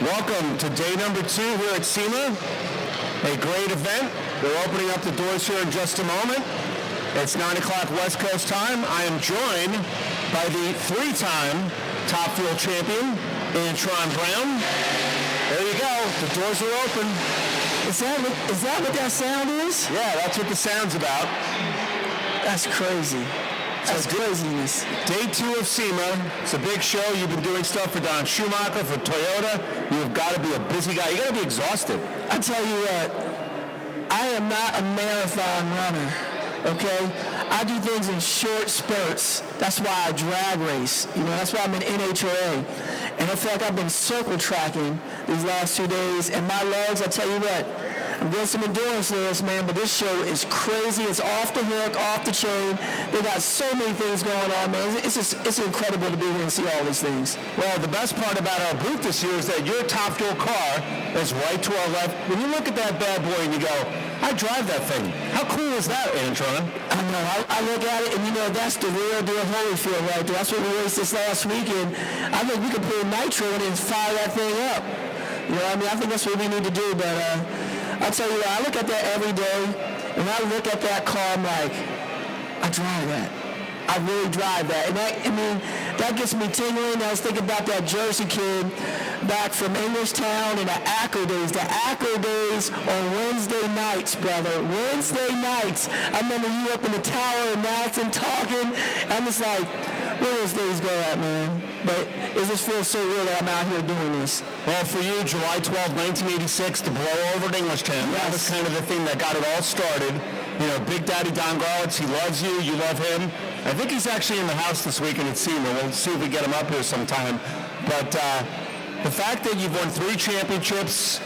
Welcome to day number 2 here at SEMA. A great event. We're opening up the doors here in just a moment. It's 9 o'clock West Coast time. I am joined by the 3-time Top Fuel champion, Antron Brown. There you go. The doors are open. Is that what that sound is? Yeah, that's what the sound's about. That's crazy. That's craziness. Day 2 of SEMA. It's a big show. You've been doing stuff for Don Schumacher, for Toyota. You've got to be a busy guy. You got to be exhausted. I tell you what, I am not a marathon runner, okay? I do things in short spurts. That's why I drag race. That's why I'm in NHRA. And I feel like I've been circle tracking these last 2 days. And my legs, I tell you what, I'm doing some endurance lifts, man, but this show is crazy. It's off the hook, off the chain. They got so many things going on, man. It's incredible to be here and see all these things. Well, the best part about our booth this year is that your Top Fuel car is right to our left. When you look at that bad boy and you go, I drive that thing. How cool is that, Antron? I know. I look at it, and that's the real deal Holyfield right there. That's what we raced this last weekend. I think we could put nitro in it and fire that thing up. I think that's what we need to do, but I'll tell you what, I look at that every day, and I look at that car, I'm like, I drive that. I really drive that. And that gets me tingling. I was thinking about that Jersey kid back from Englishtown in the ACO days. The ACO days on Wednesday nights, brother. Wednesday nights. I remember you up in the tower announcing, talking. I'm just like, where those days go at, man? But it just feels so real that I'm out here doing this. Well, for you, July 12, 1986, to blow over at Englishtown. Yes. That was kind of the thing that got it all started. Big Daddy Don Garlitz, he loves you, you love him. I think he's actually in the house this weekend at SEMA. We'll see if we get him up here sometime. But the fact that you've won 3 championships,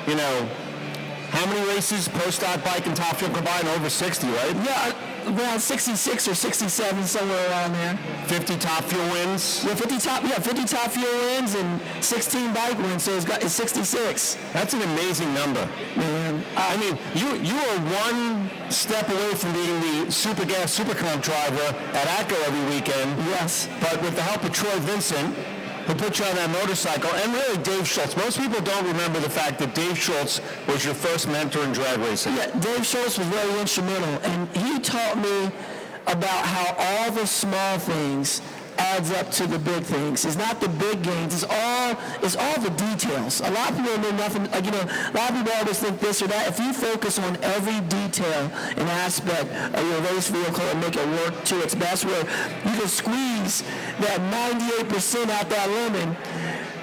how many races, Pro Stock Bike and Top Fuel combined? Over 60, right? Yeah, around 66 or 67, somewhere around there. 50 Top Fuel wins? Yeah, 50 Top Fuel wins and 16 bike wins, so it's 66. That's an amazing number. Man, you are one step away from being the Super Gas Supercomp driver at ACO every weekend. Yes. But with the help of Troy Vincent, who put you on that motorcycle, and really Dave Schultz. Most people don't remember the fact that Dave Schultz was your first mentor in drag racing. Yeah, Dave Schultz was very instrumental, and he taught me about how all the small things adds up to the big things. It's not the big gains. It's all the details. A lot of people know nothing. A lot of people always think this or that. If you focus on every detail and aspect of your race vehicle and make it work to its best, where you can squeeze that 98% out that lemon,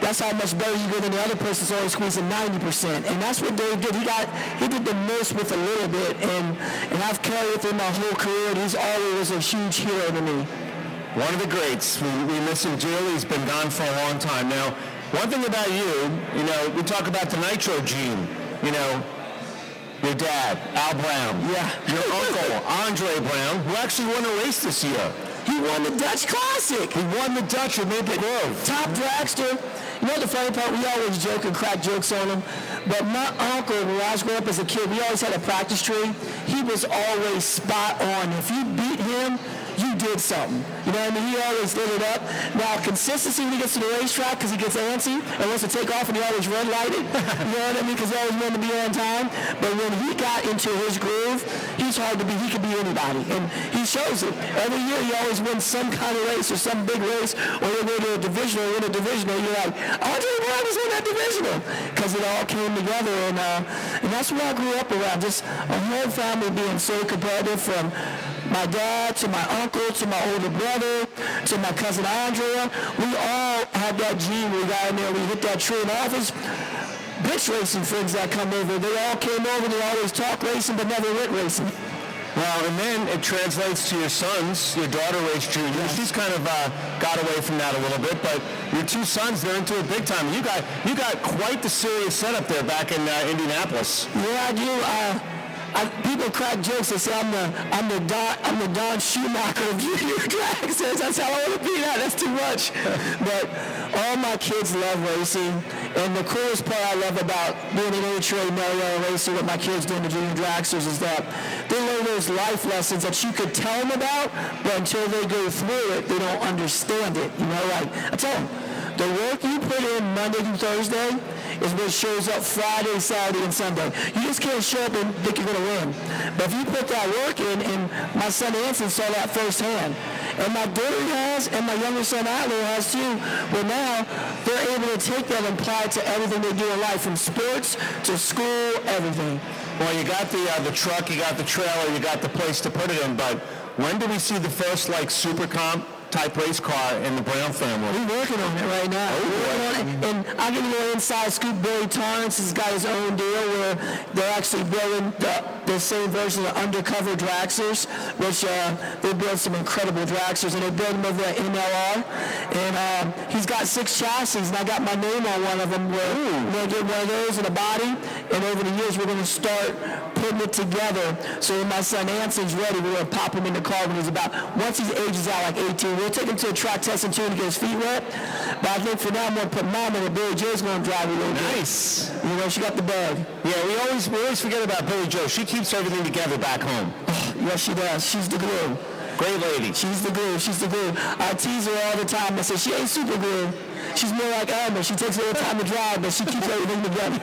that's how much better you go than the other person's only squeezing 90%. And that's what Dave did. He did the most with a little bit, and I've carried it through my whole career, and he's always a huge hero to me. One of the greats. We miss him dearly. He's been gone for a long time. Now, one thing about you, we talk about the nitro gene. Your dad, Al Brown. Yeah. Your uncle, Andre Brown, who actually won a race this year. He won the Dutch Classic. He won the Dutch at Maple Grove. Top dragster. The funny part, we always joke and crack jokes on him, but my uncle, when I was growing up as a kid, we always had a practice tree. He was always spot on. If you beat him, you did something. He always did it up. Now, consistency when he gets to the racetrack, because he gets antsy and wants to take off, and he always red lighted. Because he always wanted to be on time. But when he got into his groove, he's hard to beat. He could be anybody, and he shows it. Every year, he always wins some kind of race or some big race, or he'll go to a divisional, win a divisional. You're like, Andre Brown is in that divisional, because it all came together, and that's what I grew up around. Just a whole family being so competitive, from my dad to my uncle to my older brother to my cousin Andrea. We all had that gene. We got in there, we hit that tree in office. Bitch racing friends that come over, they all came over, they always talk racing but never went racing. Well, and then it translates to your sons. Your daughter raced junior. Yes. She's kind of got away from that a little bit, but your 2 sons, they're into it big time. You got quite the serious setup there back in Indianapolis. Yeah, I do. People crack jokes. They say I'm the Don Schumacher of junior drag. That's how I want to be. That's too much. But all my kids love racing, and the coolest part I love about being an NHRA Marietta racer, what my kids do in the junior dragsters, is that they learn those life lessons that you could tell them about, but until they go through it, they don't understand it. Like I tell them, the work you put in Monday through Thursday is what shows up Friday, Saturday, and Sunday. You just can't show up and think you're going to win. But if you put that work in, and my son Anson saw that firsthand, and my daughter has, and my younger son Adler has too, well now they're able to take that and apply it to everything they do in life, from sports to school, everything. Well, you got the truck, you got the trailer, you got the place to put it in, but when do we see the first, like, super comp type race car in the Brown family? We're working on it right now. We're working on it. And I'll give you a little inside scoop. Billy Torrance has got his own deal where they're actually building the same version of undercover dragsters, which they build some incredible dragsters, and they build them over at NLR. And he's got 6 chassis, and I got my name on one of them. We're going to get one of those in the body, and over the years we're going to start putting it together. So when my son Anson's ready, we're going to pop him in the car when he's once he ages out like 18, we'll take him to a track testing too to get his feet wet. But I think for now I'm going to put Mom in it. Billy Jo's going to drive a little bit. Nice. You know, she got the bag. Yeah, we always forget about Billy Jo. She keeps everything together back home. Yes, she does. She's the glue. Great lady. She's the glue. She's the glue. I tease her all the time. I say she ain't super glue. She's more like Elmer. She takes a little time to drive, but she keeps everything together.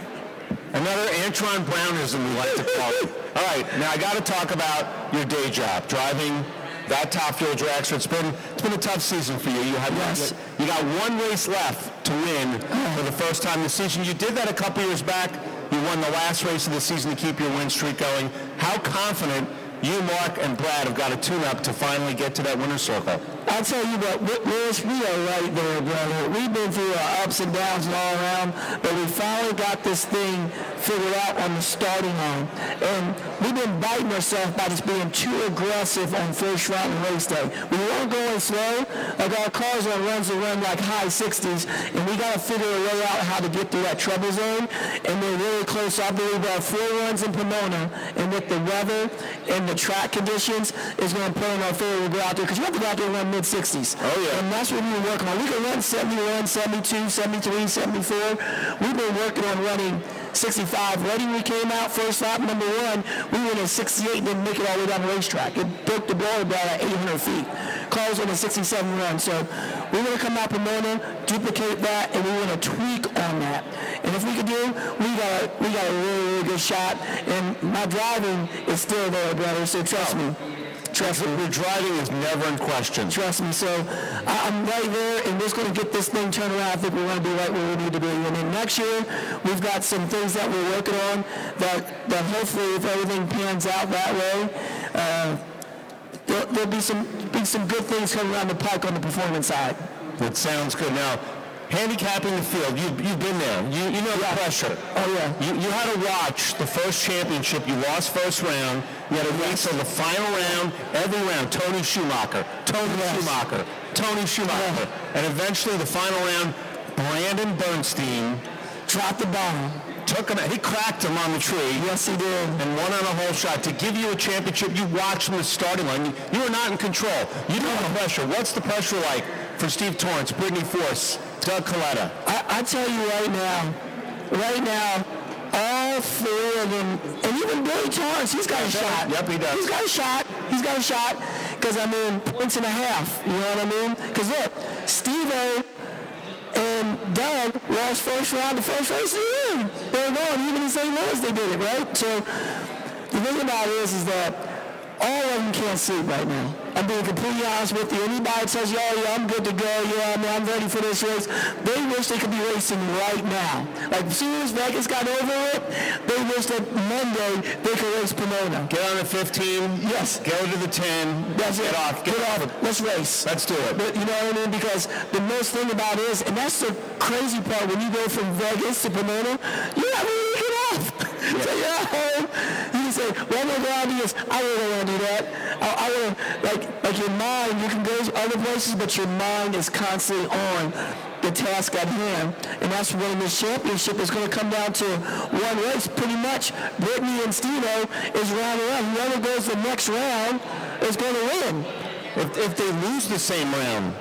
Another Antron Brownism, we like to call it. All right, now I got to talk about your day job, driving that Top Fuel dragster. It's been a tough season for you. You got one race left to win for the first time this season. You did that a couple years back. You won the last race of the season to keep your win streak going. How confident you, Mark, and Brad have got a tune-up to finally get to that winner's circle? I'll tell you what, we are right there, brother. We've been through ups and downs and all around, but we finally got this thing figured out on the starting line. And we've been biting ourselves by just being too aggressive on first round and race day. We weren't going slow. Like our cars on runs to run like high 60s, and we got to figure a way out how to get through that trouble zone. And we're really close. I believe our 4 runs in Pomona, and with the weather and the track conditions, is going to play in our favor to go out there, because you have to go out there and run mid-60s. Oh, yeah. And that's what we've been working on. We can run 71, 72, 73, 74. We've been working on running 65. Reading, we came out first lap, number 1. We went at 68 and didn't make it all the way down the racetrack. It broke the blower down at 800 feet. Cars on a 67 run. So we're going to come out Pomona, duplicate that, and we want to tweak on that. And if we could do, we got a really, really good shot. And my driving is still there, brother, so trust me. Trust me. Your driving is never in question. Trust me. So I'm right there, and we're just going to get this thing turned around. I think we're going to be right where we need to be. And then next year, we've got some things that we're working on that hopefully, if everything pans out that way, there'll be some good things coming around the pike on the performance side. That sounds good. Now, handicapping the field, you've been there. You know the pressure. Oh, yeah. You had to watch the first championship. You lost first round. You had to wait till the final round, every round. Tony Schumacher. Yeah. And eventually, the final round, Brandon Bernstein dropped the bomb. Took him. He cracked him on the tree. Yes, he did. And won on a whole shot. To give you a championship, you watched from the starting line. You were not in control. You know the pressure. What's the pressure like for Steve Torrance, Brittany Force, Doug Coletta? I tell you right now, all 4 of them, and even Billy Torrance, he's got a shot. Yep, he does. He's got a shot, because, I mean, points and a half, you know what I mean? Because, look, Steve-O and Doug lost first round, the first race of the year. They were going, even in St. Louis they did it, right? So the thing about it is that all of them can't sleep right now. I'm being completely honest with you. Anybody tells you, oh, yeah, I'm good to go. Yeah, man, I'm ready for this race. They wish they could be racing right now. Like, as soon as Vegas got over it, they wish that Monday they could race Pomona. Get on the 15. Yes. Go to the 10. That's it. Get off. Get off. Let's race. Let's do it. But you know what I mean? Because the most thing about it is, and that's the crazy part, when you go from Vegas to Pomona, you're not ready to get off. Yeah. So you're at home. You can say, well, I'm going to go out and do this. I really don't want to do that. I want to, like your mind, you can go to other places, but your mind is constantly on the task at hand. And that's winning this championship is going to come down to one race. Pretty much, Brittany and Steve-O is round and round. Whoever goes the next round is going to win. If they lose the same round,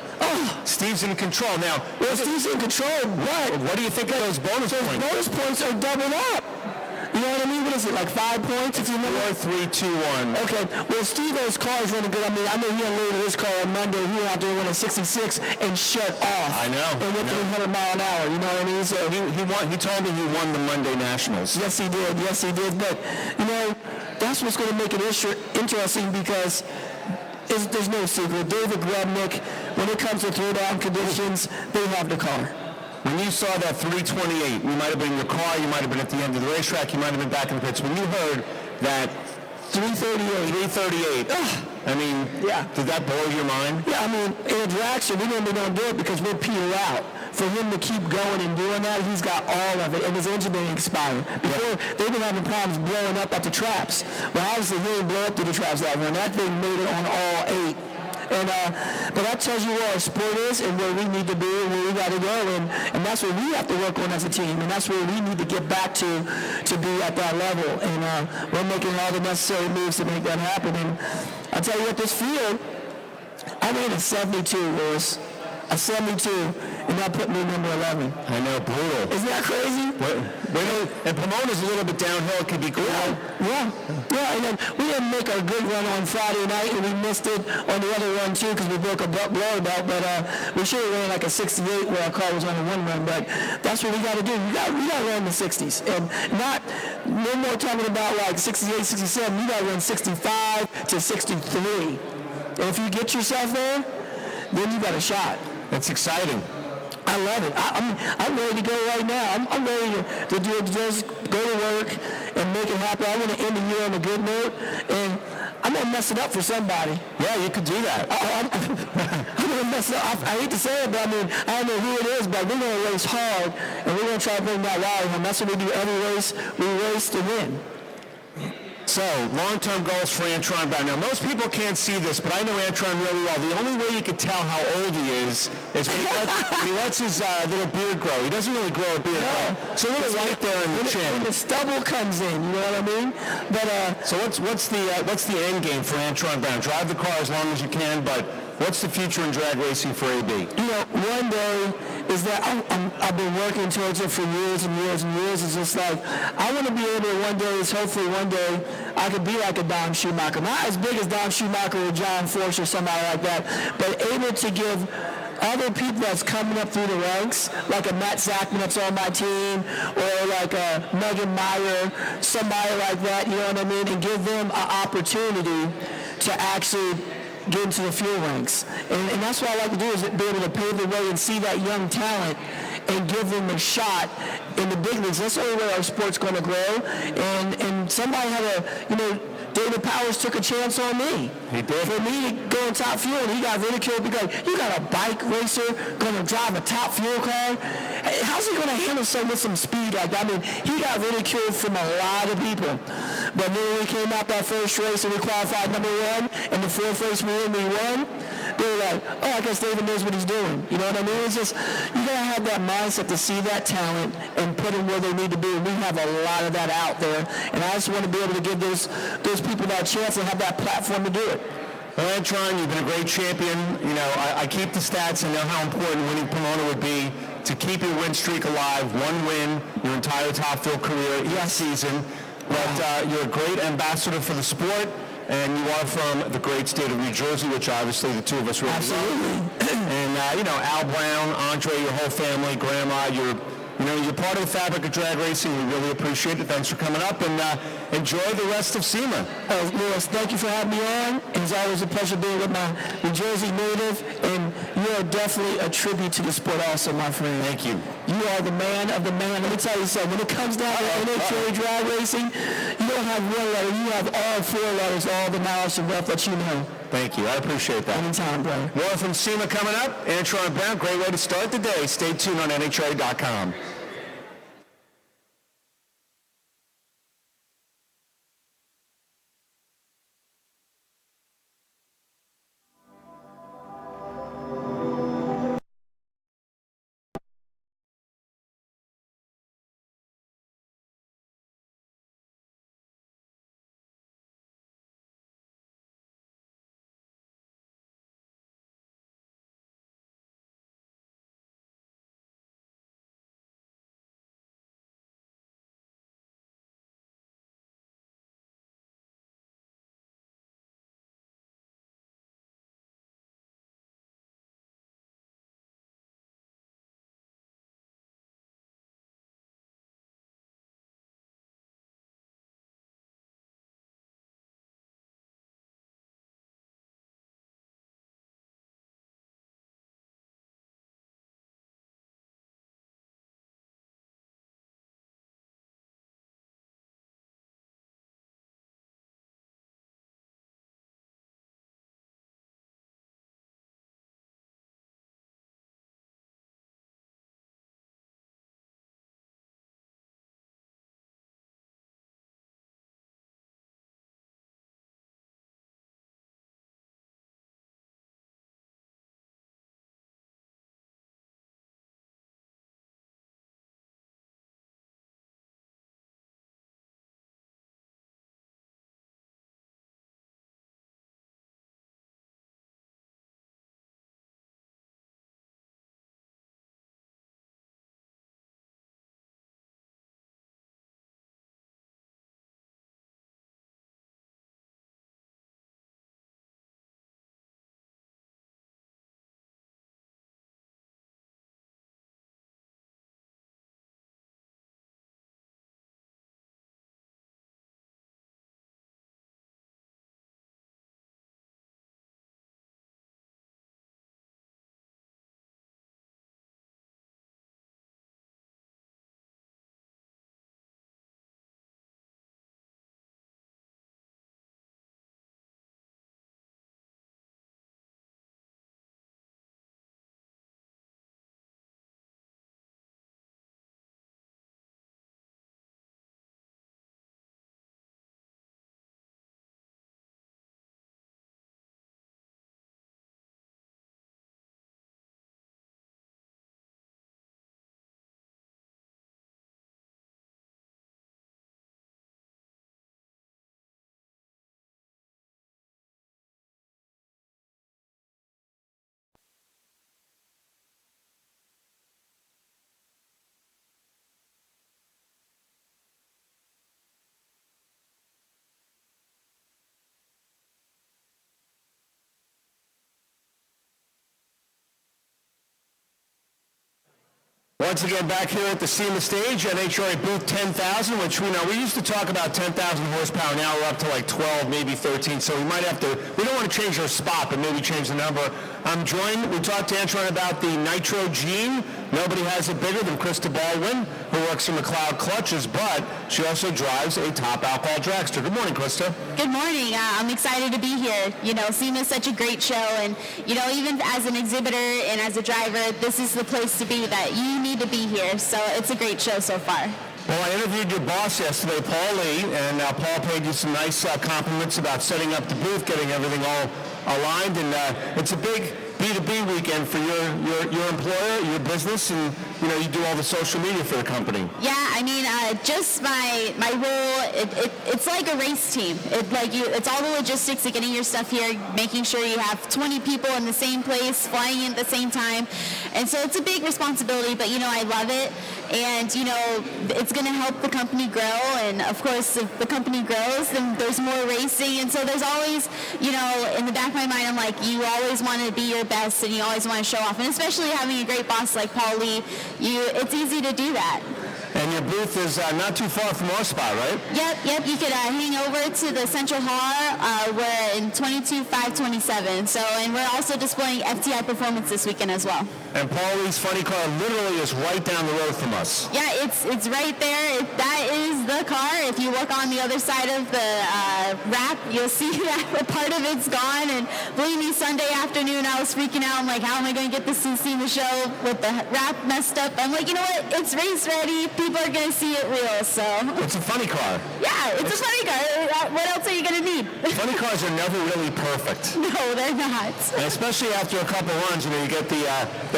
Steve's in control. Now, Steve's in control, but what do you think of those bonus points? Bonus points are doubled up. You know what I mean? What is it, like 5 points, if you remember? 4, 3, 2, 1. Okay, well, Steve-O's car is running good. I mean, I know he unloaded his car on Monday. He went out there running 66 and shut off. I know. And went 300 mile an hour, you know what I mean? So He told me he won the Monday Nationals. Yes, he did. Yes, he did. But, you know, that's what's going to make it interesting because there's no secret. David Grebnick, when it comes to throwdown conditions, they have the car. When you saw that 328, you might have been in your car, you might have been at the end of the racetrack, you might have been back in the pits. When you heard that 338, I mean, yeah, did that blow your mind? Yeah, I mean, in a drag show, we normally don't do it because we'll peel out. For him to keep going and doing that, he's got all of it, and his engine didn't expire. Before, they've been having problems blowing up at the traps. Well, obviously, he didn't blow up to the traps that one. That thing made it on all 8. And but that tells you where our sport is and where we need to be and where we got to go, and that's what we have to work on as a team, and that's where we need to get back to be at that level. And we're making all the necessary moves to make that happen. And I'll tell you what, this field, I ran a 72, Lewis. A 72, and that put me number 11. I know, brutal. Isn't that crazy? And Pomona's a little bit downhill. It could be cool. Yeah, and then we didn't make our good run on Friday night, and we missed it on the other run, too, because we broke a blower belt, but we should have ran like a 68 where our car was on a 1 run, but that's what we got to do. We got to run the 60s, and no more talking about like 68, 67. You got to run 65 to 63. And if you get yourself there, then you got a shot. That's exciting. I love it. I'm ready to go right now. I'm ready to just go to work and make it happen. I want to end the year on a good note, and I'm going to mess it up for somebody. Yeah, you could do that. I'm going to mess it up. I hate to say it, but I mean, I don't know who it is, but we're going to race hard, and we're going to try to bring that rally home. That's what we do every race. We race to win. So, long-term goals for Antron Brown. Now, most people can't see this, but I know Antron really well. The only way you can tell how old he is when he lets his little beard grow. He doesn't really grow a beard. No. So a little white there in the chin. When the stubble comes in, you know what I mean? But so what's the end game for Antron Brown? Drive the car as long as you can, but what's the future in drag racing for AB? You know, one day is that I've been working towards it for years and years and years. It's just like, I want to be able to hopefully one day, I could be like a Dom Schumacher. Not as big as Dom Schumacher or John Force or somebody like that, but able to give other people that's coming up through the ranks, like a Matt Zachman that's on my team, or like a Megan Meyer, somebody like that, you know what I mean, and give them an opportunity to actually get into the fuel ranks. And that's what I like to do, is be able to pave the way and see that young talent and give them a shot in the big leagues. That's the only way our sport's going to grow. And somebody had David Powers took a chance on me. He did. For me to go in top fuel, and he got ridiculed because you got a bike racer going to drive a top fuel car. How's he going to handle with some speed like that? I mean, he got ridiculed from a lot of people. But then when we came out that first race and we qualified number 1, and the fourth race we won, they were like, oh, I guess David knows what he's doing. You know what I mean? It's just, you got to have that mindset to see that talent and put them where they need to be. And we have a lot of that out there. And I just want to be able to give those people that chance and have that platform to do it. Well, Antron, you've been a great champion. You know, I keep the stats and know how important winning Pomona would be to keep your win streak alive. 1 win your entire top fuel career each season. But you're a great ambassador for the sport, and you are from the great state of New Jersey, which obviously the two of us really love. And Al Brown, Andre, your whole family, Grandma, you're part of the fabric of drag racing. We really appreciate it. Thanks for coming up, and enjoy the rest of SEMA. Lewis, thank you for having me on. It's always a pleasure being with my New Jersey native, and you are definitely a tribute to the sport also, my friend. Thank you. You are the man of the man. Let me tell you something. When it comes down to NHRA drag racing, you don't have 1 letter. You have all 4 letters, all the knowledge and wealth that you know. Thank you. I appreciate that. Anytime, brother. More from SEMA coming up. Antron Brown, great way to start the day. Stay tuned on NHRA.com. Once again, back here at the SEMA stage, NHRA booth 10,000, which we used to talk about 10,000 horsepower. Now we're up to like 12, maybe 13. So we might have to, we don't want to change our spot, but maybe change the number. I'm joined, we talked to Antron about the Nitro Gene. Nobody has it bigger than Christa Baldwin, who works for McLeod Clutches, but she also drives a top alcohol dragster. Good morning, Christa. Good morning. I'm excited to be here. SEMA is such a great show, and, even as an exhibitor and as a driver, this is the place to be, that you need to be here. So it's a great show so far. Well, I interviewed your boss yesterday, Paul Lee, and Paul paid you some nice compliments about setting up the booth, getting everything all aligned, and it's a big B2B weekend for your employer, your business, and you do all the social media for the company. Yeah, just my role, it's like a race team. It's all the logistics of getting your stuff here, making sure you have 20 people in the same place, flying in at the same time, and so it's a big responsibility, but I love it, and it's going to help the company grow, and of course if the company grows, then there's more racing, and so there's always, in the back of my mind, I'm like, you always want to be your best, and you always want to show off, and especially having a great boss like Paul Lee, it's easy to do that. And your booth is not too far from our spot, right? Yep. You could hang over to the Central Hall. We're in 22527. And we're also displaying FTI Performance this weekend as well. And Paulie's funny car literally is right down the road from us. Yeah, it's right there. That is the car. If you look on the other side of the wrap, you'll see that a part of it's gone. And believe me, Sunday afternoon I was freaking out. I'm like, how am I going to get this to see the show with the wrap messed up? I'm like, you know what? It's race ready. People are going to see it real. So it's a funny car. Yeah, it's a funny car. What else are you going to need? Funny cars are never really perfect. No, they're not. And especially after a couple runs, you get the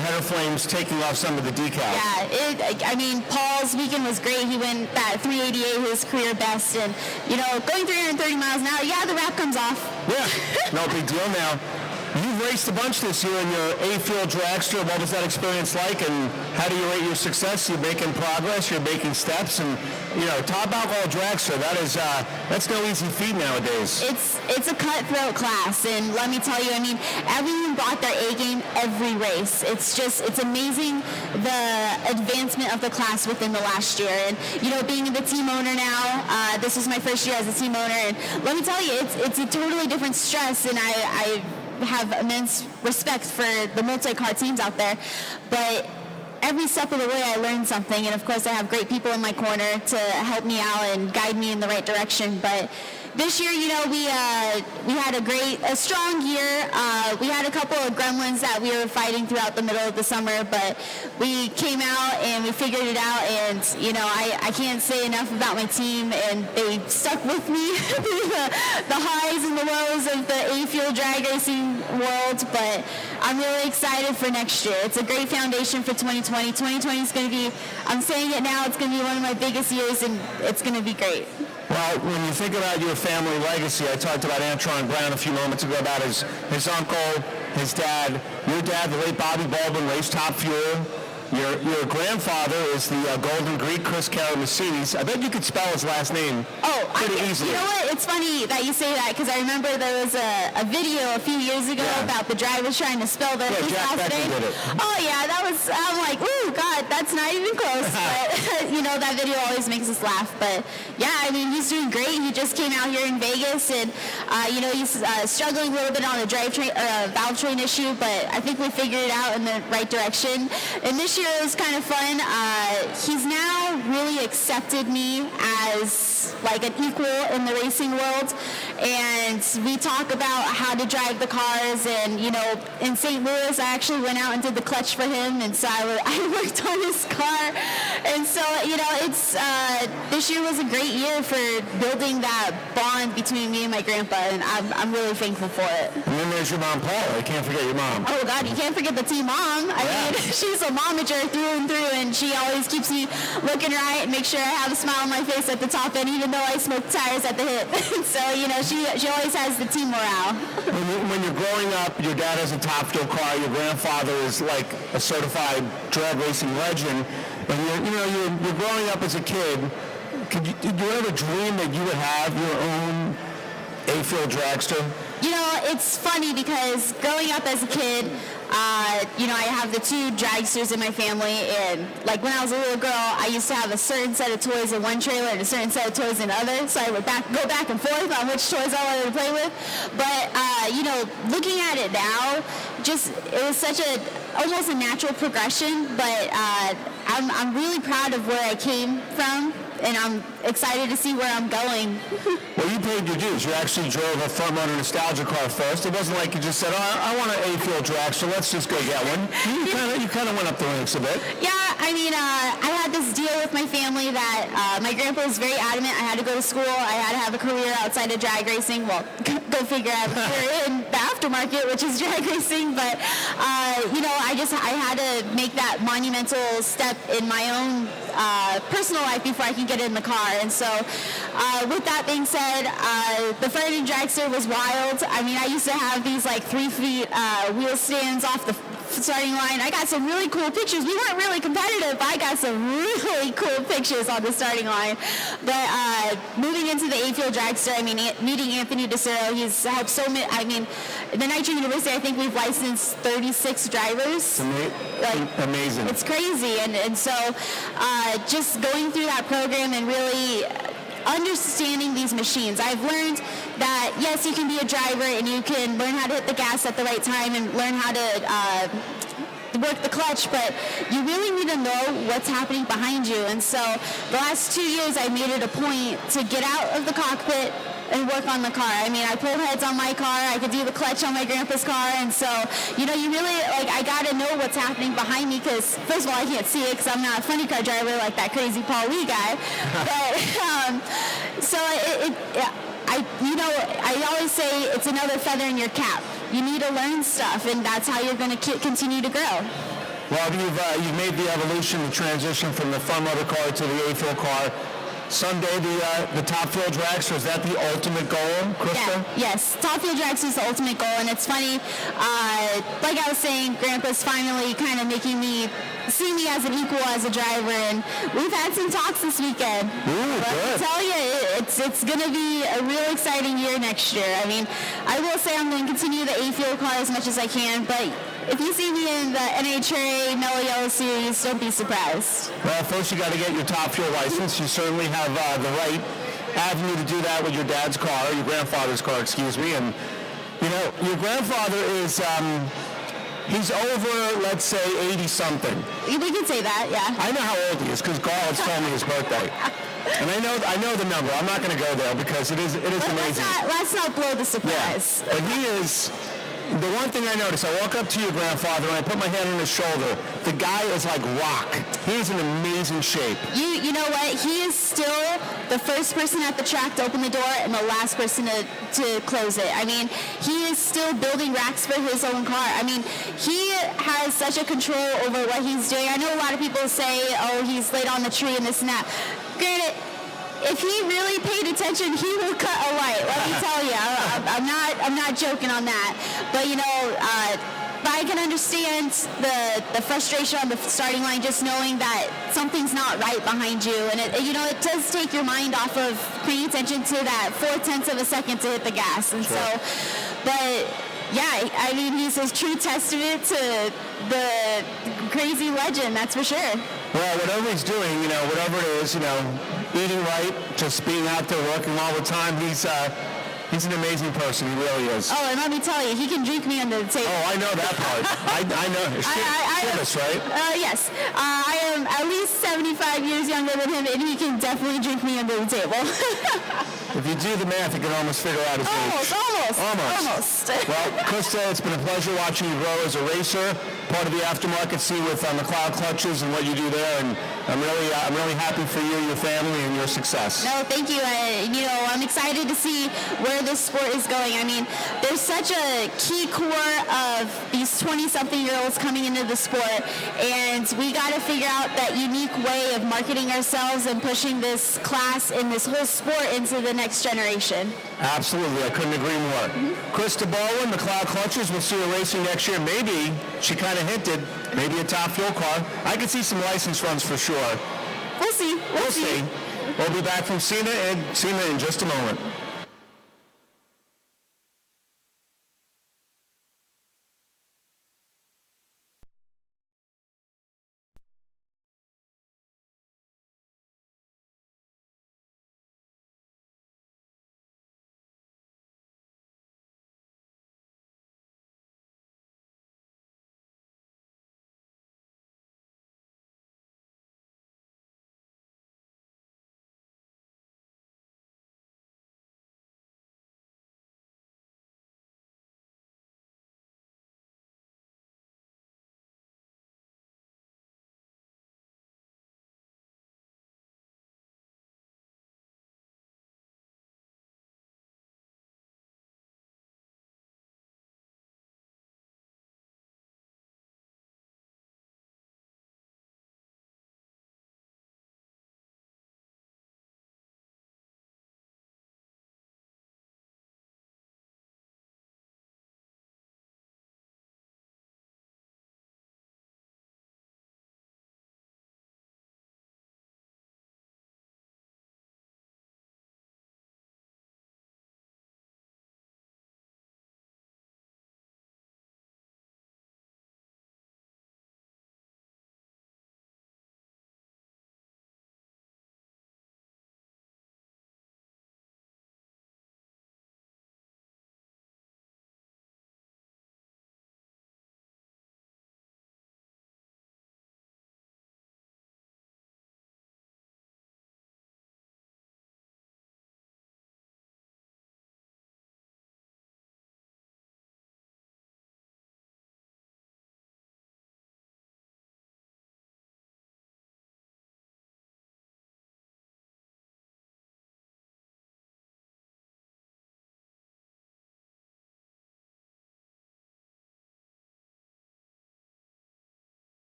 header flames taking off some of the decals. Yeah, Paul's weekend was great. He went that 388, his career best, and going 330 miles an hour. Yeah, the wrap comes off. Yeah, no big deal. Now, you've raced a bunch this year in your A-Field dragster. What was that experience like, and how do you rate your success? You're making progress, you're making steps, and top alcohol dragster, that's no easy feat nowadays. It's a cutthroat class, and let me tell you, everyone brought their A game every race. It's amazing the advancement of the class within the last year, and being the team owner now, this is my first year as a team owner, and let me tell you, it's a totally different stress, and I have immense respect for the multi-car teams out there, but every step of the way I learned something, and of course I have great people in my corner to help me out and guide me in the right direction. But this year, we had a strong year. We had a couple of gremlins that we were fighting throughout the middle of the summer, but we came out and we figured it out, and I can't say enough about my team, and they stuck with me through the highs and the lows of the A-Field drag racing world, but I'm really excited for next year. It's a great foundation for 2020. 2020 is going to be, I'm saying it now, it's going to be one of my biggest years, and it's going to be great. Well, when you think about your family legacy, I talked about Antron Brown a few moments ago about his uncle, his dad, your dad, the late Bobby Baldwin, raced Top Fuel. Your grandfather is the Golden Greek, Chris Mercedes. I bet you could spell his last name pretty easily. You know what? It's funny that you say that, because I remember there was a video a few years ago about the drivers trying to spell their last name. Did it. Oh yeah, I'm like, ooh, God, that's not even close. But that video always makes us laugh. But yeah, he's doing great. He just came out here in Vegas, and he's struggling a little bit on a valve train issue, but I think we figured it out in the right direction. And this year it was kind of fun. He's now really accepted me as like an equal in the racing world, and we talk about how to drive the cars, and in St. Louis I actually went out and did the clutch for him, and so I worked on his car, and so it's this year was a great year for building that bond between me and my grandpa, and I'm really thankful for it. And then there's your mom, Paula. I can't forget your mom. Oh God, you can't forget the team mom. I mean, she's a momager through and through, and she always keeps me looking right and make sure I have a smile on my face at the top end, even though I smoke tires at the hip. So she always has the team morale. When you're growing up, your dad has a Top Fuel car. Your grandfather is like a certified drag racing legend, and you're growing up as a kid. Did you ever dream that you would have your own A-Field dragster? You know, it's funny because growing up as a kid, you know, I have the 2 dragsters in my family, and like when I was a little girl, I used to have a certain set of toys in one trailer and a certain set of toys in other, so I would go back and forth on which toys I wanted to play with. But, you know, looking at it now, it was such almost a natural progression, but I'm really proud of where I came from, and I'm excited to see where I'm going. Well, you paid your dues. You actually drove a front motor nostalgia car first. It wasn't like you just said, "Oh, I want an A-field drag, so let's just go get one." You kind of went up the ranks a bit. Yeah, I mean, I had this deal with my family that my grandpa was very adamant. I had to go to school. I had to have a career outside of drag racing. Well, go figure, I have a career in the aftermarket, which is drag racing. But you know, I had to make that monumental step in my own personal life before I can get in the car. And so with that being said, the Freiburger dragster was wild. I mean, I used to have these like 3 feet wheel stands off the starting line. I got some really cool pictures. We weren't really competitive, but I got some really cool pictures on the starting line. But moving into the A-field dragster, I mean, meeting Anthony DeCero, he's helped so many. I mean, the Nitro University, I think we've licensed 36 drivers. Amazing. It's crazy. And so just going through that program and really understanding these machines, I've learned that yes, you can be a driver and you can learn how to hit the gas at the right time and learn how to work the clutch, but you really need to know what's happening behind you. And so the last 2 years I made it a point to get out of the cockpit and work on the car. I mean, I pulled heads on my car, I could do the clutch on my grandpa's car, and so, you know, you really, like, I gotta know what's happening behind me, because, first of all, I can't see it, because I'm not a funny car driver like that crazy Paul Lee guy, but, so, I always say it's another feather in your cap. You need to learn stuff, and that's how you're going to continue to grow. Well, you've made the evolution, the transition from the front motor car to the A-field car. Someday the top field dragster, is that the ultimate goal, Christa? Yeah, yes, top field dragster is the ultimate goal, and it's funny, like I was saying, Grandpa's finally kind of making me see me as an equal as a driver, and we've had some talks this weekend. Ooh, but good. I tell you, it's going to be a real exciting year next year. I mean, I will say I'm going to continue the A-field car as much as I can, but if you see me in the NHRA Mellow Yellow Series, don't be surprised. Well, first you got to get your top fuel license. You certainly have the right avenue to do that with your dad's car, your grandfather's car, excuse me. And, you know, your grandfather is, he's over, let's say, 80-something. We can say that, yeah. I know how old he is because Garland's told me his birthday. And I know the number. I'm not going to go there because it is amazing. Let's not blow the surprise. Yeah. But he is... The one thing I noticed, I walk up to your grandfather and I put my hand on his shoulder. The guy is like rock. He's in amazing shape. You know what? He is still the first person at the track to open the door and the last person to close it. I mean, he is still building racks for his own car. I mean, he has such a control over what he's doing. I know a lot of people say, oh, he's late on the tree and this and that. Granted, if he really paid attention, he will cut a light. Let me tell you, I'm not joking on that. But you know, but I can understand the frustration on the starting line, just knowing that something's not right behind you, and it does take your mind off of paying attention to that 0.4 of a second to hit the gas, and so, but. Yeah, I mean, he's a true testament to the crazy legend, that's for sure. Well, whatever he's doing, whatever it is, eating right, just being out there working all the time, he's an amazing person. He really is. Oh, and let me tell you, he can drink me under the table. Oh, I know that part. I know. Shivas, right? Yes. I am at least 75 years younger than him, and he can definitely drink me under the table. If you do the math, you can almost figure out his age. Almost. Well, Christa, it's been a pleasure watching you grow as a racer, part of the aftermarket scene with McLeod Clutches and what you do there, and I'm really happy for you, your family, and your success. No, thank you. I'm excited to see where this sport is going. I mean, there's such a key core of these 20-something-year-olds coming into the sport, and we got to figure out that unique way of marketing ourselves and pushing this class and this whole sport into the next generation. Absolutely. I couldn't agree more. Mm-hmm. Christa Baldwin, McLeod Clutches, we'll see her racing next year. Maybe, she kind of hinted, maybe a top fuel car. I could see some license runs for sure. We'll see. We'll see. We'll be back from SEMA in just a moment.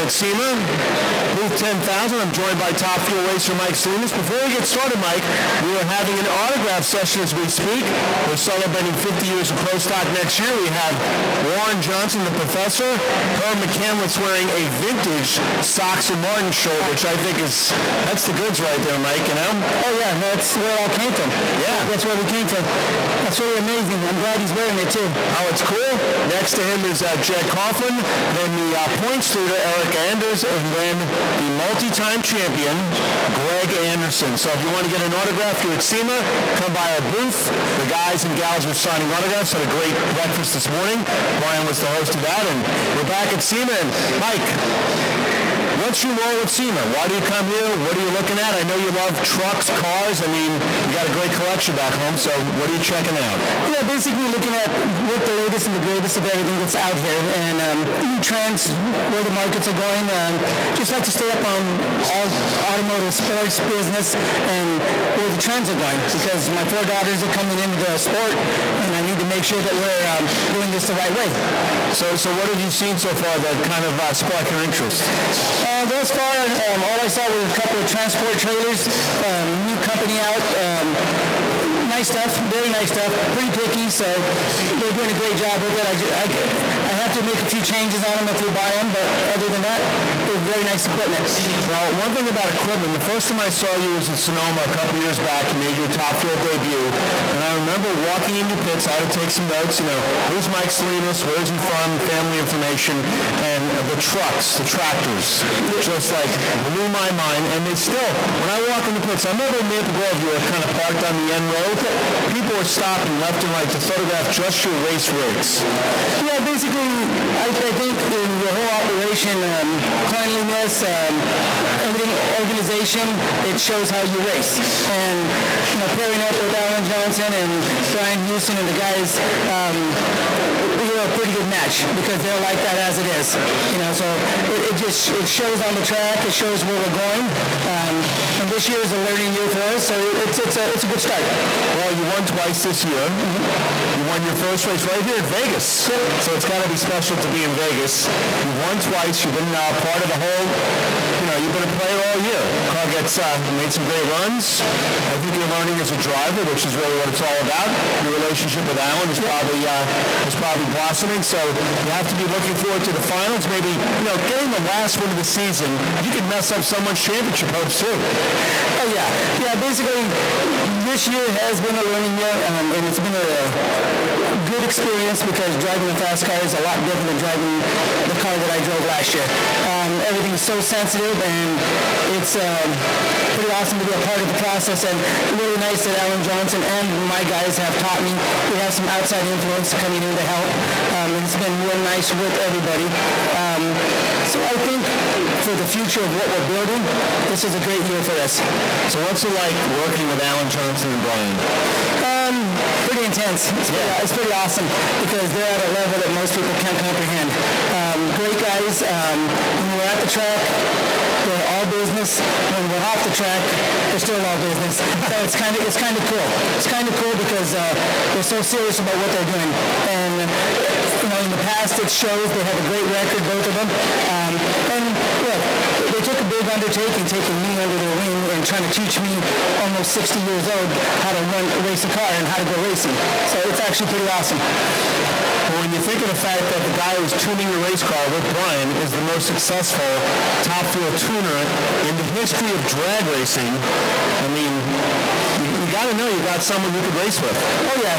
at SEMA, booth 10,000. I'm joined by Top Fuel Racer Mike Salinas. Before we get started, Mike, we are having an autograph session as we speak. We're celebrating 50 years of Pro Stock next year. We have Warren Johnson, the professor. Herb McCandless wearing a vintage Sox and Martin shirt, which I think that's the goods right there, Mike, you know? Oh, yeah, that's where it all came from. Yeah. That's where we came from. That's really amazing. I'm glad he's wearing it, too. Oh, it's cool. Next to him is Coughlin, then the points leader, Eric Anders, and then the multi-time champion, Greg Anderson. So if you want to get an autograph here at SEMA, come by our booth. The guys and gals were signing autographs. Had a great breakfast this morning. Brian was the host of that, and we're back at SEMA. And Mike, what's your role at SEMA? Why do you come here? What are you looking at? I know you love trucks, cars. I mean, you got a great collection back home, so what are you checking out? Yeah, basically looking at what the latest and the greatest of everything that's out here, and new trends, where the markets are going. Just like to stay up on all automotive sports business and where the trends are going, because my 4 daughters are coming into the sport, and I need to make sure that we're doing this the right way. So what have you seen so far that kind of sparked your interest? Thus far, all I saw was a couple of transport trailers, new company out, nice stuff, very nice stuff, pretty picky, so they're doing a great job with it. I have to make a few changes on them if we buy them, but other than that, they're very nice equipment. Well, one thing about equipment, the first time I saw you was in Sonoma a couple years back. You made your Top Fuel debut, and I remember walking into pits. I had to take some notes, who's Mike Salinas, where's he from, family information, and the trucks, the tractors, just like blew my mind. And they still, when I walk into pits, I remember in Maple Grove, you were kind of parked on the end road. People were stopping left and right to photograph just your race rigs. Yeah, basically, I think in the whole operation, cleanliness, everything, organization, it shows how you race. And, pairing up with Alan Johnson and Brian Houston and the guys, we're a pretty good match because they're like that as it is. So it shows on the track, it shows where we're going. And this year is a learning year for us, so it's a good start. Well, you won twice this year. You won your first race right here in Vegas. So it's got to be special to be in Vegas. You won twice. You've been part of the whole, you've been a player all year. Car gets made some great runs. I think you're learning as a driver, which is really what it's all about. Your relationship with Alan is probably blossoming. So you have to be looking forward to the finals. Maybe, getting the last win of the season, you could mess up someone's championship hopes too. Oh, yeah. Yeah, basically, this year has been a learning year, and it's been a good experience because driving a fast car is a lot different than driving the car that I drove last year. Everything's so sensitive, and it's pretty awesome to be a part of the process, and really nice that Alan Johnson and my guys have taught me. We have some outside influence coming in to help, and it's been real nice with everybody. So I think for the future of what we're building, this is a great year for us. So what's it like working with Alan Johnson and Brian? Pretty intense. It's pretty awesome because they're at a level that most people can't comprehend. Great guys. When we're at the track, they're all business. When we're off the track, they're still all business. So it's kind of cool. It's kind of cool because they're so serious about what they're doing. And in the past, it shows they have a great record, both of them. And look, they took a big undertaking, taking me under their wing and trying to teach me, almost 60 years old, how to race a car and how to go racing. So it's actually pretty awesome. Well, when you think of the fact that the guy who's tuning your race car with Brian is the most successful Top Fuel tuner in the history of drag racing, I mean, you got to know you got someone you could race with. Oh, yeah.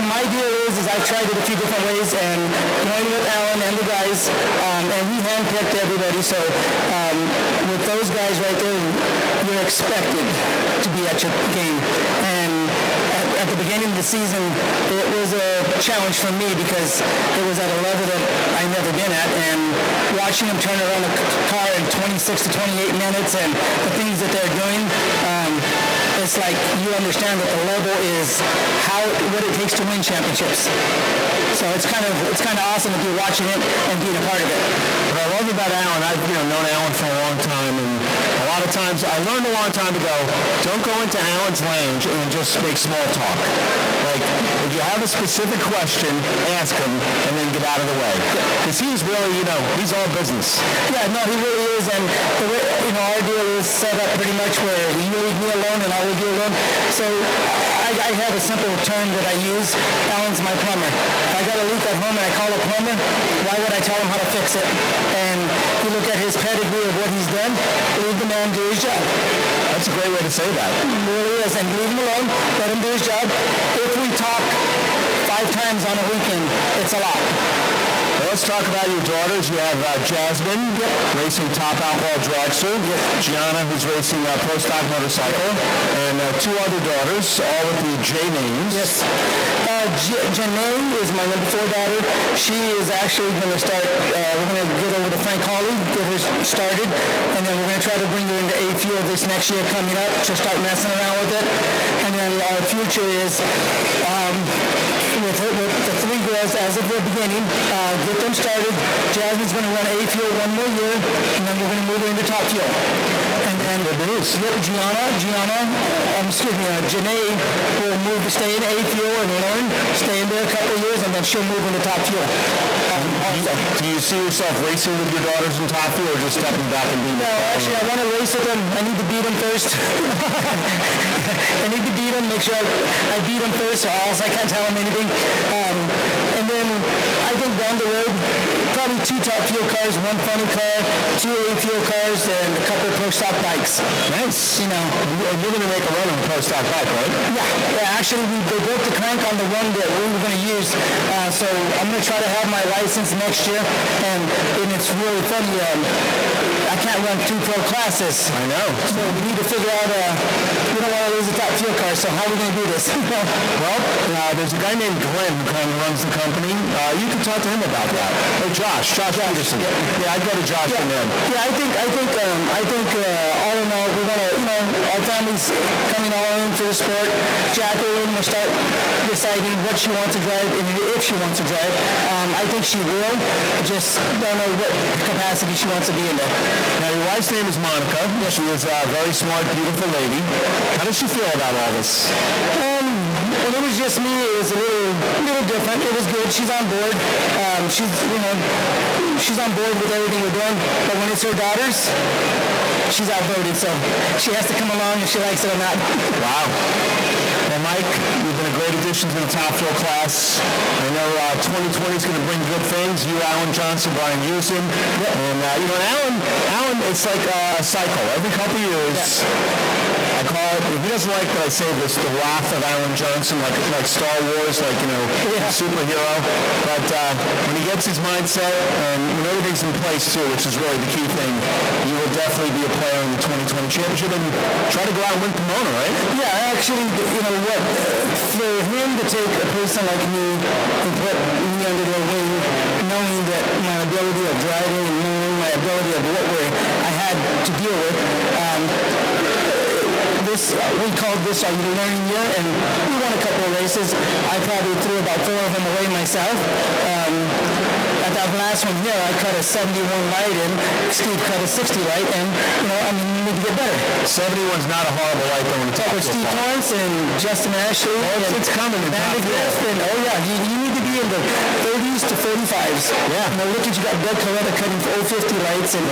My deal is I've tried it a few different ways, and going with Alan and the guys, and he handpicked everybody, so with those guys right there, you're expected to be at your game. And at the beginning of the season, it was a challenge for me because it was at a level that I've never been at, and watching them turn around a car in 26 to 28 minutes and the things that they're doing, it's like you understand that the level is what it takes to win championships. So it's kind of awesome to be watching it and being a part of it. What I love about Alan, I've known Alan for a long time, and a lot of of times, I learned a long time ago, don't go into Alan's lounge and just make small talk. Like, if you have a specific question, ask him, and then get out of the way. Because he's really, he's all business. Yeah, no, he really is, and the way, our deal is set up pretty much where you leave me alone and I leave you alone. So I have a simple term that I use. Alan's my plumber. If I got a leak at home and I call a plumber, why would I tell him how to fix it? And you look at his pedigree of what he's done, leave the man do his job. That's a great way to say that. It really is, and leave him alone, let him do his job. If we talk 5 times on a weekend, it's a lot. Let's talk about your daughters. You have Jasmine, racing top alcohol dragster. Gianna, who's racing pro stock motorcycle. And 2 other daughters, all with the J names. Yes. Janae is my number 4 daughter. She is actually going to start, we're going to get over to Frank Holley, get her started, and then we're going to try to bring her into A-Fuel this next year coming up to start messing around with it. And then our future is with the 3 girls as of the beginning, get them started. Jasmine's going to run A-Fuel 1 more year, and then we're going to move her into Top Fuel. And Janae will move to stay in A-Fuel and learn, stay in there a couple of years, and then she'll move into Top Fuel. Do you see yourself racing with your daughters in Top Fuel, or just stepping back and being? No, actually, I want to race with them. I need to beat them first. I need to beat them, make sure I beat them first, or else I can't tell them anything. And then I think down the road, probably 2 Top Fuel cars, 1 funny car, 2 A-Fuel cars, and a couple of pro stock bikes. Nice. You're going to make a run on a pro stock bike, right? Yeah. Actually, they broke the crank on the one that we were going to use, so I'm going to try to have my license next year, and it's really funny. I can't run 2 pro classes. I know. So we need to figure out, we don't want to lose a Top Fuel car, so how are we going to do this? Well, there's a guy named Glenn who kind of runs the company. You can talk to him about that. Or Josh Peterson. Yeah, I'd go to Josh and them. Yeah, I think all in all, we want to, our family's coming all in for the sport. Jacqueline will start deciding what she wants to drive and if she wants to drive. I think she will. Just don't know what capacity she wants to be in there. Now, your wife's name is Monica. She is a very smart, beautiful lady. How does she feel about all this? When it was just me, it was a little different. It was good. She's on board. She's on board with everything we're doing. But when it's her daughters, she's outvoted. So she has to come along if she likes it or not. Wow. Well, Mike, you've been a great addition to the Top Fuel class. I know 2020 is going to bring good things. You, Alan Johnson, Brian Houston. And, Alan, it's like a cycle. Every couple of years, I call it, if he doesn't like that I say this, the wrath of Alan Johnson, like Star Wars, superhero. But when he gets his mindset and when everything's in place too, which is really the key thing, you will definitely be a player in the 2020 championship and try to go out and win Pomona, right? Yeah, actually, for him to take a person like me and put me under their wing, knowing that my ability of driving and knowing my ability of what I had to deal with, we called this our learning year, and we won a couple of races. I probably threw about 4 of them away myself. At that last one here, I cut a 71 light in. Steve cut a 60 light, and you need to get better. 71's not a horrible light though. With Steve Torrance and Justin Ashley. It's coming. You need to be in the 30s to 35s. Yeah. Look at you got Doug Coletta cutting 050 lights, and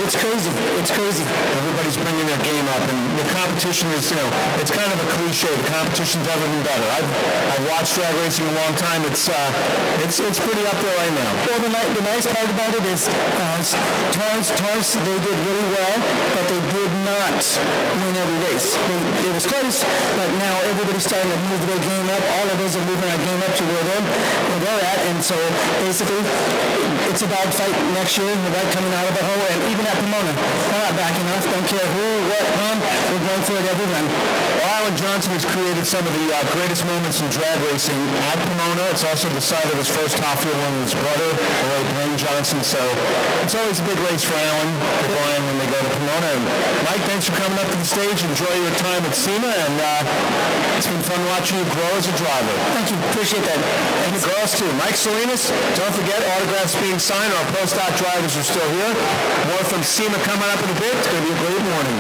it's crazy. It's crazy. Everybody's bringing their game up, and the competition is, it's kind of a cliche. The competition's never been better. I've watched drag racing a long time. It's pretty up there right now. Well, the nice part about it is Torrance, they did really well, but they did not win every race. It was close, but now everybody's starting to move their game up. All of us are moving our game up to where they're at, and so basically it's a dog fight next year without coming out of the hole, and even at Pomona, we're not backing off. Don't care who, what, when, we're going for it every run. Well, Alan Johnson has created some of the greatest moments in drag racing at Pomona. It's also the site of his first Top Fuel win with his brother, the late Blaine Johnson. So it's always a big race for Alan and Brian when they go to Pomona. And Mike, thanks for coming up to the stage. Enjoy your time at SEMA, and it's been fun watching you grow as a driver. Thank you. Appreciate that. And the girls too. Mike Salinas, don't forget autographs being signed. Our post-doc drivers are still here. More from SEMA coming up in a bit. It's going to be a great morning.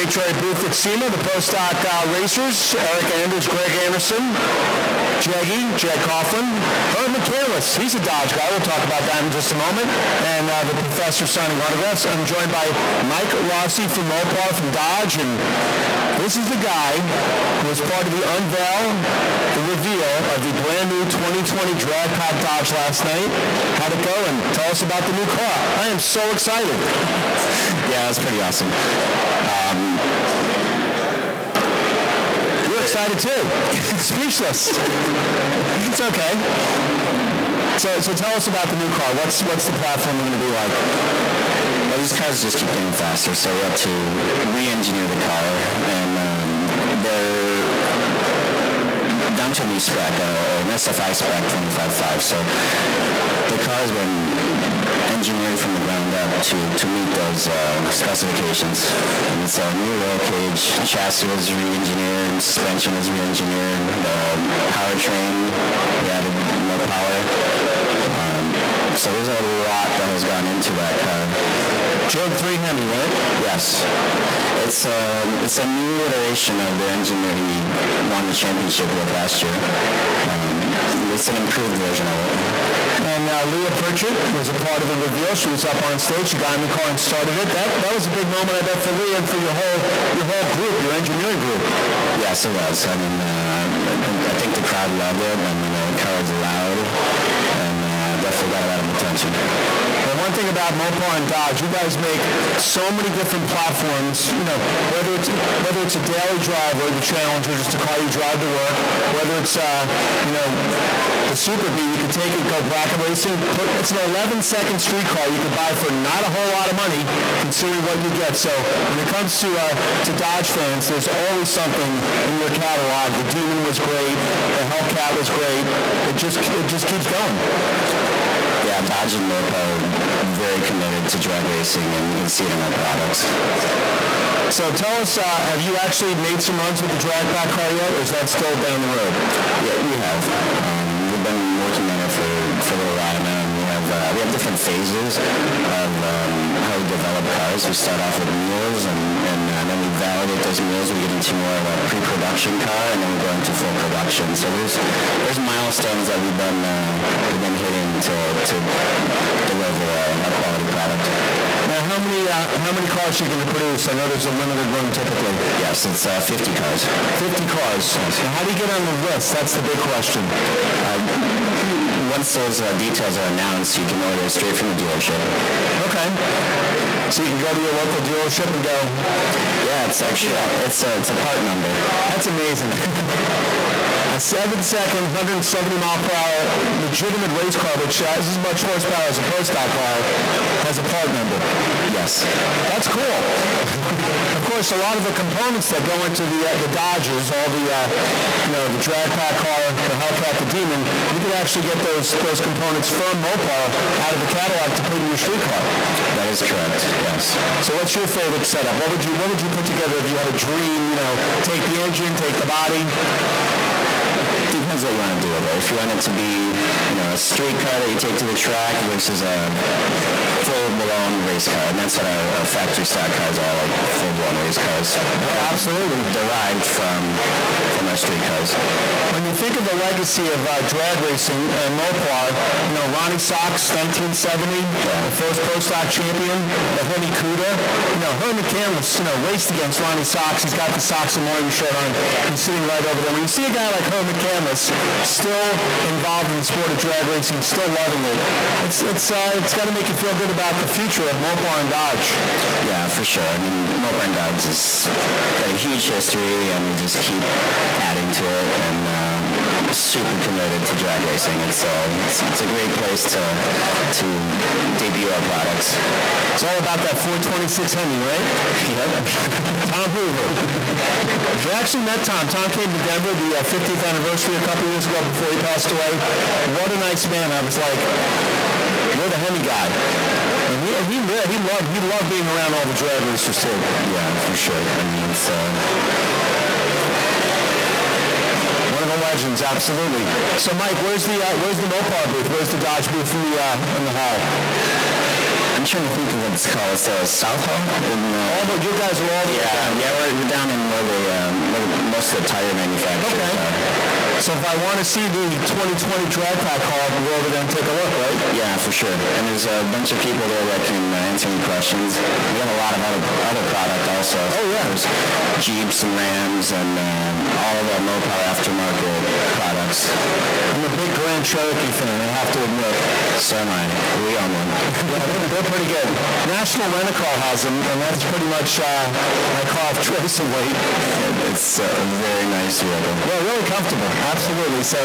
NHRA booth at SEMA, the post-stock racers, Eric Anders, Greg Anderson, Jeg Coughlin, Herb McCandless, he's a Dodge guy, we'll talk about that in just a moment, and the professor signing autographs. I'm joined by Mike Rossi from Mopar from Dodge, and this is the guy who was part of the unveil, the reveal of the brand new 2020 Drag Pack Dodge last night. How'd it go? And tell us about the new car. I am so excited. Yeah, that's pretty awesome. You're excited too. Speechless. It's okay. So tell us about the new car. What's the platform going to be like? Well, these cars just keep getting faster, so we have to re-engineer the car, and they're down to a new spec, an SFI spec 25.5. So the car's been engineered from the ground up to meet those specifications. And it's a new roll cage, chassis was re-engineered, suspension was re-engineered, the powertrain, we added more power. So there's a lot that has gone into that car. Jog 3 Hemi, right? Yes. It's a new iteration of the engine that he won the championship with last year. It's an improved version of it. And Leah Pritchett was a part of the reveal. She was up on stage. She got in the car and started it. That was a big moment, I bet, for Leah and for your whole group, your engineering group. Yes, it was. I mean, I think the crowd loved it. I mean, the car was loud, and definitely got a lot of attention. And one thing about Mopar and Dodge, you guys make so many different platforms. You know, whether it's a daily drive or the Challenger, just a car you drive to work. Whether it's the Super B, you can take it, go bracket racing. It's an 11-second street car you can buy for not a whole lot of money, considering what you get. So when it comes to Dodge fans, there's always something in your catalog. The Demon was great. The Hellcat was great. It just keeps going. Yeah, Dodge and Mopar are very committed to drag racing, and you can see it in our products. So tell us, have you actually made some runs with the drag pack car yet, or is that still down the road? Yeah, we have. We've been working on it for a little while now, and we we have different phases of how we develop cars. We start off with mules, and then we validate those mules. We get into more of a pre-production car, and then we go into full production. So there's milestones that we've been hitting to deliver a quality product. Now, how many cars are you going to produce? I know there's a limited run typically. Yes, it's 50 cars. 50 cars. Now, how do you get on the list? That's the big question. Once those details are announced, you can order straight from the dealership. Okay. So you can go to your local dealership and go, yeah, it's actually, it's a part number. That's amazing. A 7-second, 170-mile-per-hour legitimate race car, which has as much horsepower as a pro-stock car, has a part number. Yes. That's cool. Of course, a lot of the components that go into the Dodges, all the drag pack car, the Hellcat, the Demon, you can actually get those components from Mopar out of the catalog to put in your street car. That is correct. Yes. So what's your favorite setup? What would you put together if you had a dream? Take the engine, take the body. Depends what you want to do with it. If you want it to be, a street car that you take to the track versus a full-blown race car, and that's what our factory stock cars are, like full-blown race cars. Oh, absolutely. Derived from our street cars. When you think of the legacy of drag racing and Mopar, Ronnie Sox, 1970, the first pro stock champion, the Henny Cuda, Herm McCandless, raced against Ronnie Sox. He's got the Sox and Martin shirt on. He's sitting right over there. When you see a guy like Herm McCandless still involved in the sport of drag racing, still loving it, it's got to make you feel good about the future of Mopar and Dodge. Yeah, for sure. I mean, Mopar and Dodge has got a huge history, and we just keep adding to it, and super committed to drag racing. It's a great place to debut our products. It's all about that 426 Hemi, right? Yep. Tom Hoover. We actually met Tom. Tom came to Denver the 50th anniversary a couple years ago before he passed away. What a nice man. I was like, you're the Hemi guy. And he loved being around all the drag racers too. Yeah, for sure. I mean, it's one of the legends, absolutely. So, Mike, where's the Mopar booth? Where's the Dodge booth in the hall? I'm trying to think of what it's called. It's South Hall? You guys are all... Yeah, we're down in where most of the tire manufacturers are. So if I want to see the 2020 drag pack car, we'll go over there and take a look, right? Yeah, for sure. And there's a bunch of people there that can answer any questions. We have a lot of other product also. Oh, yeah. There's Jeeps and Rams and all of our Mopar aftermarket products. I'm a big Grand Cherokee fan, I have to admit. So am I. We own one. Yeah, they're pretty good. National Rent-A-Car has them, and that's pretty much my car of choice and weight. It's a very nice vehicle. Yeah, really comfortable. Absolutely. So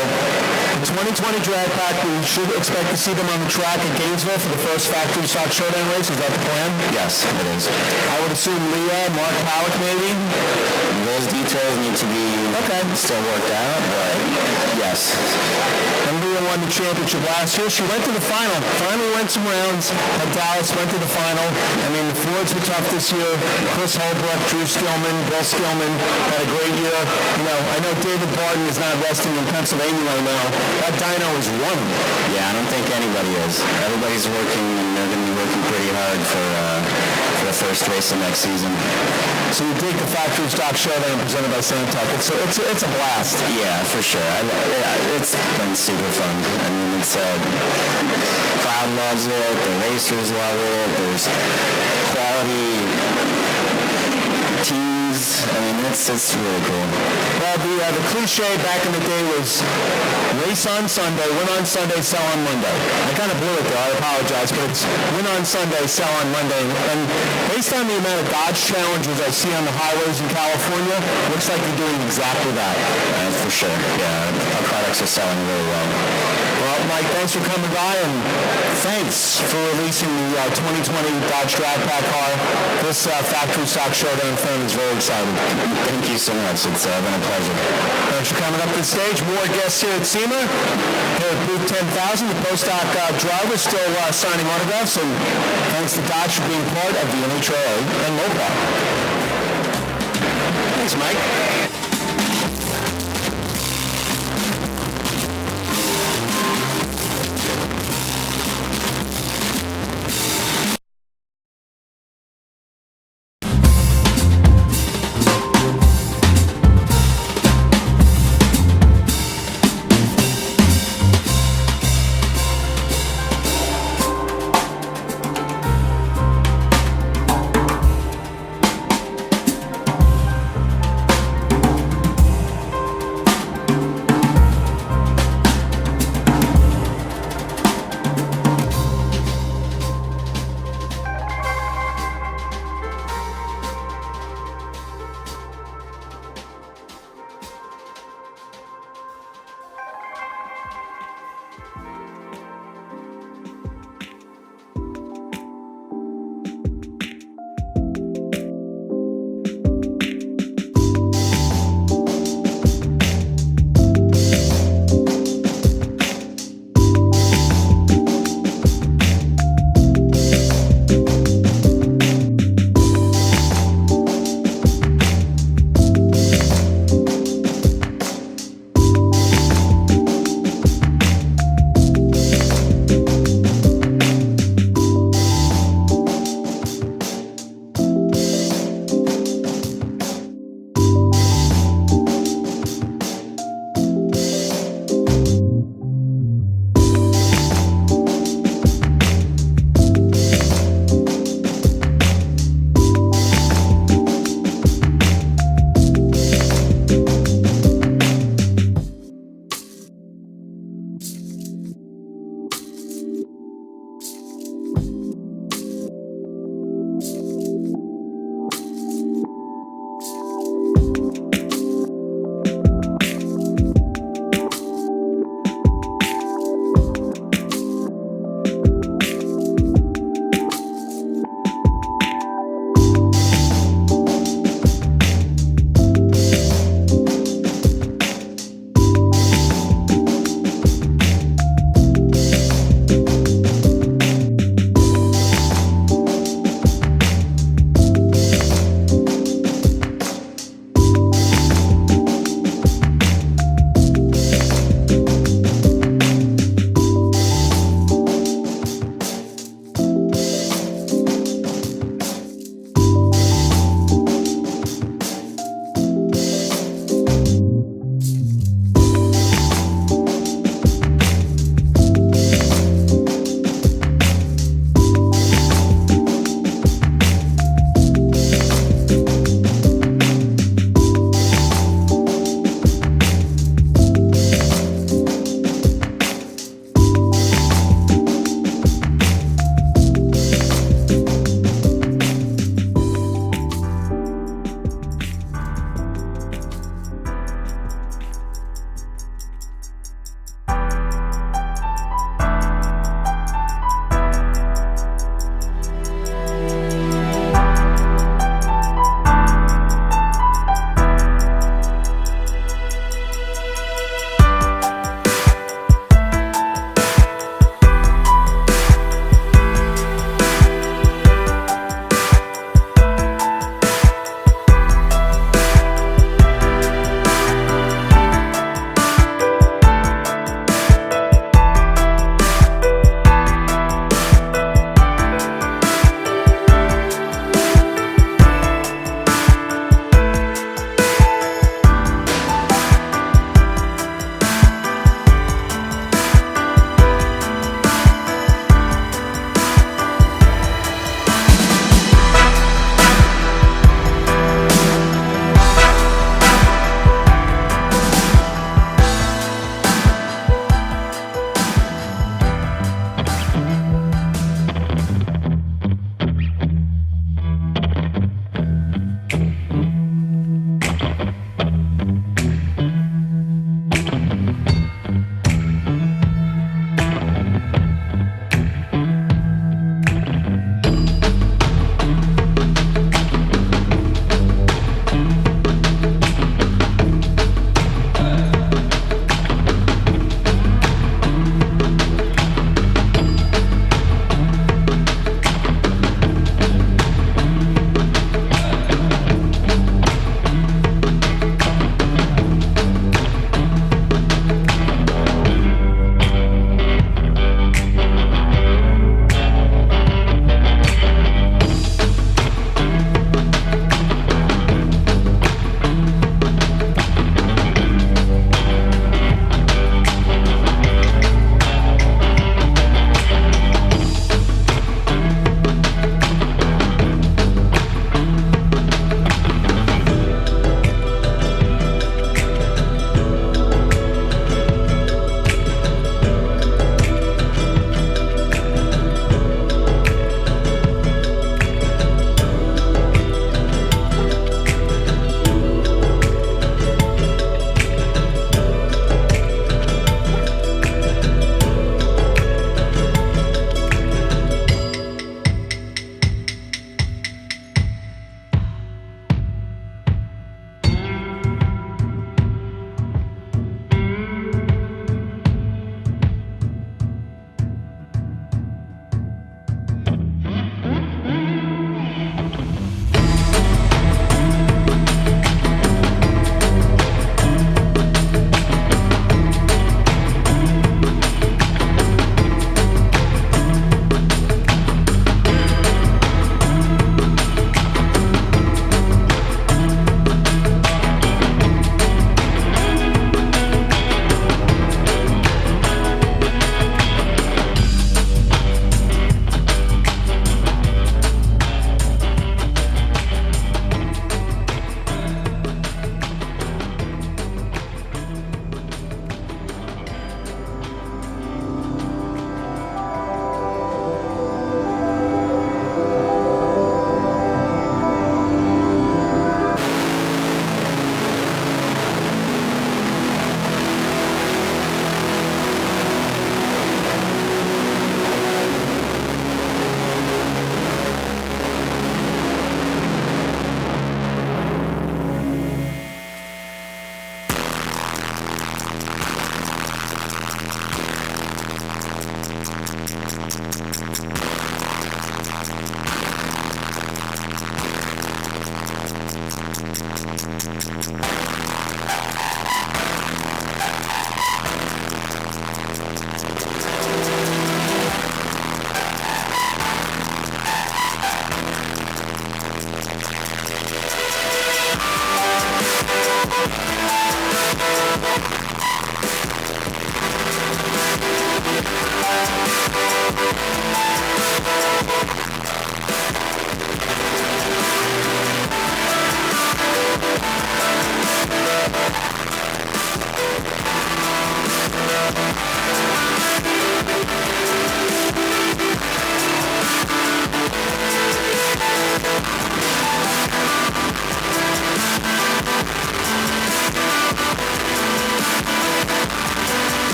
the 2020 drag pack, we should expect to see them on the track at Gainesville for the first factory stock showdown race. Is that the plan? Yes, it is. I would assume Leah, Mark Pollack maybe? Those details need to be still worked out, but yes. And Leah won the championship last year. She went to the final. Finally went some rounds at Dallas, went to the final. I mean, the Fords were tough this year. Chris Holbrook, Drew Skillman, Bill Skillman had a great year. I know David Barton is not resting in Pennsylvania right now. That dyno is running. Yeah, I don't think anybody is. Everybody's working, and they're going to be working pretty hard for the first race of next season. So you dig the factory stock showdown presented by Samtec. It's a blast. Yeah, for sure. It's been super fun. I mean, crowd loves it. The racers love it. There's quality teams. I mean, it's really cool. Well, the cliche back in the day was race on Sunday, win on Sunday, sell on Monday. I kind of blew it there. I apologize, but it's win on Sunday, sell on Monday. And based on the amount of Dodge Challengers I see on the highways in California, looks like you're doing exactly that. For sure. Yeah, our products are selling really well. Well, Mike, thanks for coming by, and thanks for releasing the 2020 Dodge Drag Pack car. This factory stock showdown fan is very excited. Thank you so much. It's been a pleasure. Thanks for coming up to the stage. More guests here at SEMA. Here at booth 10,000, the post-stock driver still signing autographs, and thanks to Dodge for being part of the NHRA and Mopar. Thanks, Mike.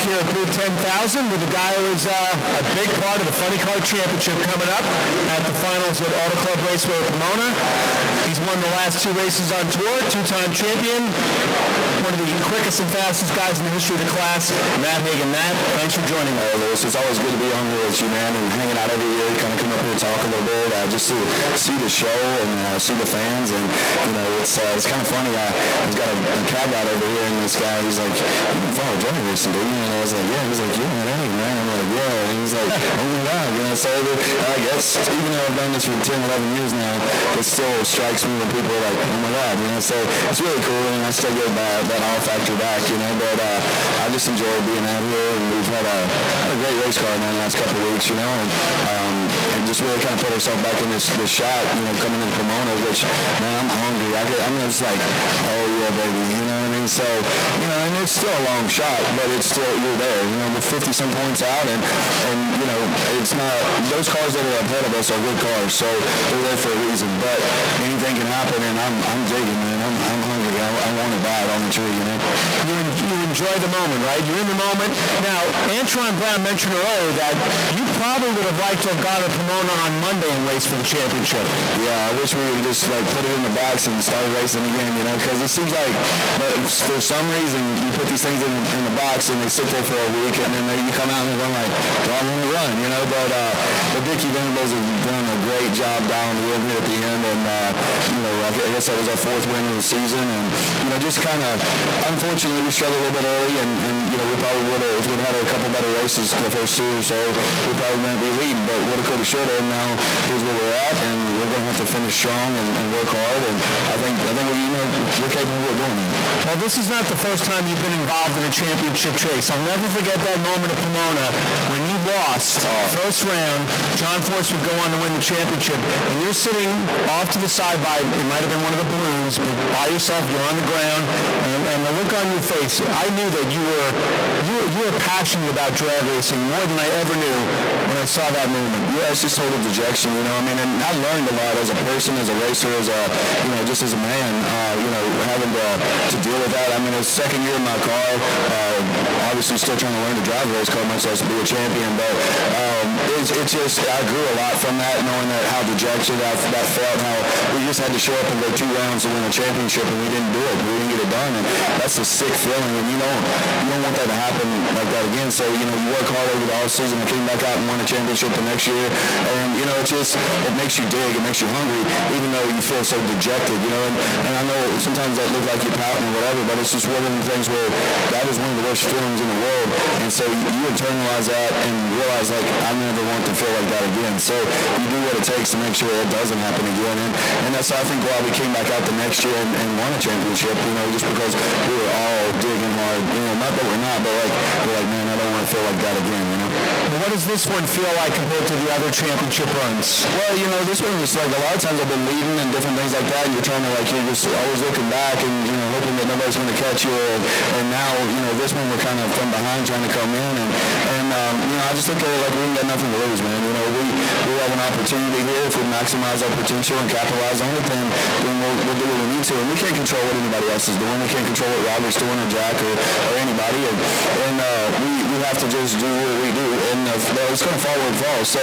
Here at Booth 10,000 with a guy who is a big part of the Funny Car Championship coming up at the finals at Auto Club Raceway at Pomona. He's won the last 2 races on tour, 2-time champion, one of the quickest and fastest guys in the history of the class, Matt Hagen. Matt, thanks for joining me. Hey, Lewis, it's always good to be on here with you, man, and hanging out every year, kind of come up here and talk a little bit, just to see the show and see the fans, and, you know, it's kind of funny. I've got a cab out over here, and this guy, he's like, you follow drag racing, do you? And I was like, yeah. He's like, yeah, that ain't man. I'm like, yeah. And he's like, oh my God, you know, so I guess, even though I've done this for 10, 11 years now, it still strikes me when people are like, oh my God, you know, so it's really cool, and I still get that all factor back, you know, but I just enjoy being out here, and we've had a great race car in the last couple of weeks, you know, and just really kind of put ourselves back in this shot, you know, coming in Pomona, which, man, I'm hungry. I'm just like, oh yeah, baby, you know what I mean? So, you know, and it's still a long shot, but it's still, you're there, you know, with 50-some points out, and you know, it's not, those cars that are ahead of us are good cars, so they're there for a reason, but anything can happen, and I'm digging, man. I'm hungry. I want to buy it on the tree, you know? You enjoy the moment, right? You're in the moment. Now, Antron Brown mentioned earlier that you probably would have liked to have gone to Pomona on Monday and raced for the championship. Yeah, I wish we would just like put it in the box and start racing again, you know, because it seems like for some reason you put these things in the box and they sit there for a week, and then you come out and I'm like, well, I want to run, you know, but Dickie Venables has done a great job down the road here at the end, and you know, I guess that was our 4th win of the season, and you know, just kind of, unfortunately, we struggled a little bit early, and you know, we probably would have, if we'd had a couple better races the first 2 or so, we probably wouldn't be leading, but woulda, coulda, shoulda, and now here's where we're at, and we're going to have to finish strong and work hard, and I think you know, we're capable of doing that. Well, this is not the first time you've been involved in a championship race. I'll never forget that moment at Pomona when you lost first round, John Force would go on to win the championship, and you're sitting off to the side by, it might have been one of the balloons, but by yourself, you're on the ground, and the look on your face, I knew that you were passionate about drag racing more than I ever knew when I saw that movement. Yeah, it's just total dejection, you know. I mean, and I learned a lot as a person, as a racer, as a, you know, just as a man, you know, having to deal with that. I mean, it's second year in my car, obviously still trying to learn to drive a race car, much less to be a champion, but it's just, I grew a lot from that, knowing that how dejected that felt, how we just had to show up and go 2 rounds to win a championship, and we didn't do it. We didn't get it done, and that's a sick feeling, and you don't want that to happen like that again. So, you know, you work hard over the offseason and came back out and won a championship the next year, and, you know, it makes you dig, it makes you hungry, even though you feel so dejected, you know, and I know sometimes that looks like you're pouting or whatever, but it's just one of the things where that is one of the worst feelings in the world, and so you internalize that and realize, like, I never want to feel like that again. So you do what it takes to make sure it doesn't happen again, and that's, I think, why we came back out the next year and won a championship, you know, just because we were all digging hard, you know, not that we're not, but like, we're like, man, I don't want to feel like that again, you know. Well, what does this one feel like compared to the other championship runs? Well, you know, this one was like, a lot of times I've been leading and different things like that, and you're trying to, like, you're just always looking back and, you know, hoping that nobody's going to catch you, and now, you know, this one we're kind of from behind trying to come in, and you know, I just look at it like we ain't got nothing to lose, man. You know, we have an opportunity here. If we maximize our potential and capitalize on it, then we'll do what we need to, and we can't control what anybody else is doing. We can't control what Robert's doing or Jack or anybody, and we have to just do what we do, and it's going to fall where it falls. So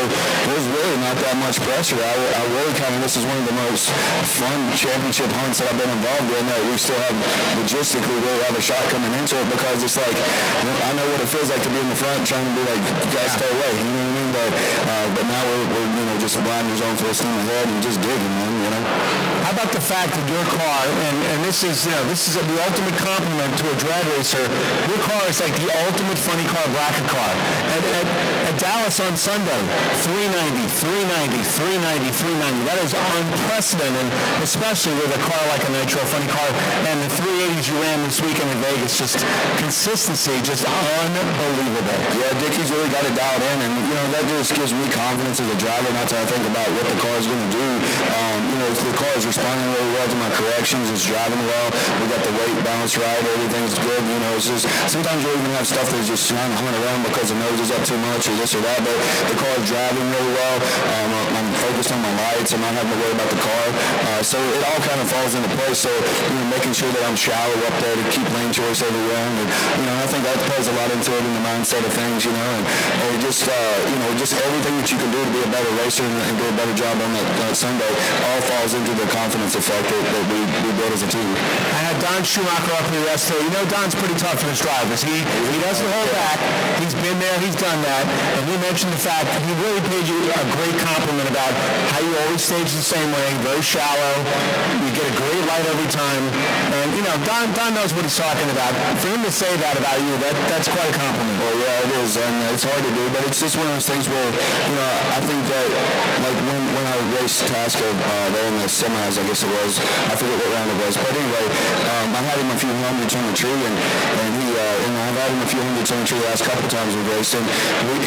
there's really not that much pressure. I really this is one of the most fun championship hunts that I've been involved in, that we still have logistically really have a shot coming into it, because it's like, I know what it feels like to be in the front trying to be like, guys, stay away, you know what I mean? But now we're you know, just blinders on full steam ahead and just digging, man, you know. How about the fact that your car, and this is the ultimate compliment to a drag racer, your car is like the ultimate funny car bracket car. At Dallas on Sunday, 390, 390, 390, 390. That is unprecedented, especially with a car like a Nitro funny car, and the 380s you ran this weekend in Vegas. Just consistency, just unbelievable. Yeah, Dickie's really got it dialed in, and, you know, that just gives me confidence as a driver, not to think about what the car is going to do. You know, the car is responding really well to my corrections. It's driving well. We got the weight balance right. Everything's good. You know, it's just, sometimes you even have stuff that's just trying to hunt around because the nose is up too much or this or that, but the car is driving really well. I'm focused on my lights. I'm not having to worry about the car. So it all kind of falls into place. So, you know, making sure that I'm shallow up there to keep lane choice every round. And, you know, I think that plays a lot into it in the mindset of things, you know, and just, you know, just everything that you can do to be a better racer and do a better job on that Sunday all falls into the confidence effect that we build as a team. I had Don Schumacher up here yesterday. You know, Don's pretty tough for his drivers. He doesn't hold back. He's been there. He's done that. And he mentioned the fact he really paid you a great compliment about how you always stage the same way, very shallow. You get a great light every time. And, you know, Don knows what he's talking about. For him to say that about you, that's quite a compliment. Well, yeah, it is. And it's hard to do, but it's just one of those things where, you know, I think that, like, when I raced Tasco there in the semis, I guess it was, I forget what round it was, but anyway, I had him a few hundreds on the tree, and I've had him a few hundreds on the tree the last couple times we've raced, and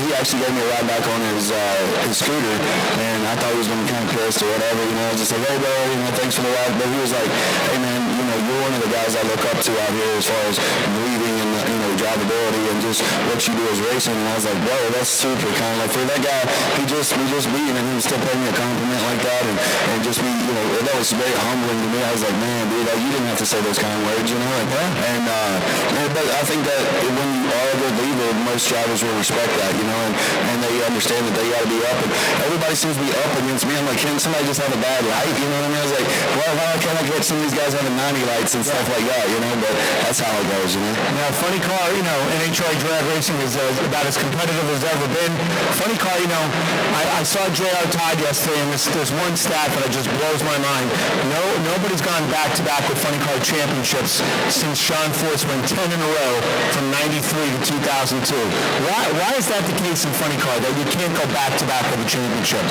he actually gave me a ride back on his scooter, and I thought he was going to be kind of pissed or whatever, you know, I was just like, hey, bro, you know, thanks for the ride, but he was like, hey, man, you know, you're one of the guys I look up to out here as far as breathing and, you know, drivability and just what you do as racing, and I was like, bro, that's super kind of like, for that guy, we just beat him, and he was still paying me a compliment like that, and just be, you know, that was very humbling to me. I was like, man, dude, like, you didn't have to say those kind of words, you know, and but I think that when you are a good leader, most drivers will respect that, you know, and they understand that they got to be up, and everybody seems to be up against me. I'm like, can somebody just have a bad light, you know what I mean? I was like, well, why can't I get some of these guys having 90 lights and stuff like that, you know, but that's how it goes, you know. Now, funny car, you know, NHRA drag racing is about as competitive as ever been. Funny car, you know, I saw J.R. Todd yesterday, and there's one stat that just blows my mind. Nobody's gone back-to-back with funny car championships since Sean Force went 10 in a row from 93 to 2002. Why is that the case in funny car, that you can't go back-to-back with a championship?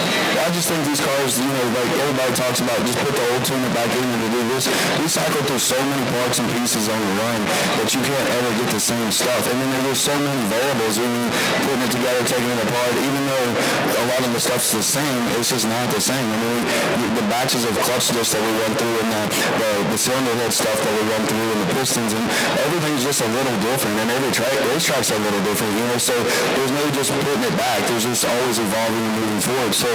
I just think these cars, you know, like everybody talks about, just put the old tuner back in and to do this. We cycle through so many parts and pieces on the run that you can't ever get the same same stuff. And then there's so many variables, even putting it together, taking it apart, even though a lot of the stuff's the same, it's just not the same. I mean, the batches of clutch discs that we run through and the cylinder head stuff that we run through and the pistons, and everything's just a little different, and every racetrack's a little different, you know, so there's no just putting it back. There's just always evolving and moving forward. So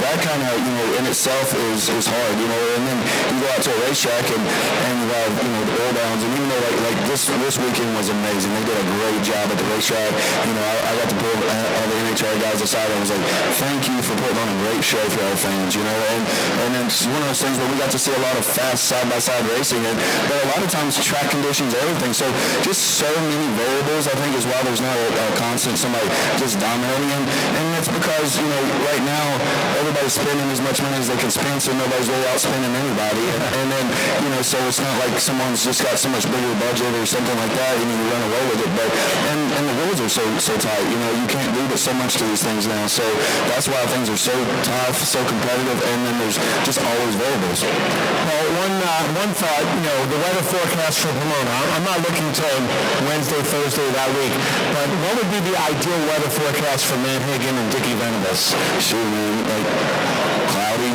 that kind of, you know, in itself is hard, you know, and then you go out to a racetrack and you have, you know, the oil downs, and even though like this weekend was amazing. They did a great job at the racetrack. You know, I got to pull all the NHRA guys aside and was like, thank you for putting on a great show for our fans, you know, and it's one of those things where we got to see a lot of fast side-by-side racing, but a lot of times track conditions, everything, so just so many variables, I think, is why there's not a constant somebody just dominating, and that's because, you know, right now everybody's spending as much money as they can spend, so nobody's really outspending anybody, and then, you know, so it's not like someone's just got so much bigger budget or something like that, you need to run away with it, but and the rules are so tight, you know, you can't do but so much to these things now, so that's why things are so tough, so competitive, and then there's just always variables. Well, one thought, you know, the weather forecast for Pomona, I'm not looking till Wednesday, Thursday of that week, but what would be the ideal weather forecast for Matt Hagen and Dickie Venables? Sure, man, like cloudy,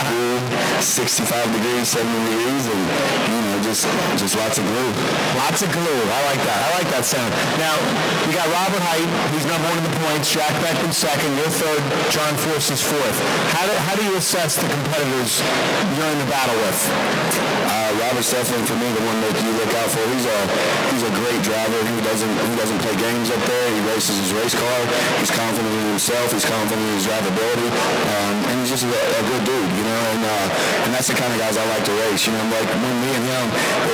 cool, 65 degrees, 70 degrees, and, you know, just lots of glue. Lots of glue. I like that. I like that sound. Now, we got Robert Height. He's number one in the points. Jack Beckman second. You're third. John Force is fourth. How do you assess the competitors you're in the battle with? Robert's definitely, for me, the one that you look out for. He's a great driver. He doesn't play games up there. He races his race car. He's confident in himself. He's confident in his drivability. And he's just a good dude, you know. And that's the kind of guys I like to race. You know, like when me and him,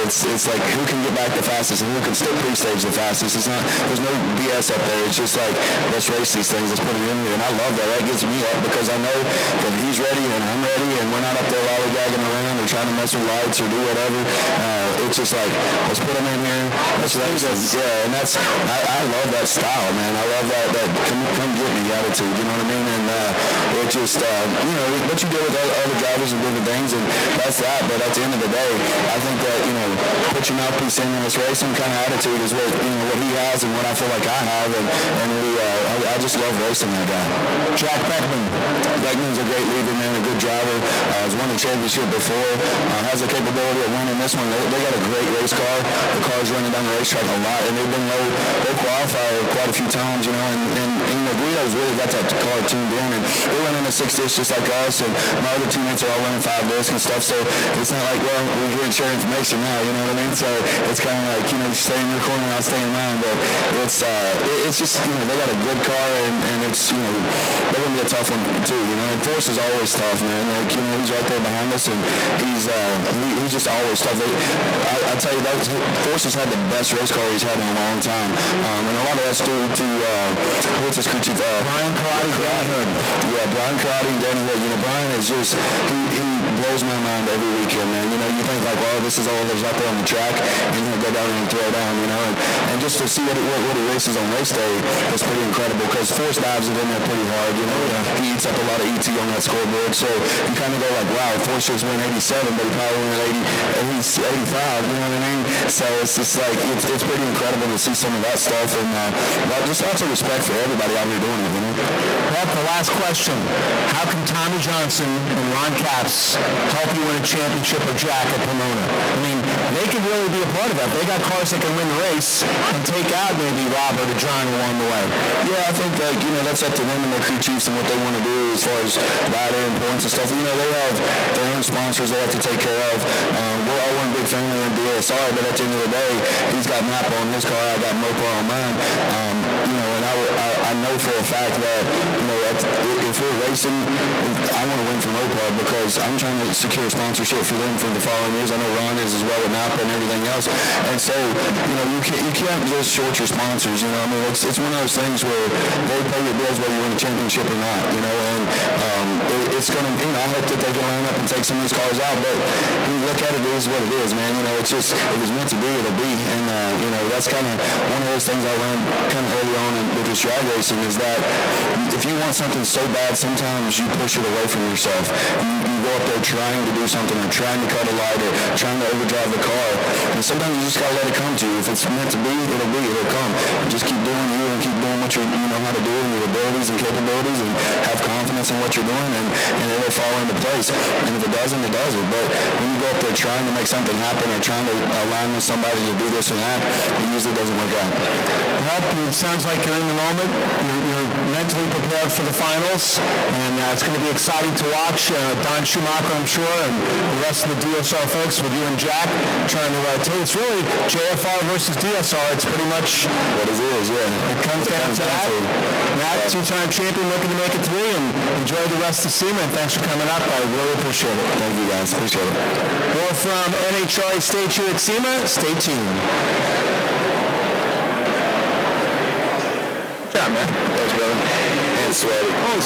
it's like who can get back the fastest and who can still pre-stage the fastest. There's no BS up there. It's just like, let's race these things. Let's put it in here. And I love that. That gets me up because I know that he's ready and I'm ready, and we're not up there lollygagging around or trying to mess with lights or do whatever. It's just like, let's put them in here. Let's race them. Yeah, and I love that style, man. I love that come get me attitude. You know what I mean? And it just, you know, what you do with other drivers and different things, and that's that. But at the end of the day, I think that, you know, put your mouthpiece in this racing kind of attitude is what, you know, what he has and what I feel like I have, and I just love racing that guy. Jack Beckman. Beckman's a great leader, man, a good driver. Has won a championship before. Has the capability of winning this one. They got a great race car. The car's running down the racetrack a lot, and they've been low qualifier quite a few times, you know, and you know, Guido's really got that car tuned in, and they're running a 6-disc just like us, and my other teammates are all running 5-disc and stuff, so it's not like, well, we're here to share information now, you know what I mean? So it's kind of like, you know, stay in your corner, I'll stay in mine, but it's just, you know, they got a good car, and it's, you know, they're going to be a tough one too, you know, and Force is always tough, man, like, you know, he's right there behind us, and he's just always tough. I tell you, Force has had the best race car he's had in a long time, and a lot of that's due to what's his crew chief? Brian Karate, Danny Hood. Yeah, Brian Karate and Danny Hood. You know, Brian is just, he blows my mind every weekend, man. You know, you think like, well, this is all there's out there on the track, and he'll go down and throw down, you know, and just to see what he races on race day is pretty incredible, because Force dives it in there pretty hard, you know. He eats up a lot of ET on that scoreboard, so you kind of go like, wow, Force just went 87, but he probably went 85, you know what I mean? So it's just like, it's pretty incredible to see some of that stuff, and just lots of respect for everybody out here doing it, you know. Well, the last question. How can Tommy Johnson and Ron Capps help you win a championship or Jack at Pomona? I mean, they could really be a part of that. They got cars that can win the race and take out maybe Robert or John along the way. Yeah, I think that, you know, that's up to them and their crew chiefs and what they want to do as far as rider and points and stuff. You know, they have their own sponsors they have to take care of. We're all one big family in DSR, but at the end of the day, he's got Napa on his car, I got Mopar on mine. You know, and I know for a fact that, you know, if we're racing, I want to win for Mopar because I'm trying to secure sponsorship for them for the following years. I know Ron is as well with Napa and everything else. And so, you know, you can't just short your sponsors, you know. I mean, it's one of those things where they pay your bills whether you win a championship or not, you know, and it's going to, you know, I hope that they can line up and take some of these cars out, but when you look at it, it is what it is, man. You know, it's just, if it's meant to be, it'll be. And, you know, that's kind of one of those things I learned kind of early on with this drag racing is that if you want something so bad, sometimes you push it away from yourself. You go go up there trying to do something or trying to cut a light or trying to overdrive the car. And sometimes you just got to let it come to you. If it's meant to be, it'll come. Just keep doing you and keep doing what you know how to do and your abilities and capabilities and have confidence in what you're doing and it'll fall into place. And if it doesn't, it doesn't. But when you go up there trying to make something happen or trying to align with somebody to do this or that, it usually doesn't work out. Well, it sounds like you're in the moment. You're mentally prepared for the finals, and it's going to be exciting to watch. Don Schumacher, I'm sure, and the rest of the DSR folks with you and Jack trying to take. It's really JFR versus DSR. It's pretty much what it is, yeah. It comes down to that. Matt, two-time champion, looking to make it 3, and enjoy the rest of SEMA, and thanks for coming up. I really appreciate it. Thank you, guys. Appreciate it. More from NHRA State here at SEMA. Stay tuned. Good job, man. Thanks, brother. And sweaty. Oh,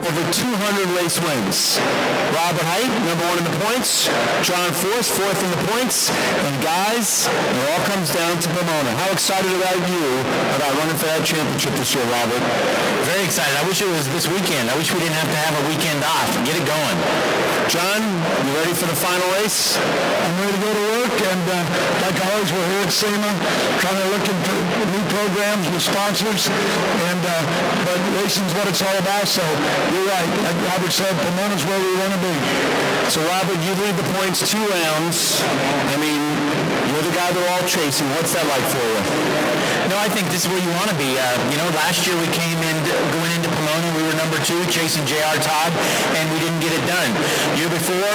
over 200 race wins. Robert Height, number 1 in the points. John Force, 4th in the points. And guys, it all comes down to Pomona. How excited are you about running for that championship this year, Robert? Very excited. I wish it was this weekend. I wish we didn't have to have a weekend off. Get it going. John, you ready for the final race? I'm ready to go to work, and like always, we're here at SEMA trying to look into new programs with sponsors, and but racing's what it's all about, so you're right. Like Robert said, Pomona's where we want to be. So, Robert, you lead the points 2 rounds. I mean, you're the guy they're all chasing. What's that like for you? No, I think this is where you want to be. Last year we came in, going into Pomona, we were number 2, chasing J.R. Todd, and we didn't get it done. Year before,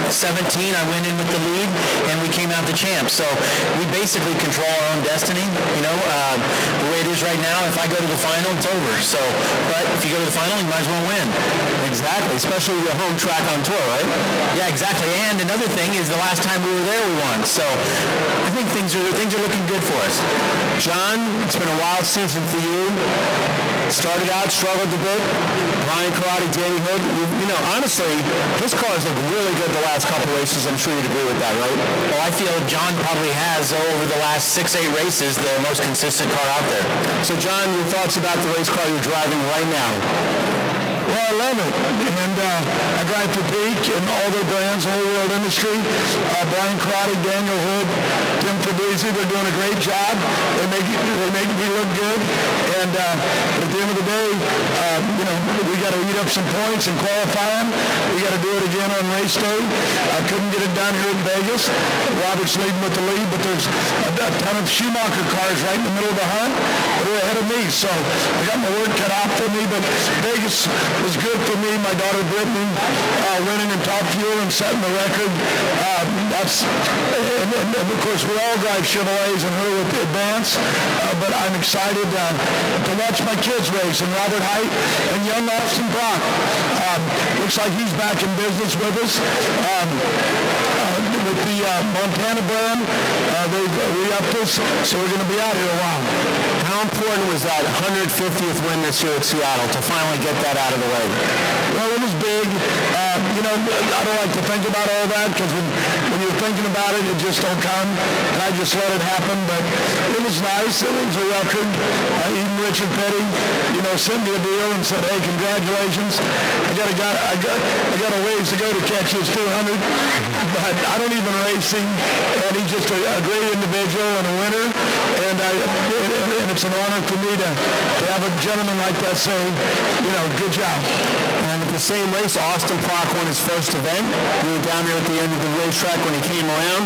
17, I went in with the lead, and we came out the champ. So we basically control our own destiny. The way it is right now, if I go to the final, it's over. So, but if you go to the final, you might as well win. Exactly, especially your home track on tour, right? Yeah, exactly. And another thing is the last time we were there, we won. So I think things are looking good for us. John, it's been a wild season for you. Started out, struggled a bit. Brian Karate, Danny Hood. Honestly, his cars look really good the last couple races. I'm sure you'd agree with that, right? Well, I feel John probably has, over the last 6-8 races, the most consistent car out there. So, John, your thoughts about the race car you're driving right now? Well, I love it, and I drive for Peak and all their brands, the whole world industry. Brian Karate, Daniel Hood, Tim Fabrizi, they're doing a great job. They make me look good, and at the end of the day, we got to eat up some points and qualify them. We got to do it again on race day. I couldn't get it done here in Vegas. Robert's leading with the lead, but there's a ton of Schumacher cars right in the middle of the hunt. They're ahead of me, so I got my work cut out for me, but Vegas was good for me. My daughter Brittany winning in top fuel and setting the record. And of course we all drive Chevrolets and her with Advance, but I'm excited to watch my kids race, and Robert Height and young Austin Prock. Looks like he's back in business with us. With the Montana brand, they've re-upped us, so we're going to be out here a while. How important was that 150th win this year at Seattle to finally get that out of the way? Well, it was big. I don't like to think about all that, because when you're thinking about it, it just don't come, and I just let it happen. But it was nice. It was a record. Even Richard Petty, sent me a deal and said, "Hey, congratulations. I got a ways to go to catch his 200." But I don't even race him, and he's just a great individual and a winner. And it's an honor for me to have a gentleman like that say, good job. And at the same race, Austin Prock won his first event. You were down there at the end of the racetrack when he came around.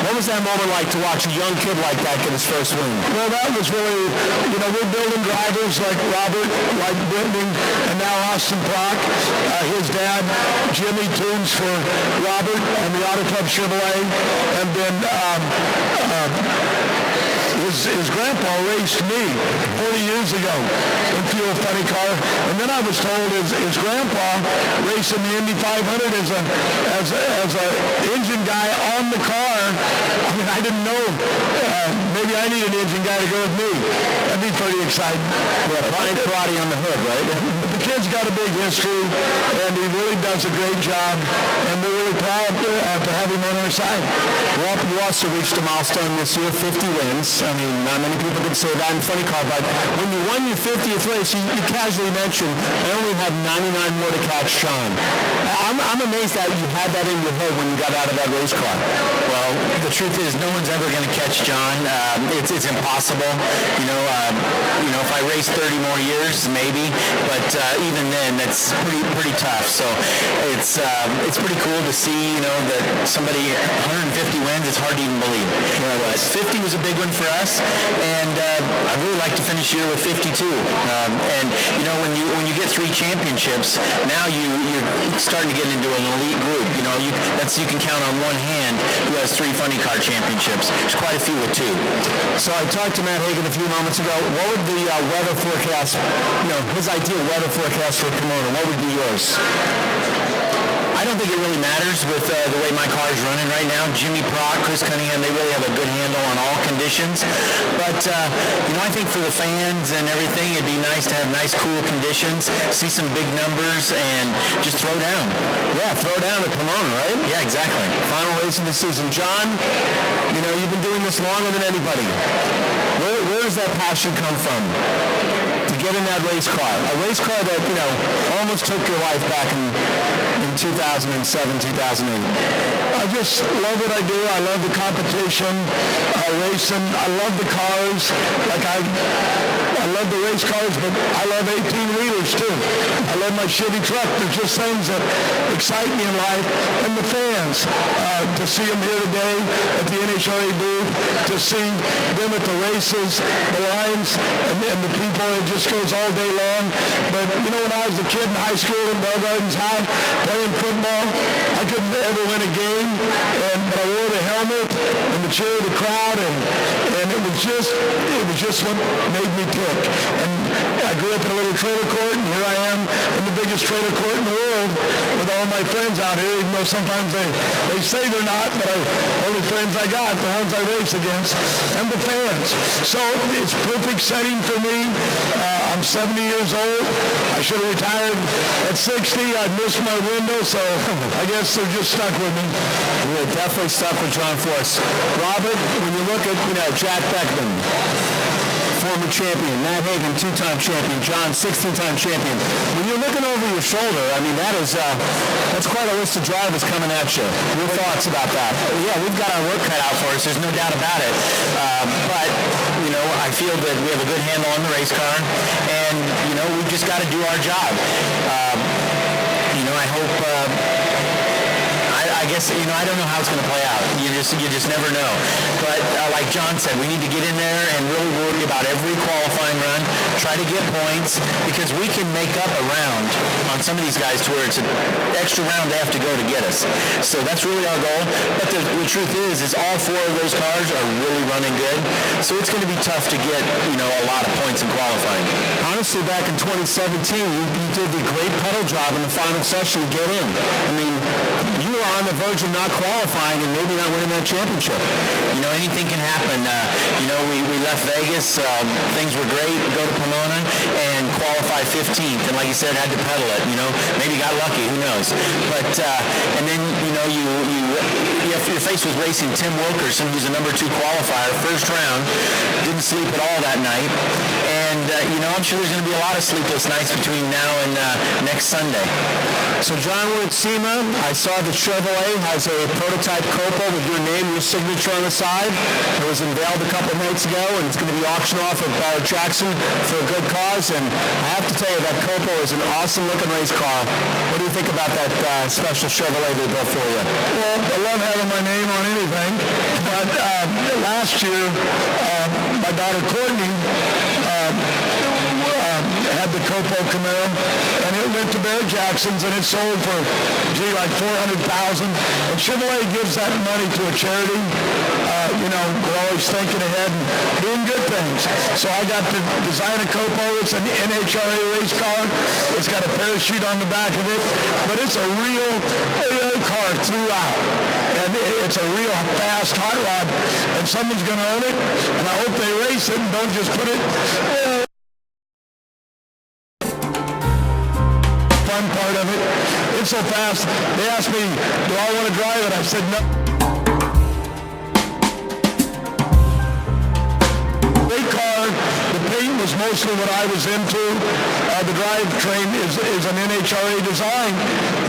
What was that moment like to watch a young kid like that get his first win? Well, that was really, we're building drivers like Robert, like Brittany, and now Austin Prock. His dad, Jimmy, tunes for Robert and the Auto Club Chevrolet. And then his grandpa raced me 40 years ago in Fuel Funny Car, and then I was told his grandpa raced in the Indy 500 as a engine guy on the car. I mean, I didn't know. Maybe I need an engine guy to go with me. That'd be pretty exciting. Yeah, Brian Karate on the hood, right? The kid's got a big history, and he really does a great job, and we're really proud to have him on our side. Well, you also reached a milestone this year, 50 wins. I mean, not many people can say that in funny car, but when you won your 50th race, you casually mentioned, I only have 99 more to catch Sean. I'm amazed that you had that in your head when you got out of that race car. Well, the truth is, no one's ever going to catch John. It's impossible. If I race 30 more years, maybe, but even then, that's pretty tough. So it's pretty cool to see, that somebody 150 wins. It's hard to even believe. But 50 was a big one for us, and I'd really like to finish the year with 52. And when you get 3 championships, now you're starting to get into an elite group. You can count on one hand who has 3 funny car championships. There's quite a few with 2. So I talked to Matt Hagen a few moments ago. What would the weather forecast, his ideal weather forecast for Pomona, what would be yours? I I don't think it really matters with the way my car is running right now. Jimmy Prock, Chris Cunningham, they really have a good handle on all conditions. But, I think for the fans and everything, it'd be nice to have nice, cool conditions, see some big numbers, and just throw down. Yeah, throw down at Pomona, right? Yeah, exactly. Final race of the season. John, you've been doing this longer than anybody. Where does that passion come from? To get in that race car. A race car that, almost took your life back in 2007, 2008. I just love what I do. I love the competition, racing. I love the cars. I love the race cars, but I love 18-wheelers too. I love my Chevy truck. There's just things that excite me in life. And the fans, to see them here today at the NHRA booth, to see them at the races, the lines, and the people, it just goes all day long. But, when I was a kid in high school in Bell Gardens High, playing football, I couldn't ever win a game, but I wore the helmet and the cheer of the crowd, and it was just what made me tick. And I grew up in a little trailer court, and here I am in the biggest trailer court in the world with all my friends out here, even though sometimes they say they're not, but only friends I got, the ones I race against, and the fans. So it's perfect setting for me. I'm 70 years old. I should have retired at 60. I missed my window, so I guess they're just stuck with me. We're definitely stuck with John Force. Robert, when you look at, Jack Beckman, former champion, Matt Hagen, two-time champion, John, 16-time champion. When you're looking over your shoulder, that's quite a list of drivers coming at you. Your thoughts about that? Yeah, we've got our work cut out for us. There's no doubt about it. But I feel that we have a good handle on the race car, and we've just got to do our job. I hope. I guess, I don't know how it's going to play out. You just never know. But like John said, we need to get in there and really worry about every qualifying run, try to get points, because we can make up a round on some of these guys to where it's an extra round they have to go to get us. So that's really our goal. But the truth is all four of those cars are really running good. So it's going to be tough to get, a lot of points in qualifying. Honestly, back in 2017, you did the great pedal job in the final session to get in. You were on the verge of not qualifying and maybe not winning that championship. Anything can happen. We left Vegas. Things were great. Go to Pomona and qualify 15th. And like you said, had to pedal it. Maybe got lucky. Who knows? But and then you're faced with racing Tim Wilkerson, who's a number 2 qualifier, first round. Didn't sleep at all that night. And I'm sure there's going to be a lot of sleepless nights between now and next Sunday. So John, we're at SEMA. I saw the Chevrolet has a prototype Copa with your name, your signature on the side. It was unveiled a couple nights ago, and it's going to be auctioned off at Ballard Jackson for a good cause. And I have to tell you, that Copa is an awesome-looking race car. What do you think about that special Chevrolet they built for you? Well, I love having my name on anything. But last year, my daughter Courtney had the Copo Camaro, and it went to Bear Jackson's, and it sold for, like $400,000. And Chevrolet gives that money to a charity. We're always thinking ahead and doing good things. So I got to design a Copo. It's an NHRA race car. It's got a parachute on the back of it, but it's a real car throughout. And it's a real fast hot rod, and someone's going to own it, and I hope they race it and don't just put it. Fun part of it. It's so fast. They asked me, do I want to drive it? I said no. Great car. The paint was mostly what I was into. The drivetrain is an NHRA design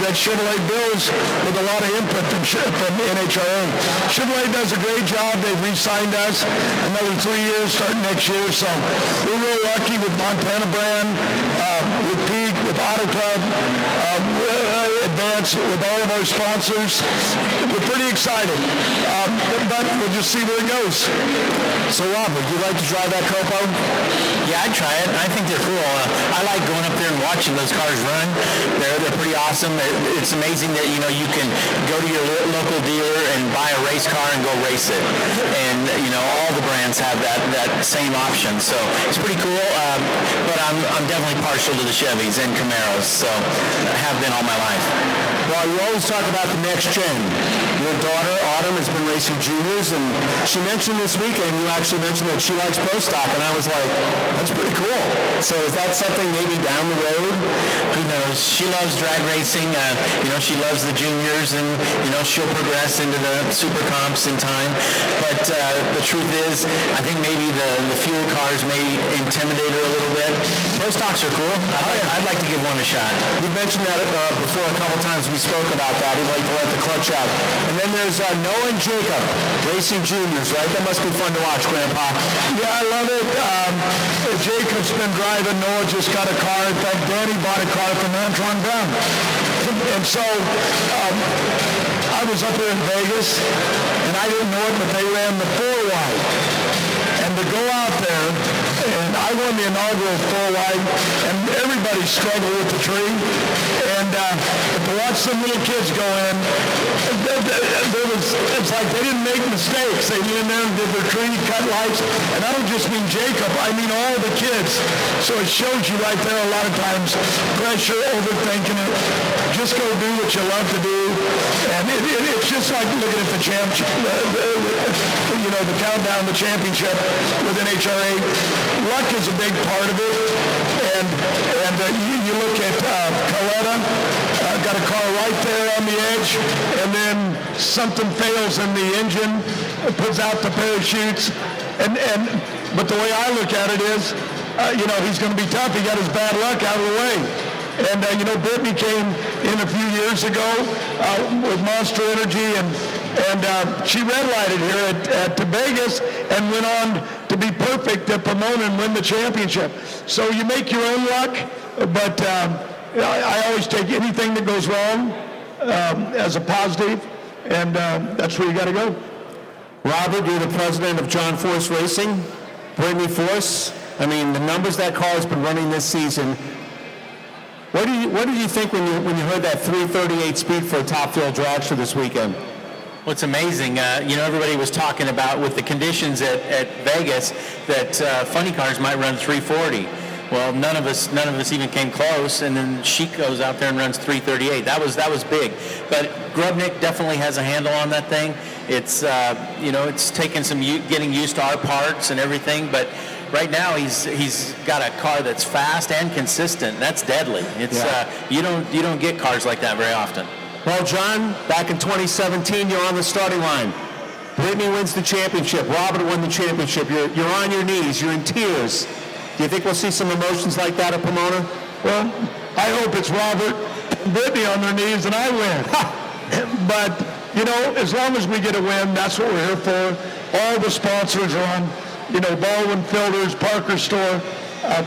that Chevrolet builds with a lot of input from NHRA. Chevrolet does a great job. They've re-signed us another 3 years starting next year. So we're really lucky with Montana brand, with Peak, with Auto Club, Advance, with all of our sponsors. We're pretty excited. But we'll just see where it goes. So Rob, would you like to drive that Copo? Yeah, I'd try it. I think they're cool. I like going up there and watching those cars run. They're pretty awesome. It's amazing that you can go to your local dealer and buy a race car and go race it. And all the brands have that same option. So it's pretty cool. But I'm definitely partial to the Chevys and Camaros. So I have been all my life. Well, you always talk about the next gen. Your daughter, Autumn, has been racing juniors, and she mentioned this weekend, you actually mentioned that she likes pro stock, and I was like, that's pretty cool. So is that something maybe down the road? Who knows? She loves drag racing. She loves the juniors, and she'll progress into the super comps in time. But the truth is, I think maybe the fuel cars may intimidate her a little bit. Pro stocks are cool. I'd like to give one a shot. You mentioned that before a couple times. We spoke about that. He'd like to let the clutch out. And then there's Noah and Jacob racing juniors, right? That must be fun to watch, Grandpa. Yeah, I love it. Jacob's been driving. Noah just got a car. In fact, Danny bought a car from Antron. And so I was up there in Vegas, and I didn't know it, but they ran the 4-wide. And to go out there, and I won the inaugural 4-wide, and everybody struggled with the tree. And to watch some little kids go in, it's like they didn't make mistakes. They went in there and did their tree, cut lights. And I don't just mean Jacob, I mean all the kids. So it shows you right there a lot of times, pressure, overthinking it. Just go do what you love to do. And it's just like looking at the championship, the countdown, the championship with NHRA. Luck is a big part of it. And you look at Coletta, got a car right there on the edge, and then something fails in the engine, puts out the parachutes, but the way I look at it is, he's going to be tough. He got his bad luck out of the way. And, Brittany came in a few years ago with Monster Energy, and she red-lighted here at Vegas and went on to be perfect at Pomona and win the championship. So you make your own luck, but I always take anything that goes wrong as a positive, and that's where you got to go. Robert, you're the president of John Force Racing. Brittany Force, the numbers that car has been running this season. What did you think when you heard that 338 speed for a top field dragster this weekend? Well, it's amazing. Everybody was talking about with the conditions at Vegas that funny cars might run 340. Well, none of us even came close, and then she goes out there and runs 338. That was big. But Grubnick definitely has a handle on that thing. It's it's taken some getting used to our parts and everything, but right now he's got a car that's fast and consistent. That's deadly. It's you don't get cars like that very often. Well, John, back in 2017, you're on the starting line. Brittany wins the championship. Robert won the championship. You're on your knees. You're in tears. Do you think we'll see some emotions like that at Pomona? Well, I hope it's Robert and Brittany on their knees and I win. But, as long as we get a win, that's what we're here for. All the sponsors are on, Baldwin Filters, Parker Store,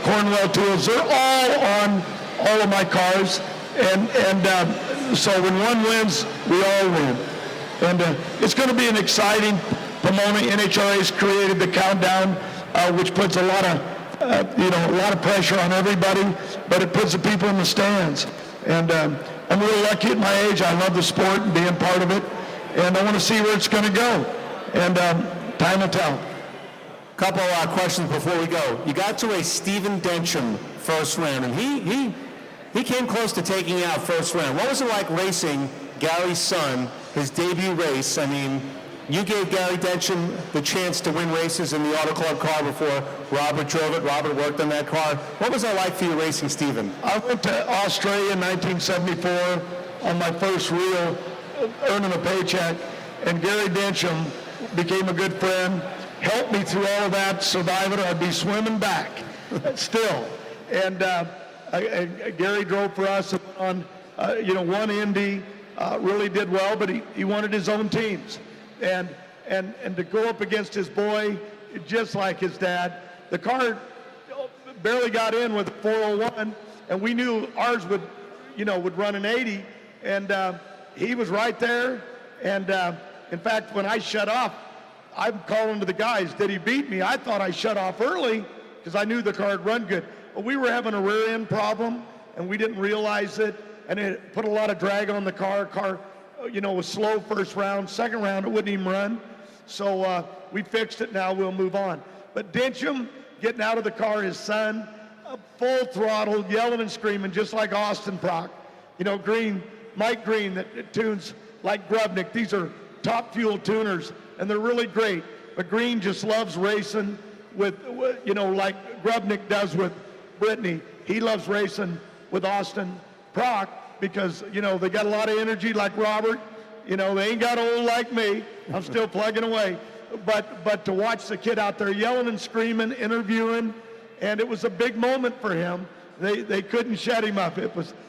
Cornwell Tools. They're all on all of my cars. And so when one wins, we all win. And it's going to be an exciting Pomona. NHRA has created the countdown, which puts a lot of pressure on everybody, but it puts the people in the stands. And I'm really lucky at my age. I love the sport and being part of it, and I want to see where it's going to go. And time will tell. Couple questions before we go. You got to race Stephen Densham first round, and he came close to taking you out first round. What was it like racing Gary's son, his debut race? You gave Gary Densham the chance to win races in the Auto Club car before Robert drove it. Robert worked on that car. What was that like for you racing Stephen? I went to Australia in 1974 on my first reel, earning a paycheck, and Gary Densham became a good friend, helped me through all of that, survive it, or I'd be swimming back still. And Gary drove for us on, one Indy, really did well, but he wanted his own teams. And to go up against his boy, just like his dad, the car barely got in with a 401, and we knew ours would run an 80, and he was right there. And in fact, when I shut off, I'm calling to the guys, did he beat me? I thought I shut off early because I knew the car would run good. But we were having a rear end problem, and we didn't realize it, and it put a lot of drag on the car. Was slow first round. Second round, it wouldn't even run. So we fixed it. Now we'll move on. But Densham getting out of the car, his son, full throttle, yelling and screaming, just like Austin Prock. Green, Mike Green that tunes like Grubnick. These are top fuel tuners, and they're really great. But Green just loves racing with like Grubnick does with Brittany. He loves racing with Austin Prock because, they got a lot of energy like Robert. They ain't got old like me. I'm still plugging away. But to watch the kid out there yelling and screaming, interviewing, and it was a big moment for him. They couldn't shut him up.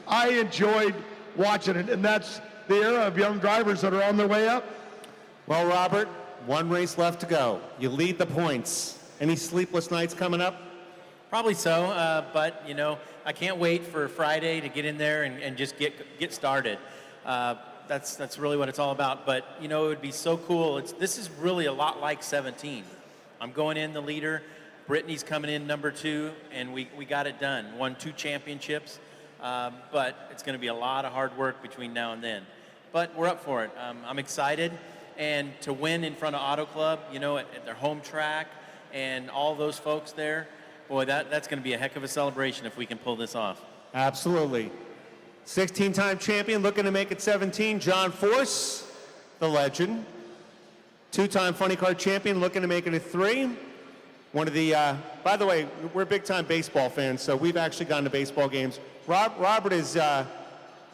I enjoyed watching it, and that's the era of young drivers that are on their way up. Well, Robert, one race left to go. You lead the points. Any sleepless nights coming up? Probably so, but I can't wait for Friday to get in there and just get started. That's really what it's all about. But it would be so cool. This is really a lot like 17. I'm going in the leader. Brittany's coming in number 2, and we got it done. Won 2 championships, but it's going to be a lot of hard work between now and then. But we're up for it. I'm excited, and to win in front of Auto Club, at their home track, and all those folks there, boy, that's going to be a heck of a celebration if we can pull this off. Absolutely. 16-time champion, looking to make it 17, John Force, the legend. 2-time funny car champion, looking to make it a 3. One of the, by the way, we're big-time baseball fans, so we've actually gone to baseball games. Robert is,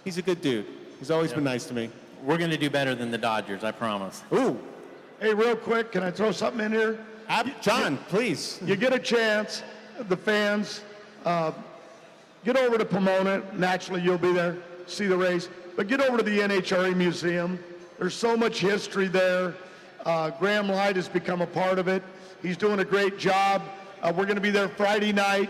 he's a good dude. He's always been nice to me. We're going to do better than the Dodgers, I promise. Ooh. Hey, real quick, can I throw something in here? John, please. You get a chance, the fans, get over to Pomona. Naturally, you'll be there, see the race. But get over to the NHRA Museum. There's so much history there. Graham Light has become a part of it. He's doing a great job. We're going to be there Friday night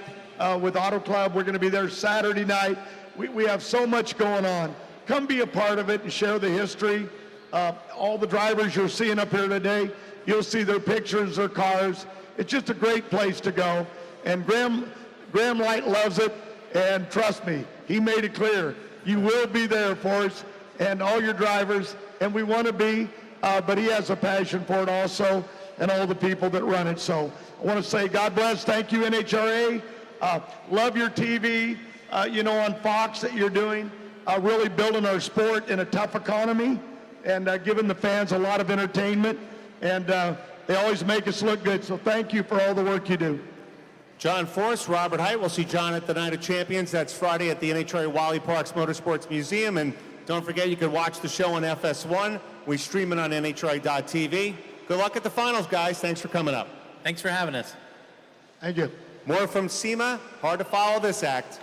with Auto Club. We're going to be there Saturday night. We have so much going on. Come be a part of it and share the history. All the drivers you're seeing up here today, you'll see their pictures, their cars. It's just a great place to go. And Graham Light loves it. And trust me, he made it clear. You will be there for us and all your drivers. And we want to be, but he has a passion for it also, and all the people that run it. So I want to say God bless. Thank you, NHRA. Love your TV, on Fox that you're doing. Really building our sport in a tough economy and giving the fans a lot of entertainment. And they always make us look good. So thank you for all the work you do. John Force, Robert Height. We'll see John at the Night of Champions. That's Friday at the NHRA Wally Parks Motorsports Museum. And don't forget, you can watch the show on FS1. We stream it on NHRA.tv. Good luck at the finals, guys. Thanks for coming up. Thanks for having us. Thank you. More from SEMA. Hard to follow this act.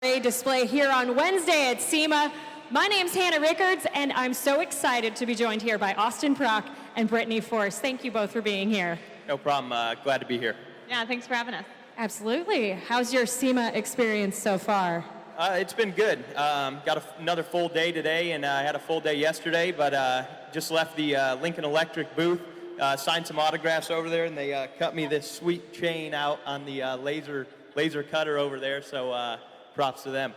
display here on Wednesday at SEMA. My name's Hannah Rickards, and I'm so excited to be joined here by Austin Prock and Brittany Force. Thank you both for being here. No problem. Glad to be here. Yeah, thanks for having us. Absolutely. How's your SEMA experience so far? It's been good. Got another full day today, and I had a full day yesterday, but just left the Lincoln Electric booth, signed some autographs over there, and they cut me this sweet chain out on the laser cutter over there, so props to them.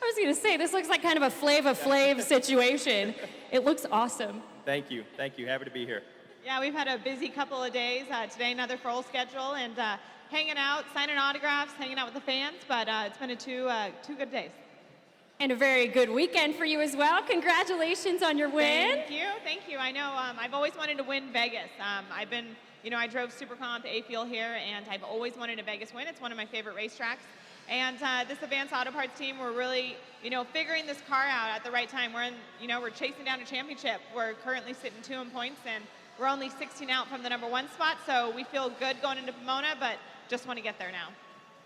I was going to say, this looks like kind of a Flava Flav situation. It looks awesome. Thank you. Happy to be here. Yeah, we've had a busy couple of days. Today, another full schedule, and hanging out, signing autographs, hanging out with the fans, but it's been two good days. And a very good weekend for you as well. Congratulations on your win. Thank you. I know I've always wanted to win Vegas. I drove SuperComp A-Field here, and I've always wanted a Vegas win. It's one of my favorite racetracks. And this Advanced Auto Parts team, we're really, figuring this car out at the right time. We're chasing down a championship. We're currently sitting 2 in points, and we're only 16 out from the number 1 spot, so we feel good going into Pomona, but just want to get there now.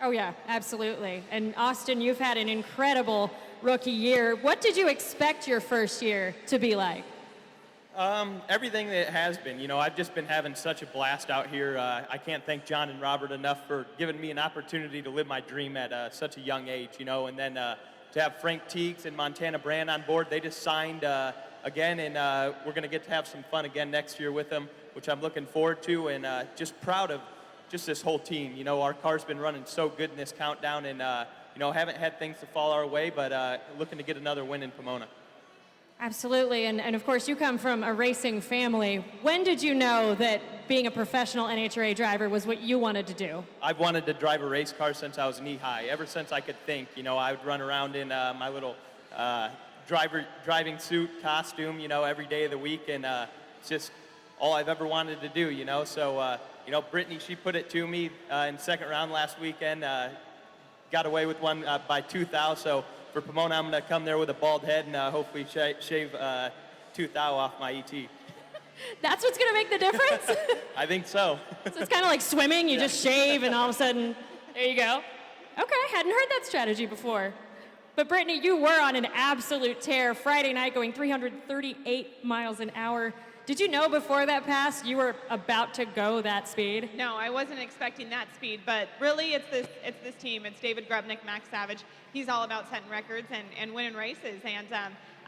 Oh yeah, absolutely. And Austin, you've had an incredible rookie year. What did you expect your first year to be like? Everything that it has been. I've just been having such a blast out here. I can't thank John and Robert enough for giving me an opportunity to live my dream at such a young age, and then to have Frank Teagues and Montana Brand on board. They just signed again, and we're going to get to have some fun again next year with them, which I'm looking forward to, and just proud of just this whole team. Our car's been running so good in this countdown, and haven't had things to fall our way, but looking to get another win in Pomona. Absolutely, and of course you come from a racing family. When did you know that being a professional NHRA driver was what you wanted to do? I've wanted to drive a race car since I was knee-high. Ever since I could think, I would run around in my little driving suit costume, every day of the week, and it's just all I've ever wanted to do, So, Brittany, she put it to me in second round last weekend, got away with one by 2 thou, so for Pomona, I'm going to come there with a bald head and hopefully shave 2 thou off my ET. That's what's going to make the difference? I think so. So it's kind of like swimming. You just shave and all of a sudden, there you go. Okay, hadn't heard that strategy before. But Brittany, you were on an absolute tear Friday night going 338 miles an hour. Did you know before that pass you were about to go that speed? No, I wasn't expecting that speed, but really it's this team. It's David Grubnick, Max Savage. He's all about setting records and winning races, and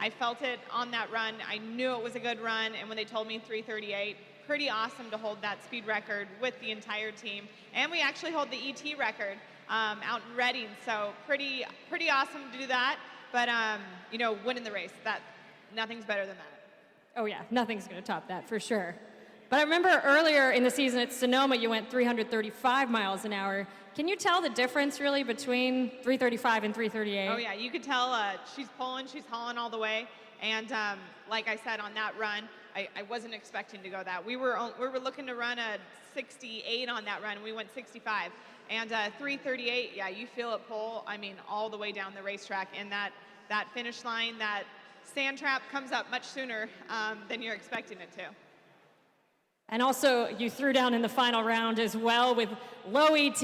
I felt it on that run. I knew it was a good run, and when they told me 338, pretty awesome to hold that speed record with the entire team. And we actually hold the ET record out in Reading, so pretty awesome to do that. But winning the race, nothing's better than that. Oh yeah, nothing's going to top that for sure. But I remember earlier in the season at Sonoma, you went 335 miles an hour. Can you tell the difference really between 335 and 338? Oh yeah, you could tell she's pulling, she's hauling all the way. And like I said, on that run, I wasn't expecting to go that. We were looking to run a 68 on that run. We went 65. And 338, yeah, you feel it pull, all the way down the racetrack. And that finish line, that sand trap comes up much sooner than you're expecting it to. And also, you threw down in the final round as well with low ET.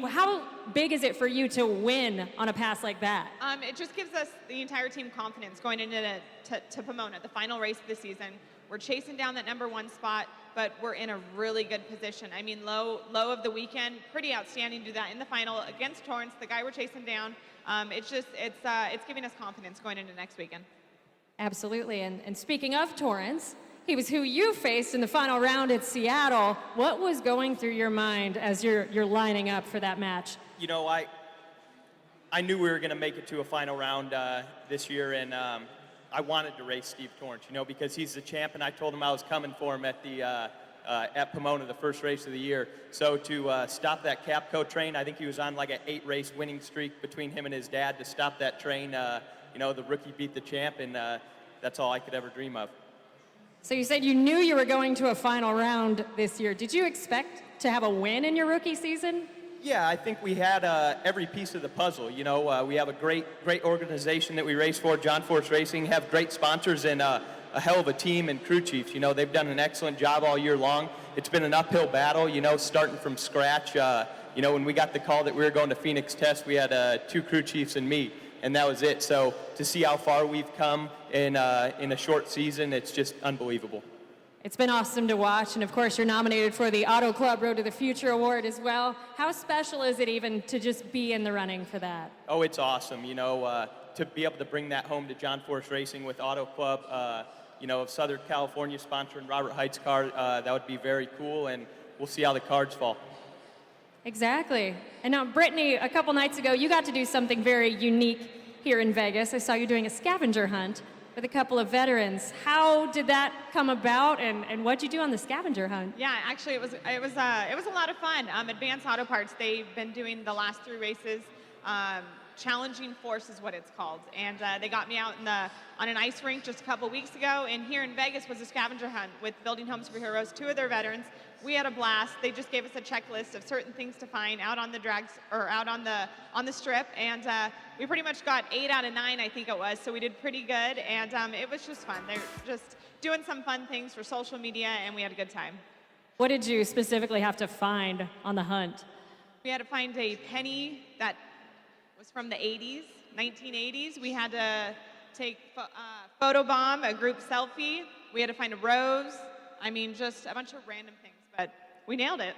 How big is it for you to win on a pass like that? It just gives us, the entire team, confidence going into to Pomona, the final race of the season. We're chasing down that number 1 spot, but we're in a really good position. Low of the weekend, pretty outstanding to do that in the final against Torrance, the guy we're chasing down. It's giving us confidence going into next weekend. Absolutely, and speaking of Torrance, he was who you faced in the final round at Seattle. What was going through your mind as you're lining up for that match? I knew we were going to make it to a final round this year, and I wanted to race Steve Torrance, because he's the champ, and I told him I was coming for him at Pomona, the first race of the year. So to stop that Capco train, I think he was on like an 8-race winning streak between him and his dad. To stop that train, the rookie beat the champ, and that's all I could ever dream of. So you said you knew you were going to a final round this year. Did you expect to have a win in your rookie season? Yeah, I think we had every piece of the puzzle. We have a great organization that we race for, John Force Racing, have great sponsors and a hell of a team and crew chiefs. They've done an excellent job all year long. It's been an uphill battle, starting from scratch. you know, when we got the call that we were going to Phoenix test, we had 2 crew chiefs and me, and that was it. So to see how far we've come in a short season, it's just unbelievable. It's been awesome to watch, and of course you're nominated for the Auto Club Road to the Future Award as well. How special is it even to just be in the running for that? Oh, it's awesome, you know, to be able to bring that home to John Force Racing with Auto Club, you know, of Southern California sponsoring Robert Height's car, that would be very cool, and we'll see how the cards fall. Exactly. And now, Brittany, a couple nights ago, you got to do something very unique here in Vegas. I saw you doing a scavenger hunt with a couple of veterans. How did that come about, and what'd you do on the scavenger hunt? Yeah, actually, it was a lot of fun. Advanced Auto Parts, they've been doing the last 3 races. Challenging Force is what it's called, and they got me out on an ice rink just a couple weeks ago. And here in Vegas was a scavenger hunt with Building Homes for Heroes, 2 of their veterans. We had a blast. They just gave us a checklist of certain things to find out on the drags or out on the strip, and we pretty much got 8 out of 9, I think it was. So we did pretty good, and it was just fun. They're just doing some fun things for social media, and we had a good time. What did you specifically have to find on the hunt? We had to find a penny that was from the 80s, 1980s. We had to take photobomb, a group selfie. We had to find a rose. I mean, just a bunch of random things, but we nailed it.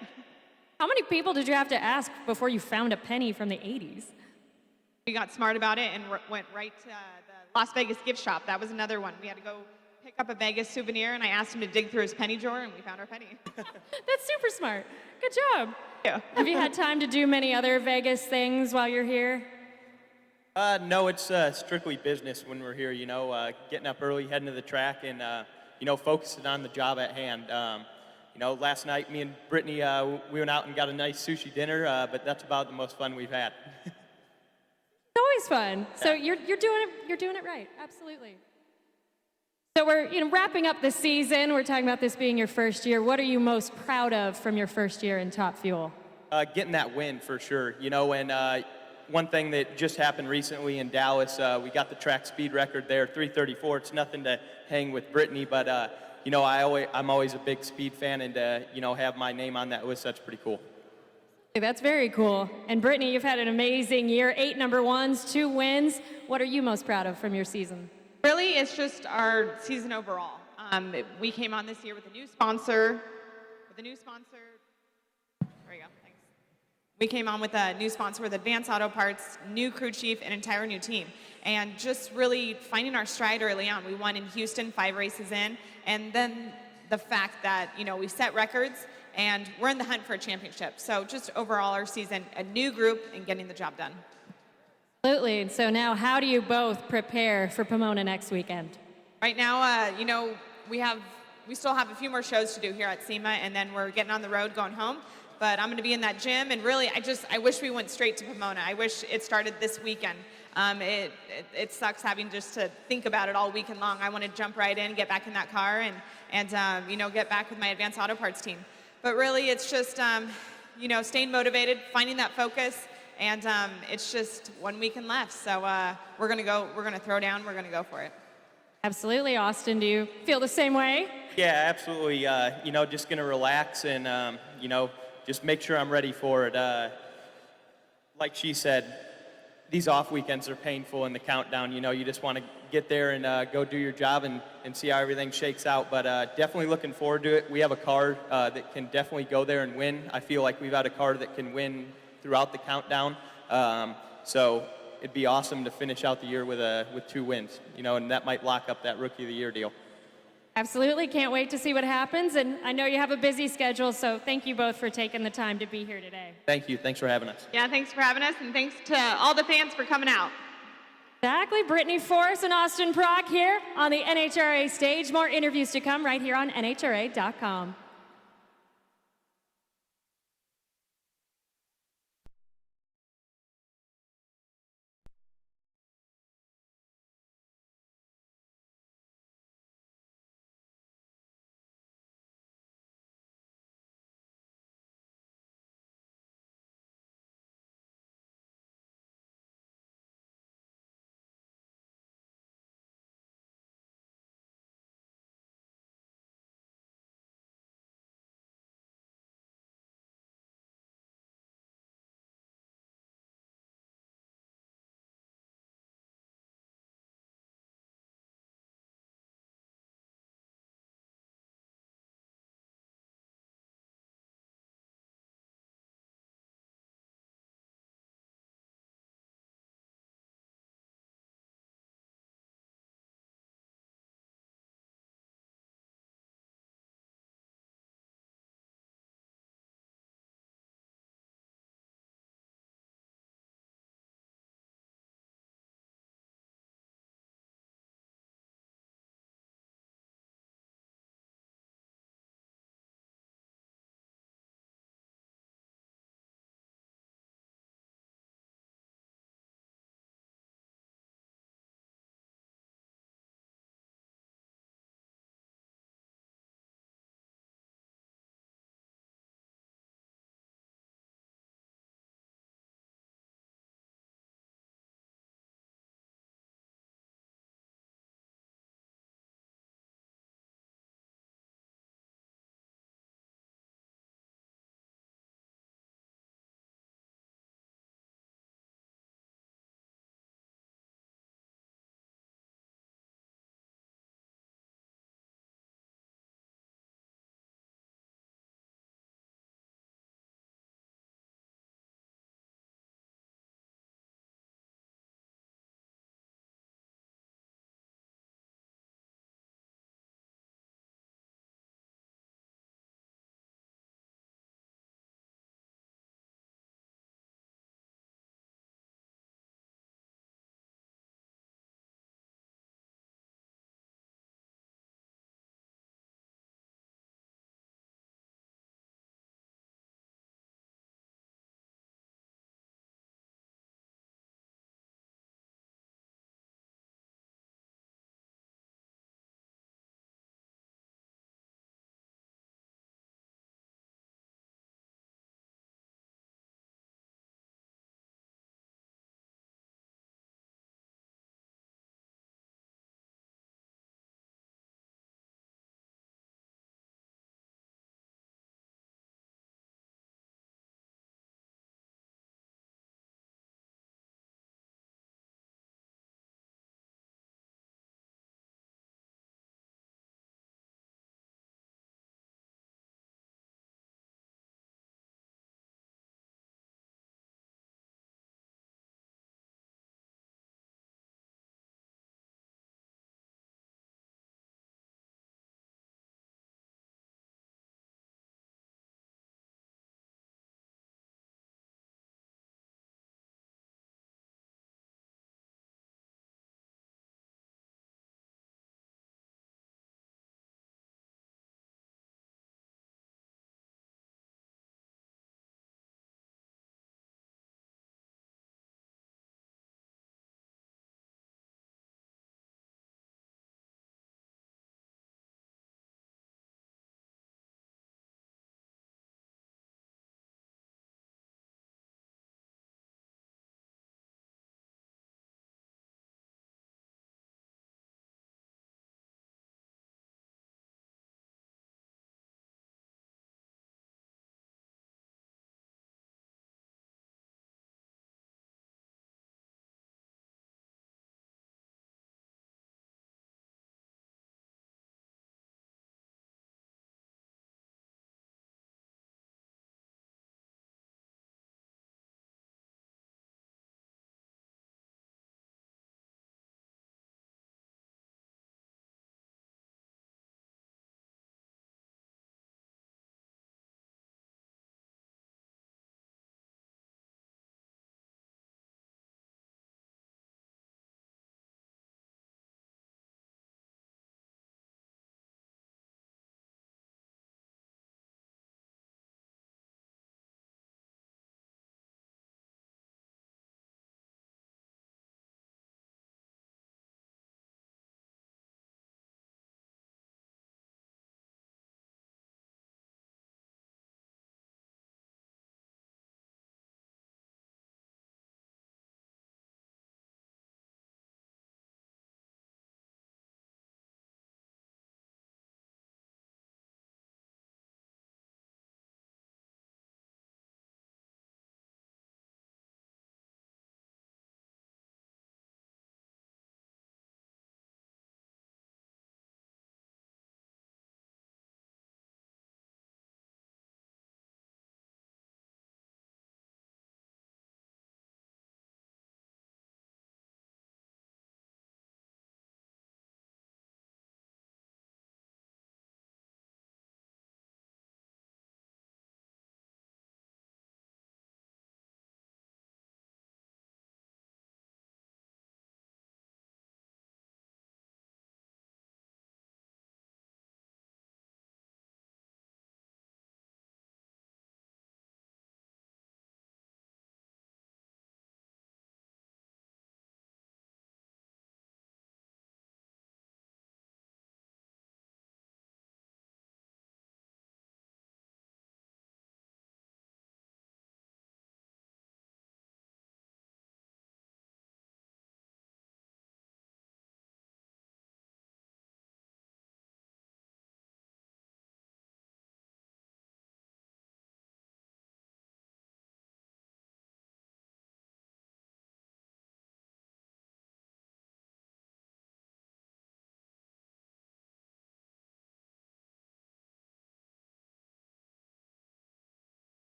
How many people did you have to ask before you found a penny from the 80s? We got smart about it and went right to the Las Vegas gift shop. That was another one. We had to go pick up a Vegas souvenir, and I asked him to dig through his penny drawer, and we found our penny. That's super smart. Good job. Yeah. Have you had time to do many other Vegas things while you're here? No, it's strictly business when we're here, you know, getting up early, heading to the track, and, you know, focusing on the job at hand. You know, last night, me and Brittany, we went out and got a nice sushi dinner, but that's about the most fun we've had. It's always fun. So you're doing it right. Absolutely. So we're wrapping up the season. We're talking about this being your first year. What are you most proud of from your first year in Top Fuel? Getting that win for sure. You know, and one thing that just happened recently in Dallas, we got the track speed record there, 334. It's nothing to hang with Brittany, but you know, I'm always a big speed fan, and you know, have my name on that list, that's pretty cool. That's very cool. And Brittany, you've had an amazing year. 8 number ones, 2 wins. What are you most proud of from your season? Really, it's just our season overall. We came on this year with a new sponsor. There you go, thanks. We came on with a new sponsor with Advanced Auto Parts, new crew chief, an entire new team. And just really finding our stride early on. We won in Houston 5 races in. And then the fact that, you know, we set records and we're in the hunt for a championship. So just overall our season, a new group and getting the job done. Absolutely. And so now, how do you both prepare for Pomona next weekend? Right now, you know, we still have a few more shows to do here at SEMA, and then we're getting on the road going home. But I'm going to be in that gym, and really, I wish we went straight to Pomona. I wish it started this weekend. It sucks having just to think about it all weekend long. I want to jump right in, get back in that car, and you know, get back with my Advanced Auto Parts team. But really, it's just you know, staying motivated, finding that focus. And it's just 1 weekend left, so we're gonna throw down, we're gonna go for it. Absolutely. Austin, do you feel the same way? Yeah, absolutely. You know, just gonna relax and you know, just make sure I'm ready for it. Like she said, these off weekends are painful in the countdown. You know, you just want to get there and go do your job and see how everything shakes out. But definitely looking forward to it. We have a car that can definitely go there and win. I feel like we've had a car that can win throughout the countdown. So it'd be awesome to finish out the year with 2 wins, you know, and that might lock up that Rookie of the Year deal. Absolutely. Can't wait to see what happens. And I know you have a busy schedule, so thank you both for taking the time to be here today. Thank you. Thanks for having us. Yeah, thanks for having us, and thanks to all the fans for coming out. Exactly. Brittany Force and Austin Prock here on the NHRA stage. More interviews to come right here on NHRA.com.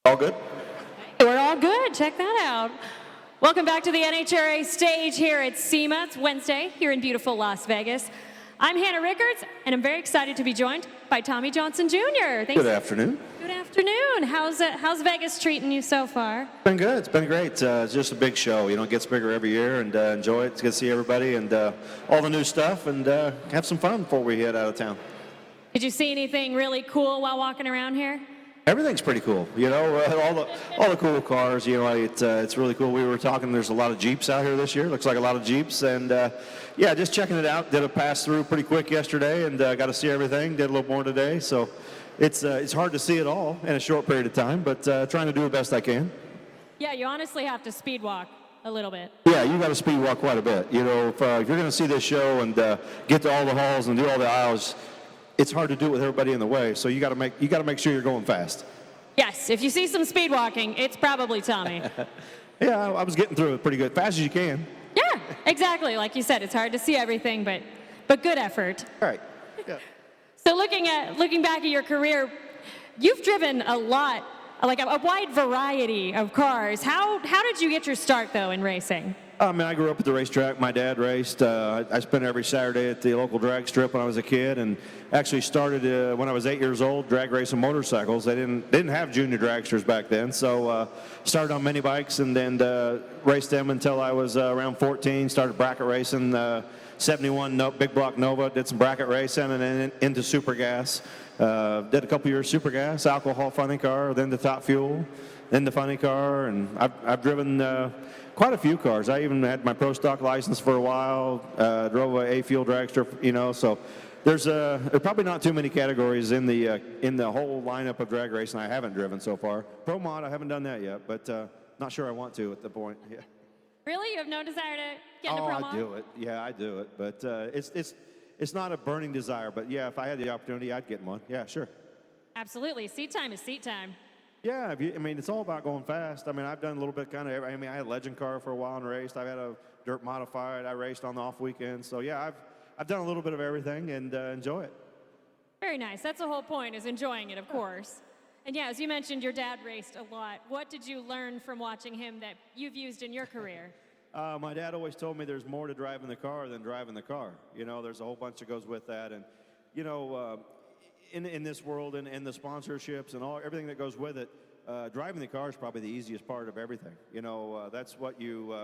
All good? We're all good. Check that out. Welcome back to the NHRA stage here at SEMA. It's Wednesday here in beautiful Las Vegas. I'm Hannah Rickards, and I'm very excited to be joined by Tommy Johnson Jr. Thanks. Good afternoon. Good afternoon. How's Vegas treating you so far? It's been good. It's been great. It's just a big show. You know, it gets bigger every year, and enjoy it. It's good to see everybody and all the new stuff, and have some fun before we head out of town. Did you see anything really cool while walking around here? Everything's pretty cool. You know, all the cool cars. You know, it's really cool. We were talking. There's a lot of Jeeps out here this year. Looks like a lot of Jeeps, and yeah, just checking it out. Did a pass through pretty quick yesterday, and got to see everything. Did a little more today, so it's hard to see it all in a short period of time, but trying to do the best I can. Yeah, you honestly have to speed walk a little bit. Yeah, you got to speed walk quite a bit. You know, if you're going to see this show and get to all the halls and do all the aisles, it's hard to do it with everybody in the way. So you got to make sure you're going fast. Yes, if you see some speed walking, it's probably Tommy. Yeah, I was getting through it pretty good, fast as you can. Yeah, exactly. Like you said, it's hard to see everything, but good effort. All right. Yeah. So looking back at your career, you've driven a lot, like a wide variety of cars. How did you get your start though in racing? I mean, I grew up at the racetrack. My dad raced. I spent every Saturday at the local drag strip when I was a kid, and actually started when I was 8 years old, drag racing motorcycles. They didn't have junior dragsters back then, so started on mini bikes and then raced them until I was around 14. Started bracket racing, 71 big block Nova. Did some bracket racing and then into super gas. Did a couple years super gas, alcohol funny car, then the top fuel, then the funny car, and I've driven quite a few cars. I even had my pro stock license for a while. Drove a fuel dragster, you know. So there's probably not too many categories in the whole lineup of drag racing I haven't driven so far. Pro mod, I haven't done that yet, but not sure I want to at the point. Yeah. Really, you have no desire to get into pro mod? I do it. Yeah, I do it, but it's not a burning desire. But yeah, if I had the opportunity, I'd get one. Yeah, sure. Absolutely. Seat time is seat time. Yeah, I mean, it's all about going fast. I mean, I've done a little bit kind of, I mean, I had a legend car for a while and raced. I've had a dirt modified. I raced on the off weekends. So yeah, I've done a little bit of everything and enjoy it. Very nice. That's the whole point, is enjoying it, of course. And yeah, as you mentioned, your dad raced a lot. What did you learn from watching him that you've used in your career? My dad always told me there's more to driving the car than driving the car. You know, there's a whole bunch that goes with that. And, you know, in this world and the sponsorships and everything that goes with it, driving the car is probably the easiest part of everything. You know, that's what you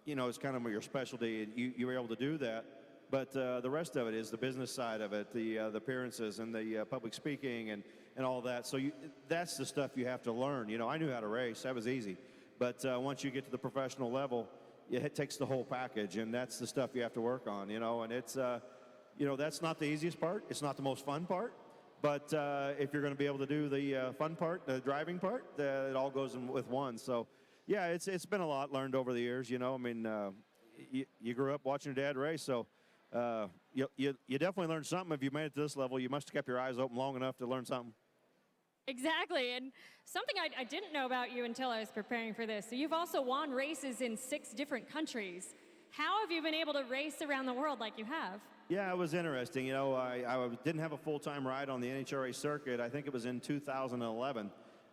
know, it's kind of your specialty. You were able to do that. But the rest of it is the business side of it, the appearances and the public speaking and all that. So that's the stuff you have to learn. You know, I knew how to race. That was easy. But once you get to the professional level, it takes the whole package, and that's the stuff you have to work on, you know. And it's, you know, that's not the easiest part. It's not the most fun part. But if you're going to be able to do the fun part, the driving part, it all goes in with one. So, yeah, it's been a lot learned over the years, you know. I mean, you grew up watching your dad race, so you definitely learned something. If you made it to this level, you must have kept your eyes open long enough to learn something. Exactly, and something I didn't know about you until I was preparing for this. So you've also won races in 6 different countries. How have you been able to race around the world like you have? Yeah, it was interesting. You know, I didn't have a full-time ride on the NHRA circuit. I think it was in 2011,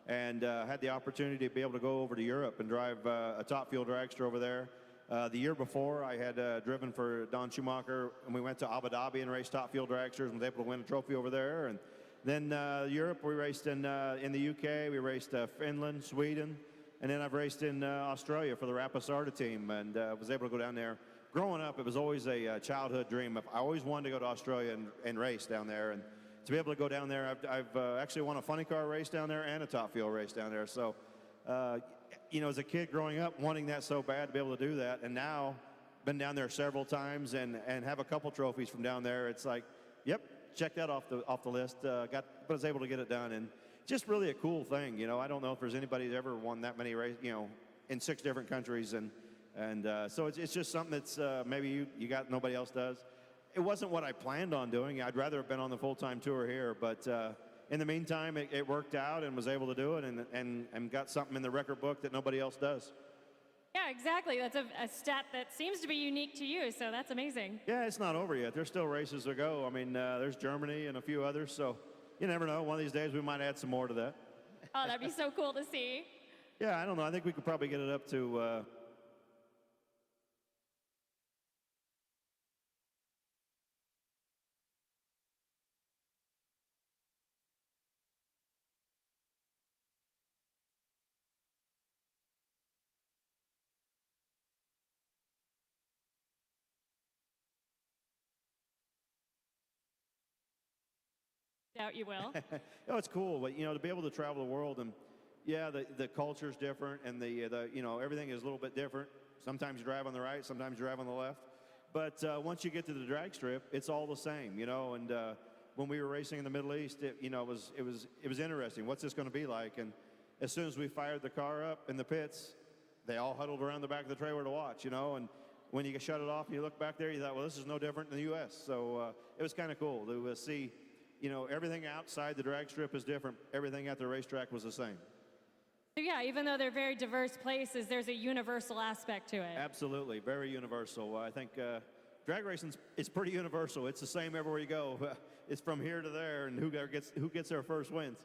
and had the opportunity to be able to go over to Europe and drive a top fuel dragster over there. The year before, I had driven for Don Schumacher, and we went to Abu Dhabi and raced top fuel dragsters and was able to win a trophy over there. And then Europe, we raced in the UK, we raced Finland, Sweden, and then I've raced in Australia for the Rapisarda team, and was able to go down there. Growing up, it was always a childhood dream. I always wanted to go to Australia and race down there, and to be able to go down there, I've actually won a funny car race down there and a top fuel race down there. So, you know, as a kid growing up, wanting that so bad to be able to do that, and now been down there several times and have a couple trophies from down there. It's like, yep, check that off the list. But was able to get it done, and just really a cool thing. You know, I don't know if there's anybody who's ever won that many races, you know, in 6 different countries, and so it's just something that's maybe you got nobody else does. It wasn't what I planned on doing. I'd rather have been on the full-time tour here, but in the meantime, it worked out and was able to do it and got something in the record book that nobody else does. Yeah, exactly. That's a stat that seems to be unique to you, so that's amazing. Yeah, it's not over yet. There's still races to go. I mean, there's Germany and a few others, so you never know. One of these days we might add some more to that. Oh, that'd be so cool to see. Yeah, I don't know. I think we could probably get it up to. Doubt you will. Oh, it's cool, but to be able to travel the world and yeah, the culture's different and the everything is a little bit different. Sometimes you drive on the right, sometimes you drive on the left. But once you get to the drag strip, it's all the same, And when we were racing in the Middle East, it was interesting. What's this going to be like? And as soon as we fired the car up in the pits, they all huddled around the back of the trailer to watch, And when you shut it off and you look back there, you thought, well, this is no different than the U.S. So it was kind of cool to see. Everything outside the drag strip is different. Everything at the racetrack was the same. So yeah, even though they're very diverse places, there's a universal aspect to it. Absolutely, very universal. I think drag racing is pretty universal. It's the same everywhere you go. It's from here to there, and who gets their first wins.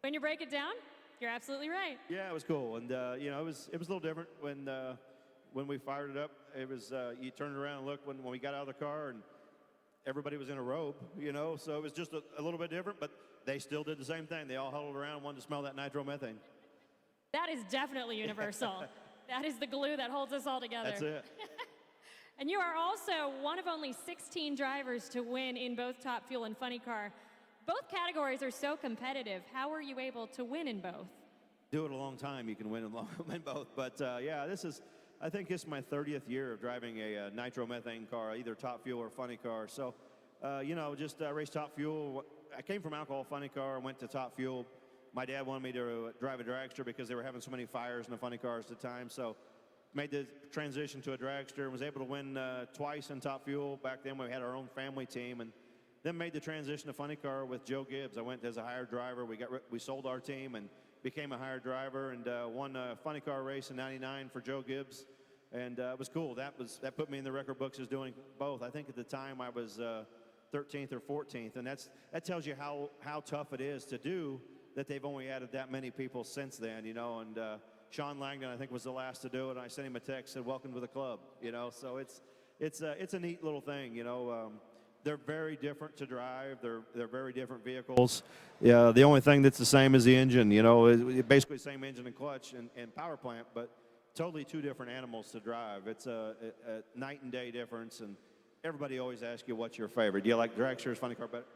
When you break it down, you're absolutely right. Yeah, it was cool, and it was a little different when we fired it up. It was you turned around and looked when we got out of the car and. Everybody was in a robe, so it was just a little bit different, but they still did the same thing. They all huddled around and wanted to smell that nitromethane. That is definitely universal. That is the glue that holds us all together. That's it. And you are also one of only 16 drivers to win in both Top Fuel and Funny Car. Both categories are so competitive. How were you able to win in both? Do it a long time, you can win in both. But yeah, I think this is my 30th year of driving a nitromethane car, either Top Fuel or Funny Car. So, just raced Top Fuel. I came from alcohol Funny Car and went to Top Fuel. My dad wanted me to drive a dragster because they were having so many fires in the Funny Cars at the time. So, made the transition to a dragster and was able to win twice in Top Fuel. Back then, we had our own family team, and then made the transition to Funny Car with Joe Gibbs. I went as a hired driver. We sold our team and became a hired driver and won a Funny Car race in '99 for Joe Gibbs, and it was cool. That put me in the record books as doing both. I think at the time I was 13th or 14th, and that tells you how tough it is to do. That they've only added that many people since then, And Sean Langdon, I think, was the last to do it. And I sent him a text, said, "Welcome to the club," So it's a neat little thing, They're very different to drive. They're very different vehicles. Yeah, the only thing that's the same is the engine. Basically the same engine and clutch and power plant, but totally two different animals to drive. It's a night and day difference. And everybody always asks you, "What's your favorite? Do you like dragsters, Funny Car better?"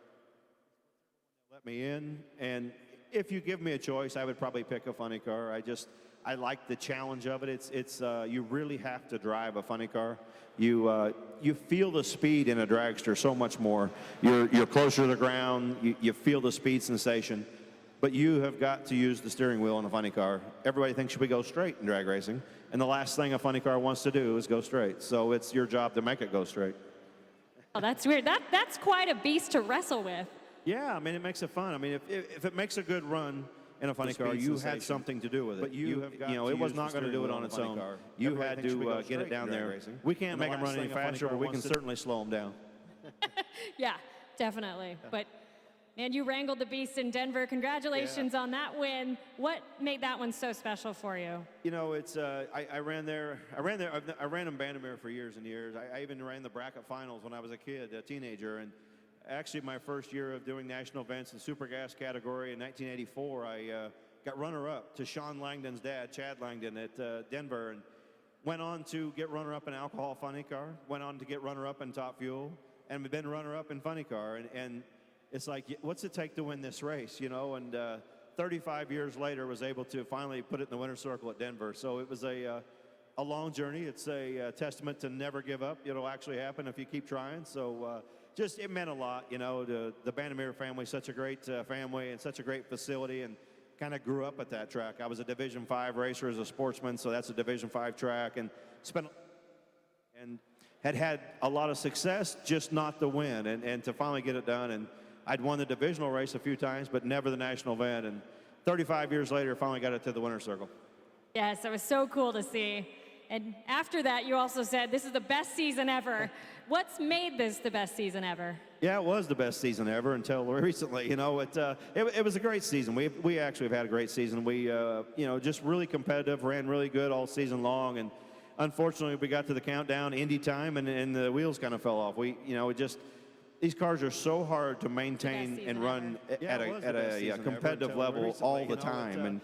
Let me in, and if you give me a choice, I would probably pick a Funny Car. I like the challenge of it. It's you really have to drive a Funny Car. You feel the speed in a dragster so much more. You're closer to the ground. You feel the speed sensation, but you have got to use the steering wheel in a Funny Car. Everybody thinks we go straight in drag racing, and the last thing a Funny Car wants to do is go straight. So it's your job to make it go straight. Oh, that's weird. That's quite a beast to wrestle with. Yeah, I mean, it makes it fun. I mean, if it makes a good run in a Funny Car, you had something to do with it. But it was not going to do it on its own. You had to get it down there. We can't make them run any faster, but we can certainly slow them down. Yeah, definitely. But, man, you wrangled the beast in Denver. Congratulations on that win. What made that one so special for you? It's I ran there. I ran in Bandamere for years and years. I even ran the bracket finals when I was a kid, a teenager, and actually, my first year of doing national events in super gas category in 1984, I got runner-up to Sean Langdon's dad, Chad Langdon, at Denver, and went on to get runner-up in alcohol Funny Car, went on to get runner-up in Top Fuel, and been runner-up in Funny Car. And it's like, what's it take to win this race, And 35 years later, was able to finally put it in the winner's circle at Denver. So it was a long journey. It's a testament to never give up. It'll actually happen if you keep trying. So it meant a lot, the Bandamere family, such a great family and such a great facility, and kind of grew up at that track. I was a Division 5 racer as a sportsman, so that's a Division 5 track, and had a lot of success, just not the win, and to finally get it done. And I'd won the divisional race a few times, but never the national event. And 35 years later, finally got it to the winner's circle. Yes, it was so cool to see. And after that, you also said, this is the best season ever. What's made this the best season ever? Yeah, it was the best season ever until recently. You know, it was a great season. We actually have had a great season. We just really competitive, ran really good all season long, and unfortunately we got to the countdown, Indy time, and the wheels kind of fell off. These cars are so hard to maintain and run at a competitive level all the time, and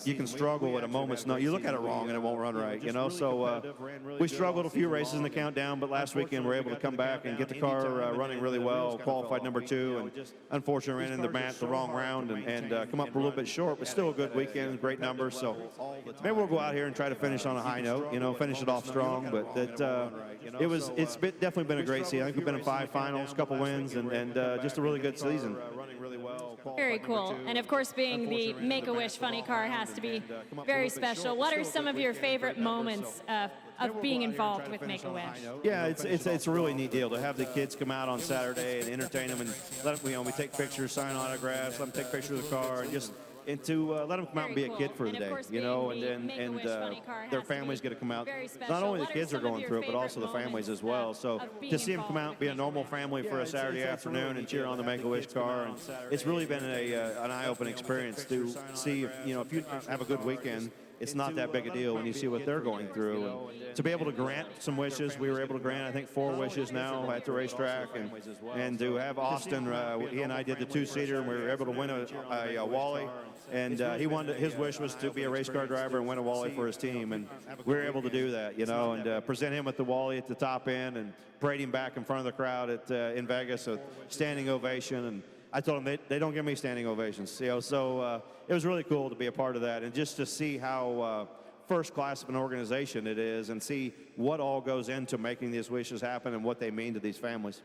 you can struggle at a moment's notice. You look at it wrong and it won't run right, you know. So we struggled a few races in the countdown, but last weekend we were able to come back and get the car running really well. Qualified number 2, and unfortunately ran into the wrong round and come up a little bit short, but still a good weekend, great numbers. So maybe we'll go out here and try to finish on a high note, you know, finish it off strong. But it's definitely been a great season. I think we've been in 5 finals, couple wins, and just a really good season. Very cool. And of course, being the Make-A-Wish funny car has to be very special. What are some of your favorite moments of being involved with Make-A-Wish? Yeah, it's a really neat deal to have the kids come out on Saturday and entertain them and let them, we take pictures, sign autographs, let them take pictures of the car, and to let them come out and be a kid for the day, you know, and their families get to come out. Not only the kids are going through it, but also the families as well. So to see them come out and be a normal family for a Saturday afternoon and cheer on the Make-A-Wish car, and it's really been an eye-opening experience to see, if you have a good weekend, it's not that big a deal when you see what they're going through. And to be able to grant some wishes, we were able to grant, I think, 4 wishes now at the racetrack. And to have Austin, he and I did the 2-seater, and we were able to win a Wally. And his wish was to be a race car driver and win a Wally for his team. And we were able to do that, you know, and present him with the Wally at the top end and parade him back in front of the crowd in Vegas, a standing ovation. And I told them they don't give me standing ovations, you know, so it was really cool to be a part of that and just to see how first class of an organization it is and see what all goes into making these wishes happen and what they mean to these families.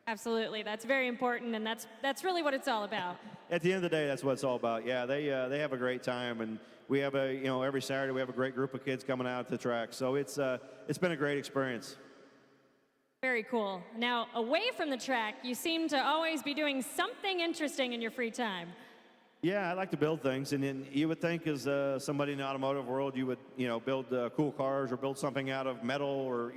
Absolutely. That's very important, and that's really what it's all about. At the end of the day, that's what it's all about. Yeah, they have a great time, and we have every Saturday we have a great group of kids coming out to the track. So it's been a great experience. Very cool. Now, away from the track, you seem to always be doing something interesting in your free time. Yeah, I like to build things, and then you would think as somebody in the automotive world, you would build cool cars or build something out of metal, or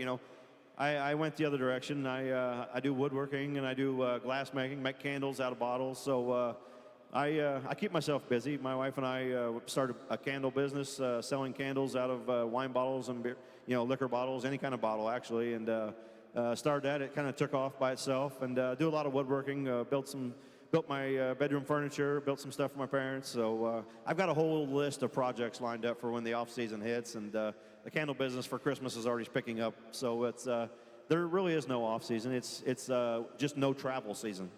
I went the other direction. I do woodworking and I do glass making, make candles out of bottles. So I keep myself busy. My wife and I started a candle business, selling candles out of wine bottles and beer, liquor bottles, any kind of bottle actually, and started that. It kind of took off by itself, and do a lot of woodworking. Built my bedroom furniture, built some stuff for my parents. So I've got a whole list of projects lined up for when the off season hits, and the candle business for Christmas is already picking up. So it's there really is no off season. It's just no travel season.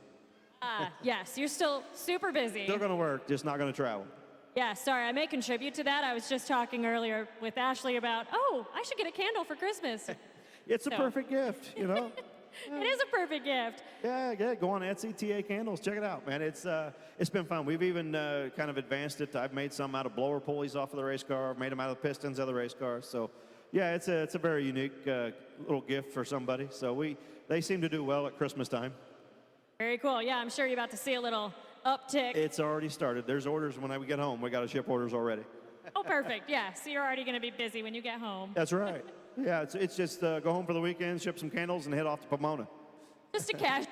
Yes, you're still super busy. Still going to work, just not going to travel. Yeah, sorry, I may contribute to that. I was just talking earlier with Ashley about, I should get a candle for Christmas. It's a perfect gift, It is a perfect gift. Yeah, go on Etsy, TA Candles. Check it out, man. It's been fun. We've even kind of advanced it. I've made some out of blower pulleys off of the race car. I've made them out of the pistons of the race car. So, yeah, it's a very unique little gift for somebody. So they seem to do well at Christmas time. Very cool. Yeah, I'm sure you're about to see a little uptick. It's already started. There's orders when we get home. We got to ship orders already. Oh, perfect. Yeah, so you're already going to be busy when you get home. That's right. Yeah, it's just go home for the weekend, ship some candles, and head off to Pomona. Just a cash.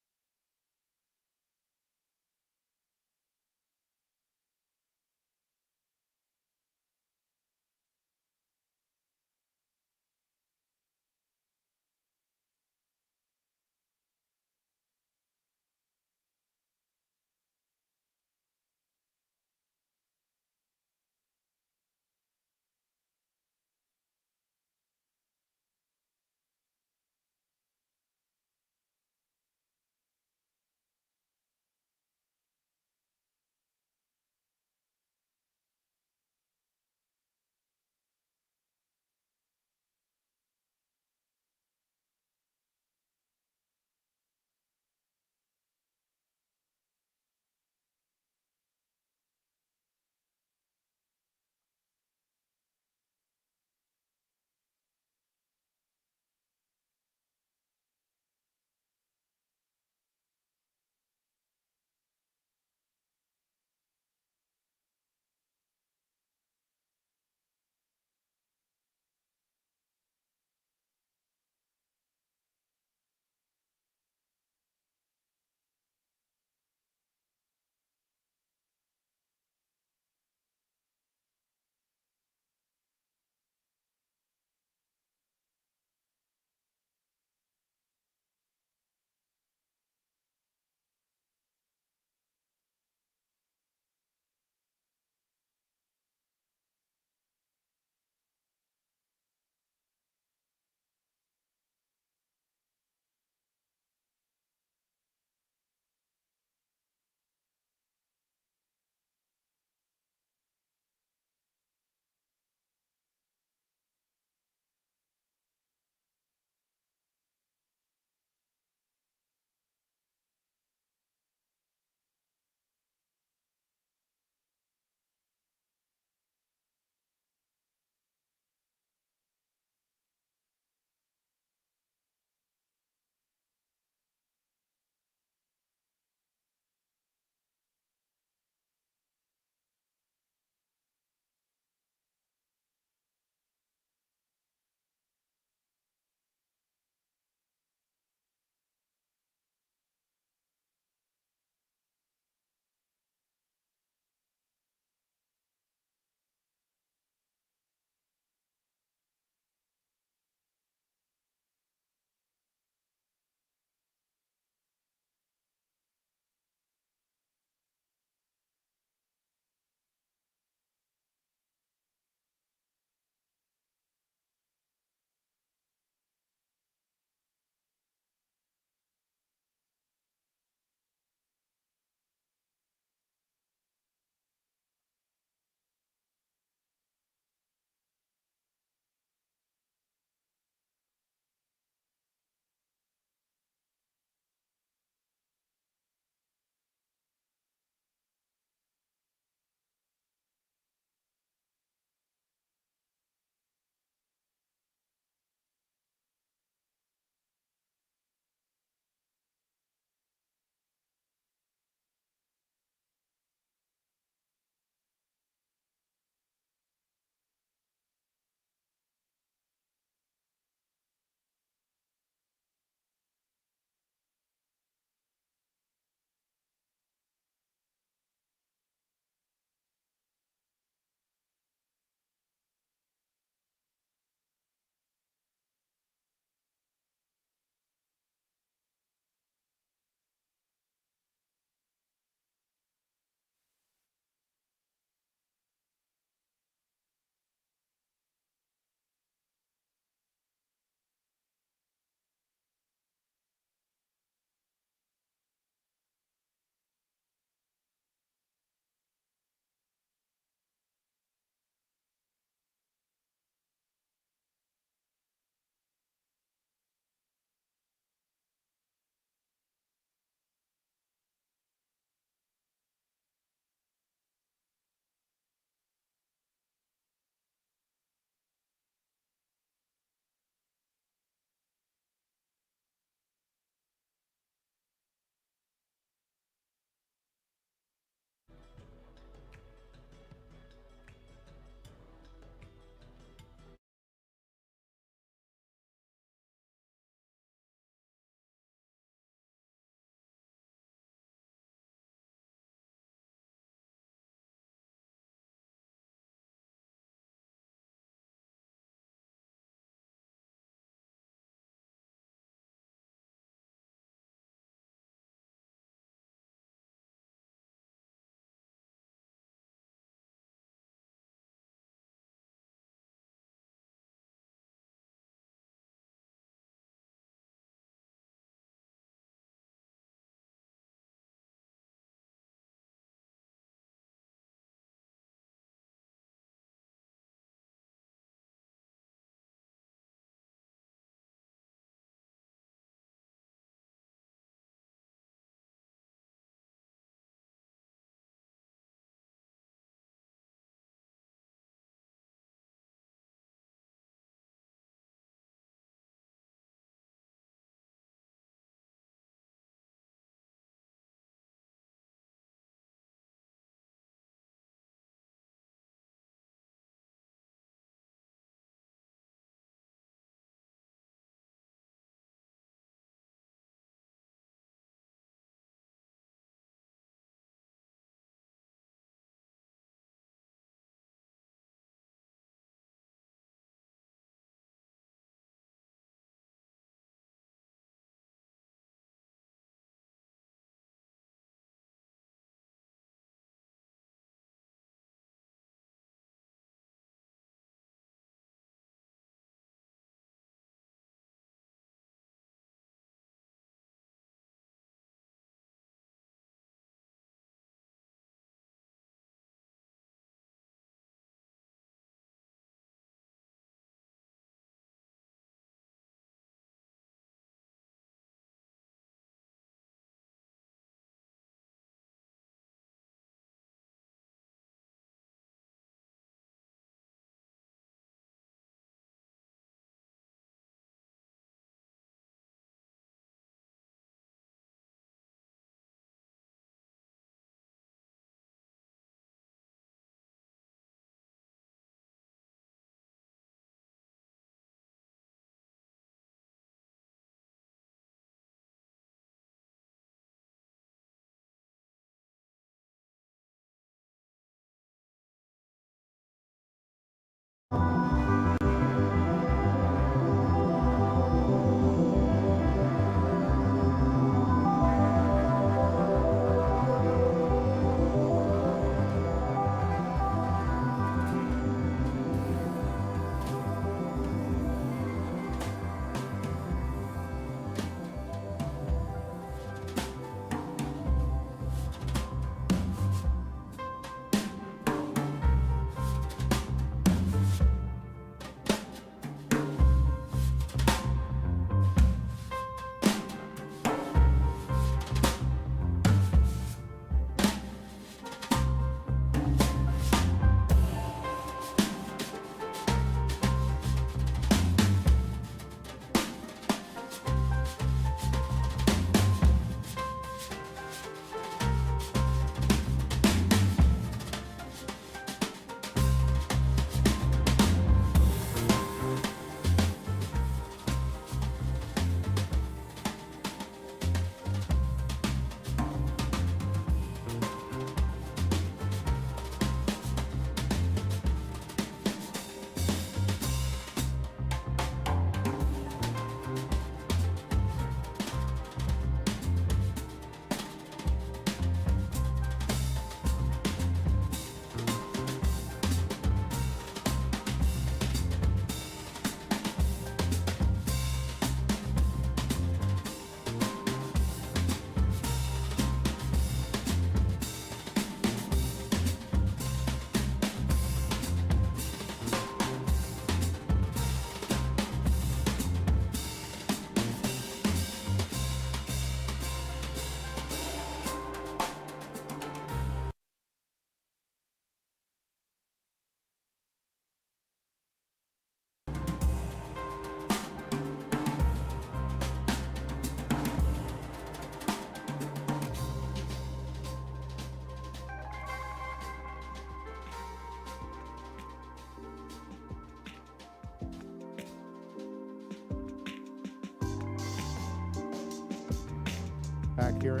back here.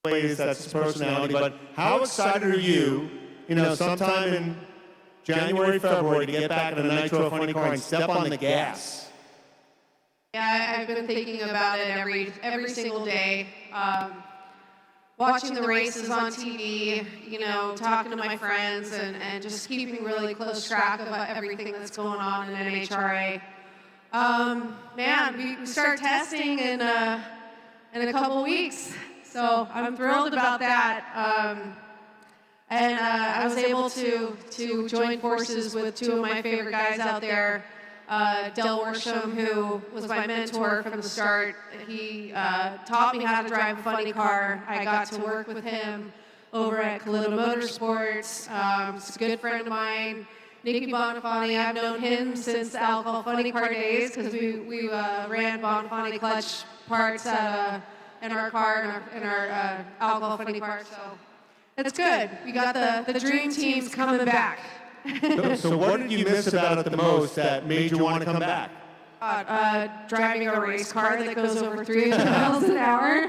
Ways that's his personality, but how excited are you, sometime in January, February to get back in a nitro funny car and step on the gas? Yeah, I've been thinking about it every single day. Watching the races on TV, talking to my friends and just keeping really close track of everything that's going on in NHRA. Man, we start testing in a couple weeks. So I'm thrilled about that. And I was able to join forces with two of my favorite guys out there. Del Worsham, who was my mentor from the start. He taught me how to drive a funny car. I got to work with him over at Holley Motorsports. He's a good friend of mine. Nicky Bonifani, I've known him since the alcohol funny car days because we ran Bonifani clutch parts in our car, in our alcohol funny car, so it's good. We got the dream teams coming back. So what did you miss about it the most that made you want to come back? Driving a race car that goes over 300 miles an hour.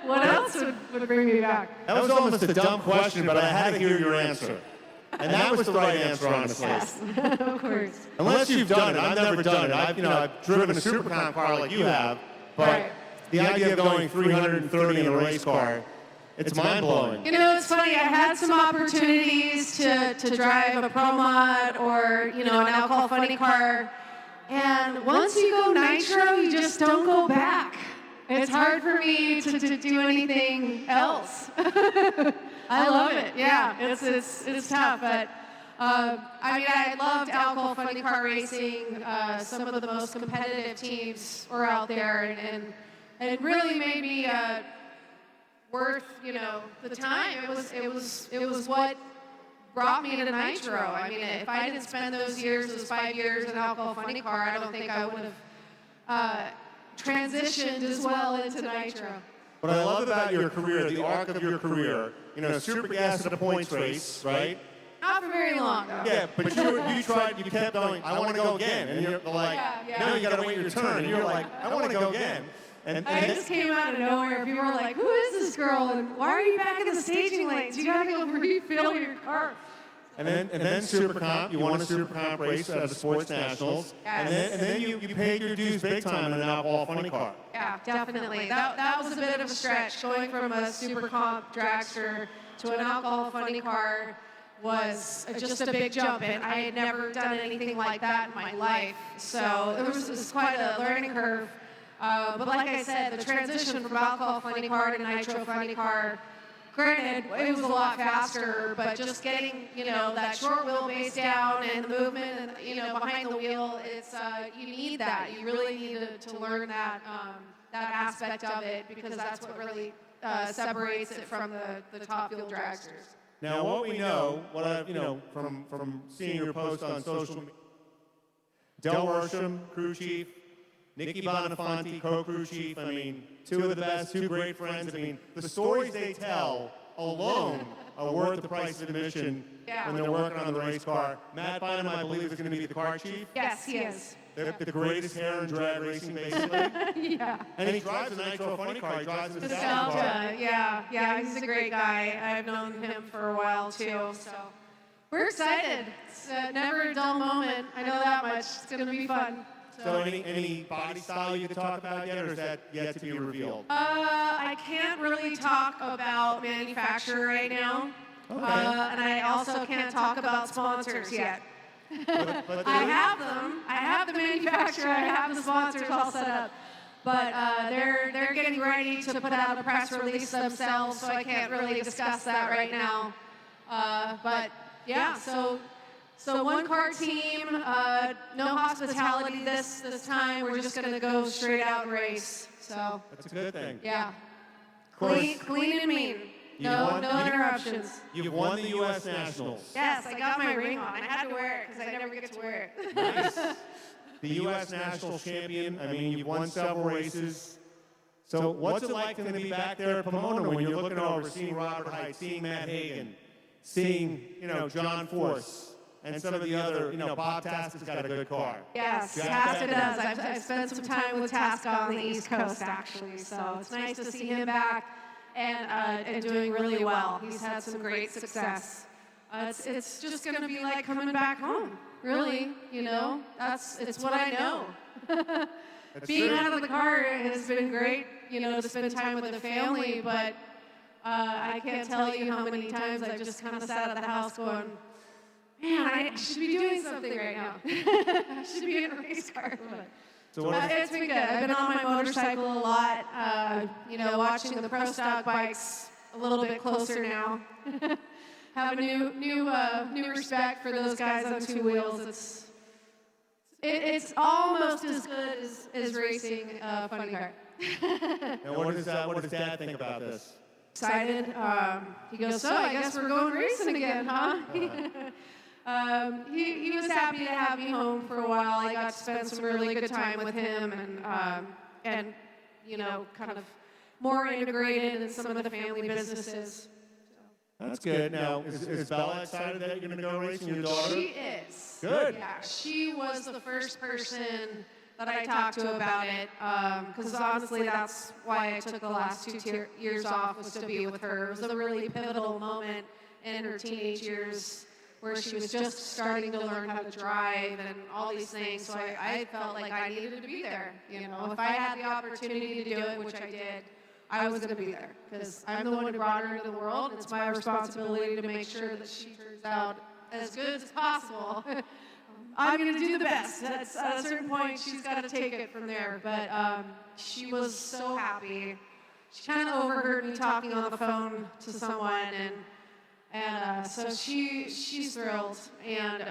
What else would bring me back? That was almost a dumb question, but I had to hear your answer. And that was the right answer, honestly. Yes, of course. Unless you've done it. I've never done it. I've driven a supercomp car like you have, but Right. the idea of going 330 in a race car, it's mind-blowing. It's funny, I had some opportunities to drive a Pro Mod or, an alcohol funny car. And once you go nitro, you just don't go back. It's hard for me to do anything else. I love it. Yeah, it's tough, but I loved alcohol funny car racing. Some of the most competitive teams were out there, and it really made me worth the time. It was what brought me to nitro. I mean, if I didn't spend those 5 years in alcohol funny car, I don't think I would have transitioned as well into nitro. What I love about your career, the arc of your career, super gas at a points race, right? Not for very long, though. Yeah, but you tried, you kept going, I want to go again. And you're like, no, you got to wait your turn. And you're like, I want to go again. And I just came out of nowhere. People were like, who is this girl? And why are you back in the staging lanes? You got to go refill your car. And then Super Comp, you won a Super Comp race at the Sports Nationals. Yes. And then you paid your dues big time in an alcohol funny car. Yeah, definitely. That was a bit of a stretch. Going from a Super Comp dragster to an alcohol funny car was just a big jump, and I had never done anything like that in my life. So it was quite a learning curve. But like I said, the transition from alcohol funny car to nitro funny car, granted, it was a lot faster, but just getting, that short wheelbase down and the movement and, behind the wheel, it's, you need that. You really need to learn that aspect of it, because that's what really separates it from the top fuel dragsters. Now, what we know, what I've, from seeing your post on social media, Del Worsham, crew chief, Nicky Bonafonte, co-crew chief, I mean, two of the best, two great friends. I mean, the stories they tell alone are worth the price of admission when they're working on the race car. Matt Bynum, I believe, is going to be the car chief. Yes, he is. The greatest hair in drag racing, basically. Yeah. And he drives a nitro funny car. He drives a The Nostalgia car. Delta, yeah, he's a great guy. I've known him for a while, too, so we're excited. It's never a dull moment. I know that much. It's going to be fun. So any body style you could talk about yet, or is that yet to be revealed? I can't really talk about manufacturer right now. Okay. And I also can't talk about sponsors yet. But I have them. I have the manufacturer. I have the sponsors all set up. But they're getting ready to put out a press release themselves, so I can't really discuss that right now. But yeah, so one car team, no hospitality this time. We're just gonna go straight out and race. So that's a good thing. yeah, clean and mean. No interruptions. You've won the U.S. Nationals. Yes, I got my ring on. I had to wear it because I never get to wear it. Nice. The U.S. Nationals champion. I mean, you've won several races. So what's it like going to be back there at Pomona when you're looking over, seeing Robert Height, seeing Matt Hagen, seeing, John Force, and some of the other, Bob Taska's got a good car. Yes, Taska does. I've spent some time with Taska on the East Coast, actually, so it's nice to see him back and doing really well. He's had some great success. It's just going to be like coming back home, really, it's what I know. Being out of the car has been great, to spend time with the family, but I can't tell you how many times I've just kind of sat at the house going, man, I should be doing something right now. I should be in a race car. So it's been good. I've been on my motorcycle a lot, watching the pro stock bikes a little bit closer now. Have a new respect for those guys on two wheels. It's almost as good as racing a funny car. Now, what does Dad think about this? Excited. He goes, so I guess we're going racing again, huh? He was happy to have me home for a while. I got to spend some really good time with him and kind of more integrated in some of the family businesses. That's good. Now, is Bella excited that you're going to go racing, your daughter? She is. Good. Yeah, she was the first person that I talked to about it, because honestly, that's why I took the last 2 years off, was to be with her. It was a really pivotal moment in her teenage years where she was just starting to learn how to drive and all these things. So I felt like I needed to be there. If I had the opportunity to do it, which I did, I was going to be there, because I'm the one who brought her into the world. It's my responsibility to make sure that she turns out as good as possible. I'm going to do the best. At a certain point, she's got to take it from there. But she was so happy. She kind of overheard me talking on the phone to someone, and so she's thrilled. And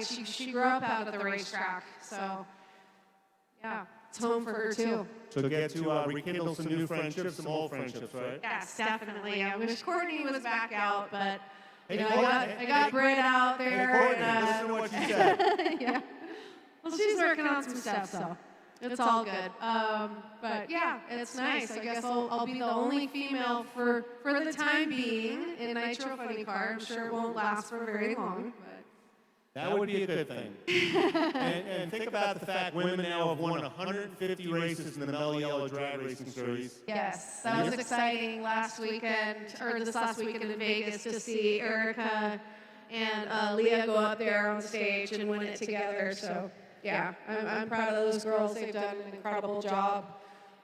she grew up out at the racetrack, so yeah, it's home for her too. So get to rekindle some new friendships, some old friendships, right? Yes, definitely. I wish Courtney was back out, but I got Britt out there. Hey, Courtney, listen to what she said. Yeah. Well, she's working on some stuff, so. It's all good. But yeah, it's nice. I guess I'll be the only female for the time being in Nitro Funny Car. I'm sure it won't last for very long. But That would be a good thing. and think about the fact women now have won 150 races in the Mellow Yellow Drag Racing Series. yes, that was exciting last weekend, or this last weekend in Vegas, to see Erica and Leah go up there on stage and win it together. So yeah, I'm proud of those girls. They've done an incredible job,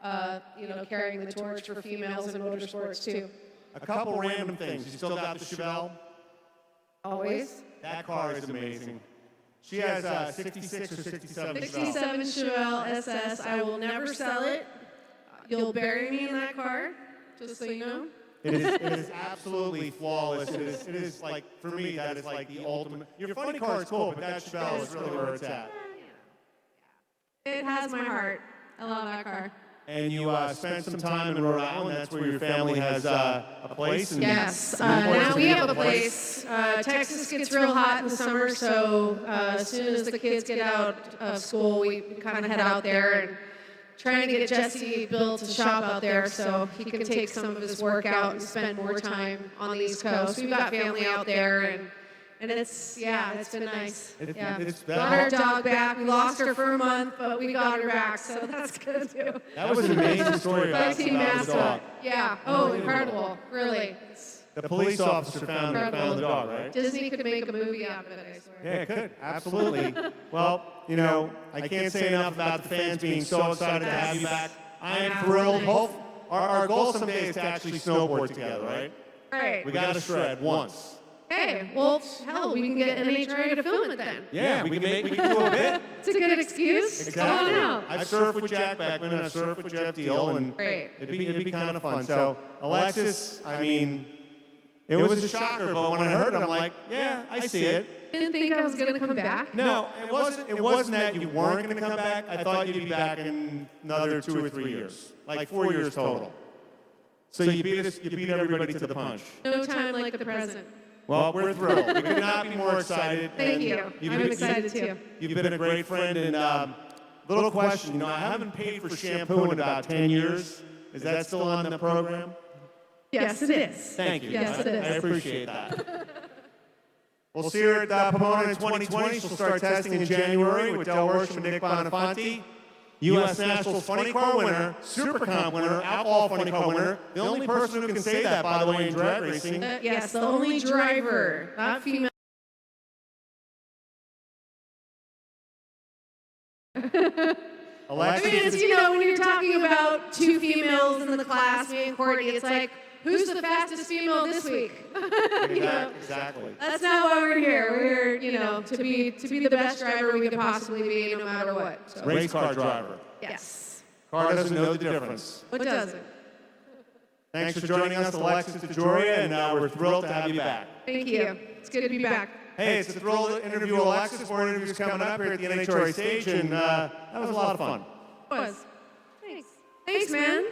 carrying the torch for females in motorsports too. A couple random things. You still got the Chevelle? Always. That car is amazing. She has 66 or 67 67 Chevelle SS. I will never sell it. You'll bury me in that car, just so you know. It is absolutely flawless. It is like, for me, that is like the ultimate. Your funny car is cool, but that Chevelle is really where it's at. It has my heart. I love that car. And you spent some time in Rhode Island. That's where your family has a place. And Yes. Now we have a place. Texas gets real hot in the summer, so as soon as the kids get out of school, we kind of head out there and trying to get Jesse built a shop out there so he can take some of his work out and spend more time on the East Coast. We've got family out there, and it's been nice. Got our dog back. We lost her for a month, but we got her back, so that's good too. That was an amazing story about the dog. Yeah. Oh, incredible. Really. The police officer found the dog, right? Disney could make a movie out of it, I swear. Yeah, it could. Absolutely. Well, I can't say enough about the fans being so excited to have you back. I am thrilled. Our goal someday is to actually snowboard together, right? Right. We got to shred once. Hey, well, hell, we can get NHRA to film it then. Yeah, we can do a bit. It's a good excuse. Exactly. Come on out. I've surfed with Jack Beckman and I've surfed with Jeff Deal, and it'd be kind of fun. So, Alexis, it was a shocker, but when I heard it, I'm like, yeah, I see it. Didn't think I was going to come back. No, it wasn't that you weren't going to come back. I thought you'd be back in another 2 or 3 years, like 4 years total. So you beat everybody to the punch. No time like the present. Well, we're thrilled. We could not be more excited. Thank you. I'm excited too. You've been a great friend. And little question, I haven't paid for shampoo in about 10 years. Is that still on the program? Yes, it is. Thank you. Yes, it is. I appreciate that. We'll see her at Pomona in 2020. She'll start testing in January with Del Worsham and Nick Bonafonte. U.S. Nationals Funny Car winner, Super Comp winner, Outlaw Funny Car winner. The only person who can say that, by the way, in drag racing. Yes, the only driver, not female. Alexis, it's, when you're talking about 2 females in the class, me and Courtney, it's like, who's the fastest female this week? Exactly. That's not why we're here. We're, to be the best driver we could possibly be, no matter what. So. Race car driver. Yes. Car doesn't know the difference. What doesn't? Thanks for joining us, Alexis DeJoria, and we're thrilled to have you back. Thank you. It's good to be back. Hey, it's a thrill to interview Alexis. More interviews coming up here at the NHRA stage, and that was a lot of fun. It was. Thanks. Thanks, man.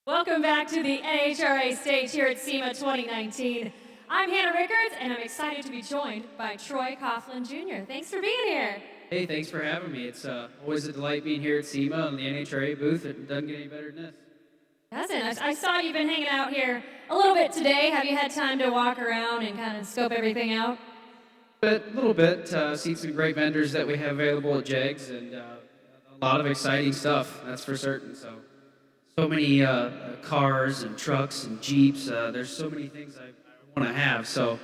Welcome back to the NHRA stage here at SEMA 2019. I'm Hannah Rickards, and I'm excited to be joined by Troy Coughlin Jr. Thanks for being here. Hey, thanks for having me. It's always a delight being here at SEMA in the NHRA booth. It doesn't get any better than this. Doesn't. I saw you've been hanging out here a little bit today. Have you had time to walk around and kind of scope everything out? A little bit. Seen some great vendors that we have available at Jegs, and a lot of exciting stuff, that's for certain. So many cars and trucks and Jeeps. There's so many things I want to have. So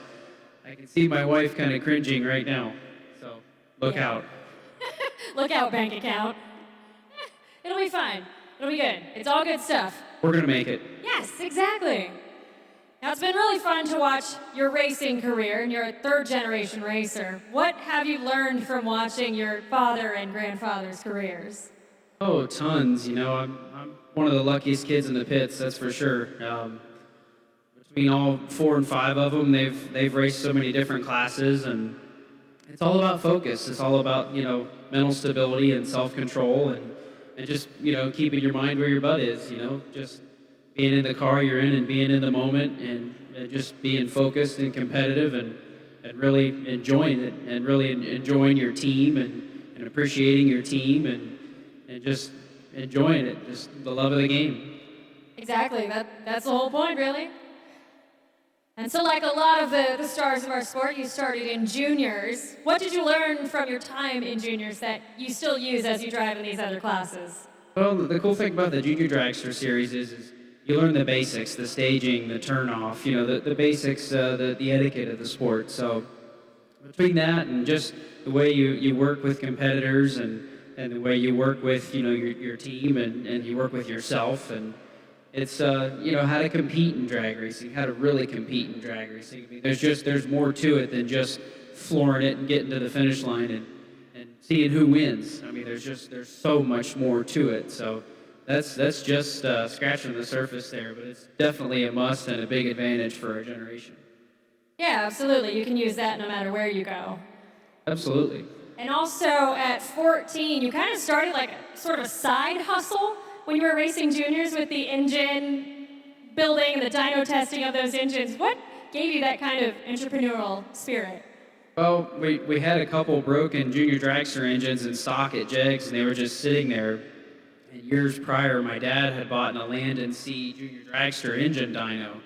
I can see my wife kind of cringing right now. So look out. Look out, bank account. It'll be fine. It'll be good. It's all good stuff. We're going to make it. Yes, exactly. Now, it's been really fun to watch your racing career, and you're a third-generation racer. What have you learned from watching your father and grandfather's careers? Oh, tons. You know, I'm one of the luckiest kids in the pits, that's for sure. Between all 4 and 5 of them, they've raced so many different classes, and it's all about focus. It's all about, you know, mental stability and self-control, and just, you know, keeping your mind where your butt is, you know, just being in the car you're in and being in the moment and just being focused and competitive and really enjoying it and really enjoying your team and appreciating your team and just enjoying it, just the love of the game. Exactly. That's the whole point, really. And so like a lot of the stars of our sport, you started in juniors. What did you learn from your time in juniors that you still use as you drive in these other classes? Well, the cool thing about the Junior Dragster series is you learn the basics, the staging, the turn-off, you know, the basics, the etiquette of the sport. So between that and just the way you work with competitors and the way you work with, you know, your team and you work with yourself, and it's, you know, how to compete in drag racing, how to really compete in drag racing. I mean, there's more to it than just flooring it and getting to the finish line and seeing who wins. I mean, there's so much more to it. So that's just scratching the surface there, but it's definitely a must and a big advantage for our generation. Yeah, absolutely. You can use that no matter where you go. Absolutely. And also at 14, you kind of started like a sort of a side hustle when you were racing juniors with the engine building and the dyno testing of those engines. What gave you that kind of entrepreneurial spirit? Well, we had a couple broken junior dragster engines in stock at Jegs, and they were just sitting there. And years prior, my dad had bought a Land and Sea junior dragster engine dyno.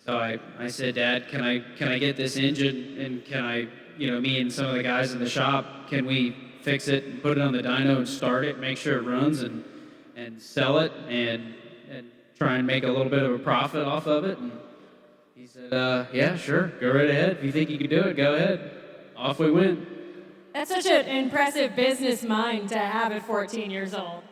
So I said, Dad, can I get this engine, and can I, you know, me and some of the guys in the shop, can we fix it and put it on the dyno and start it, make sure it runs, and sell it and try and make a little bit of a profit off of it? And he said, yeah, sure, go right ahead. If you think you can do it, go ahead. Off we went. That's such an impressive business mind to have at 14 years old.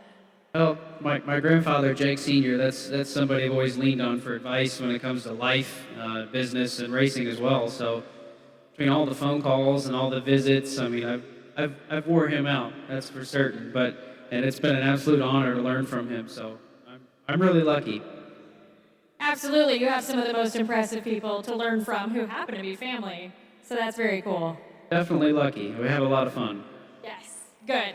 Well, my grandfather, Jake Sr., that's somebody I've always leaned on for advice when it comes to life, business, and racing as well. So between all the phone calls and all the visits, I mean, I've wore him out, that's for certain. And it's been an absolute honor to learn from him. So I'm really lucky. Absolutely, you have some of the most impressive people to learn from who happen to be family. So that's very cool. Definitely lucky. We have a lot of fun. Yes, good.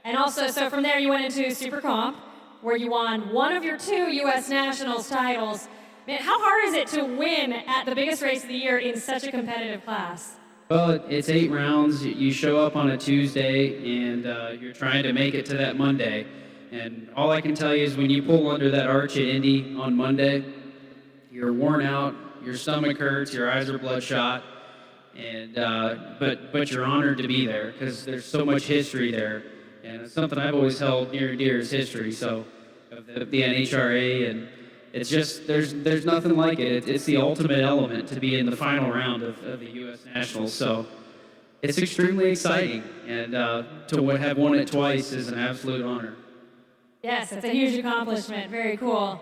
And also, so from there you went into Super Comp, where you won one of your 2 U.S. Nationals titles. Man, how hard is it to win at the biggest race of the year in such a competitive class? Well, it's 8 rounds. You show up on a Tuesday, and you're trying to make it to that Monday. And all I can tell you is when you pull under that arch at Indy on Monday, you're worn out, your stomach hurts, your eyes are bloodshot, and but you're honored to be there because there's so much history there. And it's something I've always held near and dear is history, so of the NHRA, and it's just, there's nothing like it. It's the ultimate element to be in the final round of the U.S. Nationals, so it's extremely exciting, and to have won it twice is an absolute honor. Yes, it's a huge accomplishment. Very cool.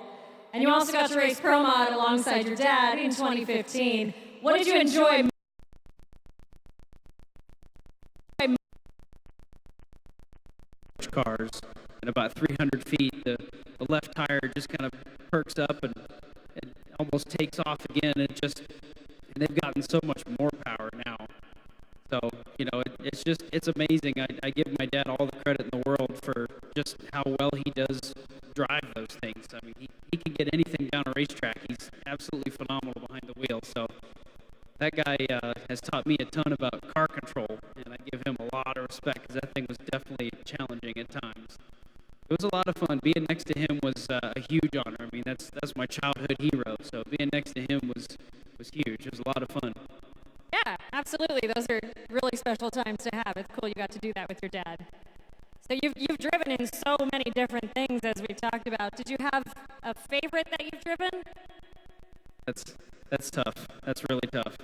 And you also got to race Pro Mod alongside your dad in 2015. What did you enjoy? Cars at about 300 feet, the left tire just kind of perks up and almost takes off again, and they've gotten so much more power now. So, you know, it's amazing. I give my dad all the credit in the world for just how well he does drive those things. I mean, he he can get anything down a racetrack. He's absolutely phenomenal behind the wheel. So that guy has taught me a ton about car control, and I give him a lot of respect because that thing was definitely challenging at times. It was a lot of fun. Being next to him was a huge honor. I mean, that's my childhood hero. So being next to him was huge. It was a lot of fun. Yeah, absolutely. Those are really special times to have. It's cool you got to do that with your dad. So you've driven in so many different things, as we talked about. Did you have a favorite that you've driven? That's tough. That's really tough.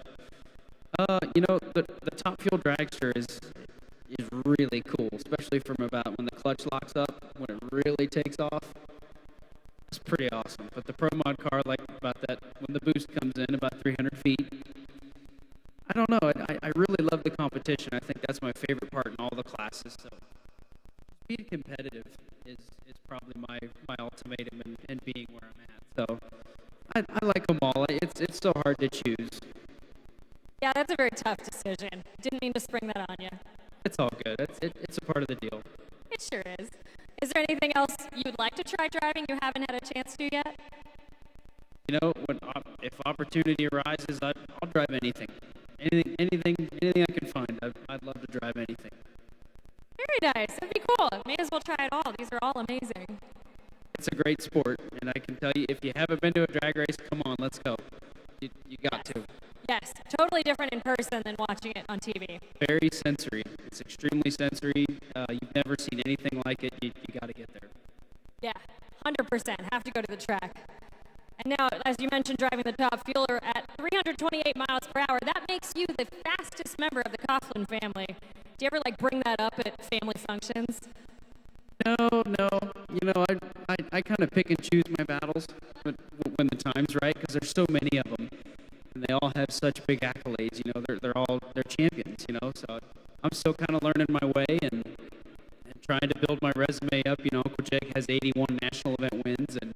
You know, the top fuel dragster is really cool, especially from about when the clutch locks up, when it really takes off. It's pretty awesome. But the Pro Mod car, like about that, when the boost comes in about 300 feet, I don't know. I really love the competition. I think that's my favorite part in all the classes. So being competitive is probably my ultimatum in being where I'm at. So I like them all. It's so hard to choose. Yeah, that's a very tough decision. Didn't mean to spring that on you. It's all good. It's a part of the deal. It sure is. Is there anything else you'd like to try driving you haven't had a chance to yet? You know, if opportunity arises, I'll drive anything. Anything I can find. I'd love to drive anything. Very nice. That'd be cool. May as well try it all. These are all amazing. It's a great sport, and I can tell you, if you haven't been to a drag race, come on, let's go. You got to. Yes, totally different in person than watching it on TV. Very sensory. It's extremely sensory. You've never seen anything like it. You got to get there. Yeah, 100%. Have to go to the track. And now, as you mentioned, driving the top fueler at 328 miles per hour, that makes you the fastest member of the Coughlin family. Do you ever bring that up at family functions? No. You know, I kind of pick and choose my battles when the time's right, because there's so many of them, and they all have such big accolades. You know, they're champions. You know, so I'm still kind of learning my way and trying to build my resume up. You know, Uncle Jeg has 81 national event wins, and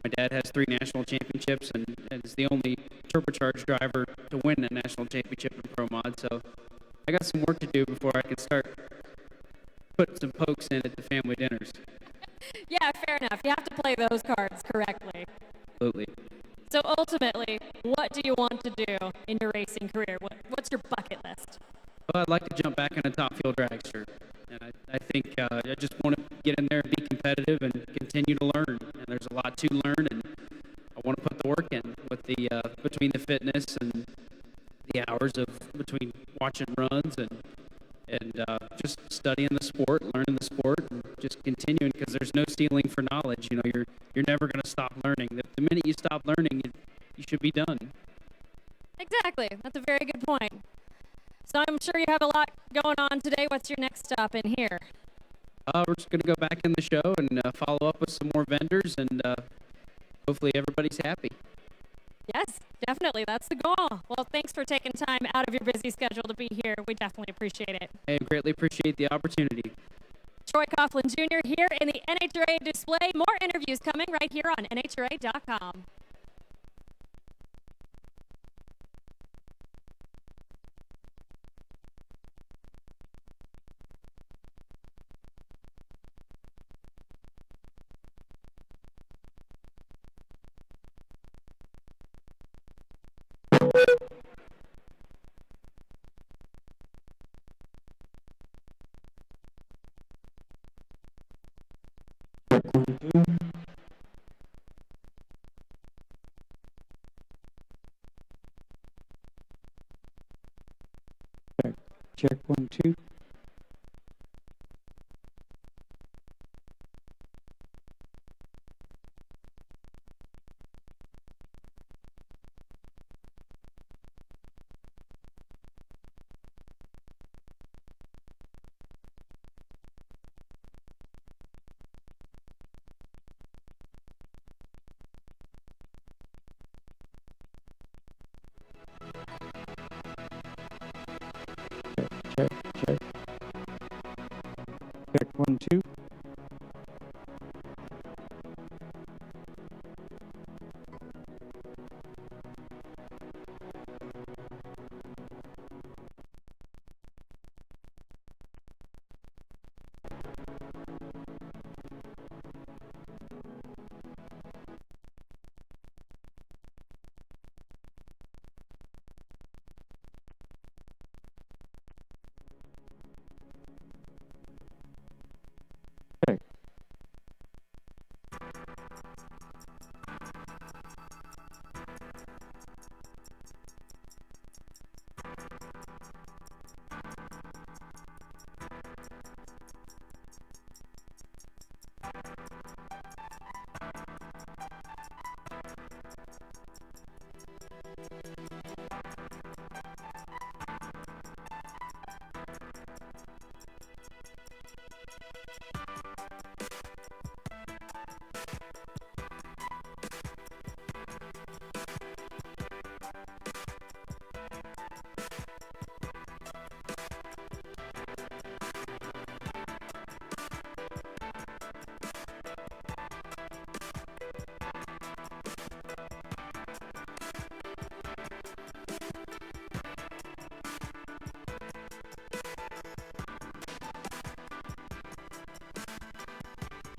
my dad has 3 national championships, and is the only turbocharged driver to win a national championship in Pro Mod. So I got some work to do before I can start putting some pokes in at the family dinners. Yeah, fair enough. You have to play those cards correctly. Absolutely. So ultimately, what do you want to do in your racing career? What's your bucket list? Well, I'd like to jump back in a top fuel dragster. And I think I just want to get in there and be competitive and continue to learn. And there's a lot to learn, and I want to put the work in with the between the fitness and the hours of between watching runs and just studying the sport, learning the sport, and just continuing, because there's no ceiling for knowledge. You know, you're never going to stop learning. The minute you stop learning, you should be done. Exactly. That's a very good point. So I'm sure you have a lot going on today. What's your next stop in here? We're just going to go back in the show and follow up with some more vendors, and hopefully everybody's happy. Yes, definitely. That's the goal. Well, thanks for taking time out of your busy schedule to be here. We definitely appreciate it. I greatly appreciate the opportunity. Troy Coughlin Jr. here in the NHRA display. More interviews coming right here on NHRA.com. Check 1, 2. Check. Check 1, 2.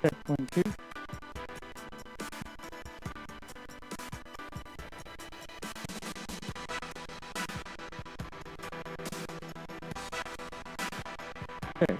Check 1, 2. Okay.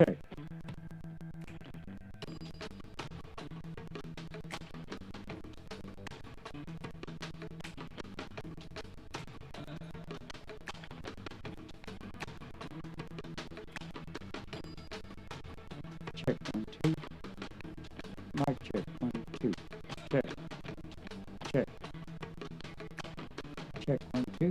Okay. Check 1, 2. Mic check 1, 2. Check. Check. Check 1, 2.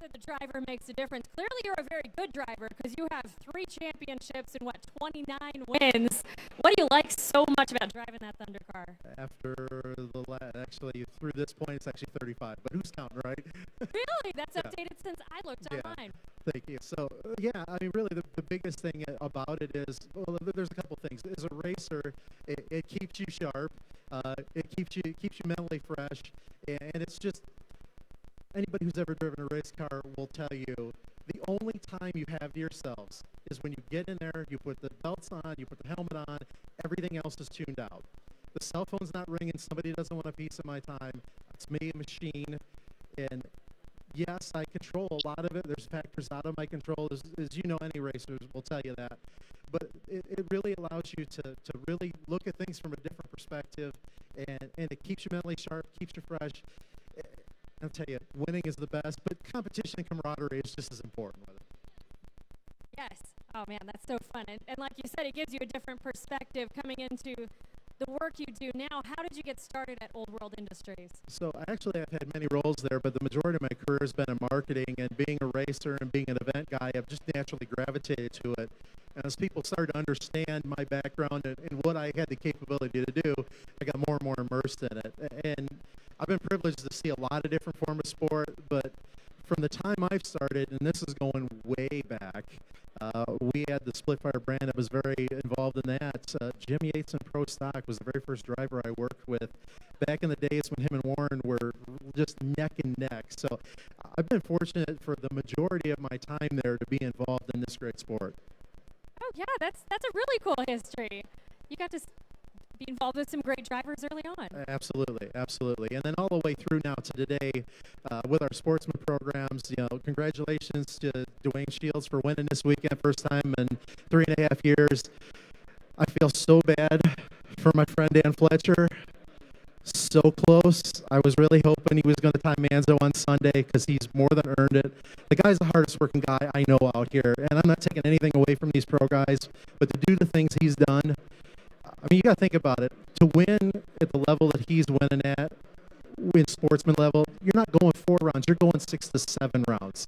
said the driver makes a difference. Clearly, you're a very good driver because you have 3 championships and 29 wins. What do you like so much about driving that Thunder car? After actually through this point, it's actually 35. But who's counting, right? Really? That's updated since I looked online. Thank you. So, yeah, I mean, really, the biggest thing about it is, well, there's a couple things. As a racer, it keeps you sharp. It keeps you mentally fresh, and it's just anybody who's ever driven a race car will tell you the only time you have to yourselves is when you get in there, you put the belts on, you put the helmet on, everything else is tuned out. The cell phone's not ringing, somebody doesn't want a piece of my time. It's me, a machine, and yes, I control a lot of it. There's factors out of my control, as you know, any racers will tell you that. But it really allows you to really look at things from a different perspective, and it keeps you mentally sharp, keeps you fresh. I'll tell you, winning is the best, but competition and camaraderie is just as important with it. Yes. Oh, man, that's so fun. And like you said, it gives you a different perspective coming into the work you do now. How did you get started at Old World Industries? So actually, I've had many roles there, but the majority of my career has been in marketing, and being a racer and being an event guy, I've just naturally gravitated to it. And as people started to understand my background and what I had the capability to do, I got more and more immersed in it. And I've been privileged to see a lot of different forms of sport, but from the time I've started, and this is going way back, we had the Split Fire brand. I was very involved in that. Jim Yates and Pro Stock was the very first driver I worked with back in the days when him and Warren were just neck and neck. So I've been fortunate for the majority of my time there to be involved in this great sport. Oh, yeah, that's a really cool history. You got to be involved with some great drivers early on. Absolutely, absolutely. And then all the way through now to today with our sportsman programs, you know, congratulations to Dwayne Shields for winning this weekend, first time in 3.5 years. I feel so bad for my friend Dan Fletcher. So close. I was really hoping he was going to tie Manzo on Sunday because he's more than earned it. The guy's the hardest working guy I know out here, and I'm not taking anything away from these pro guys, but to do the things he's done, I mean, you got to think about it. To win at the level that he's winning at, win sportsman level, you're not going 4 rounds. You're going 6 to 7 rounds.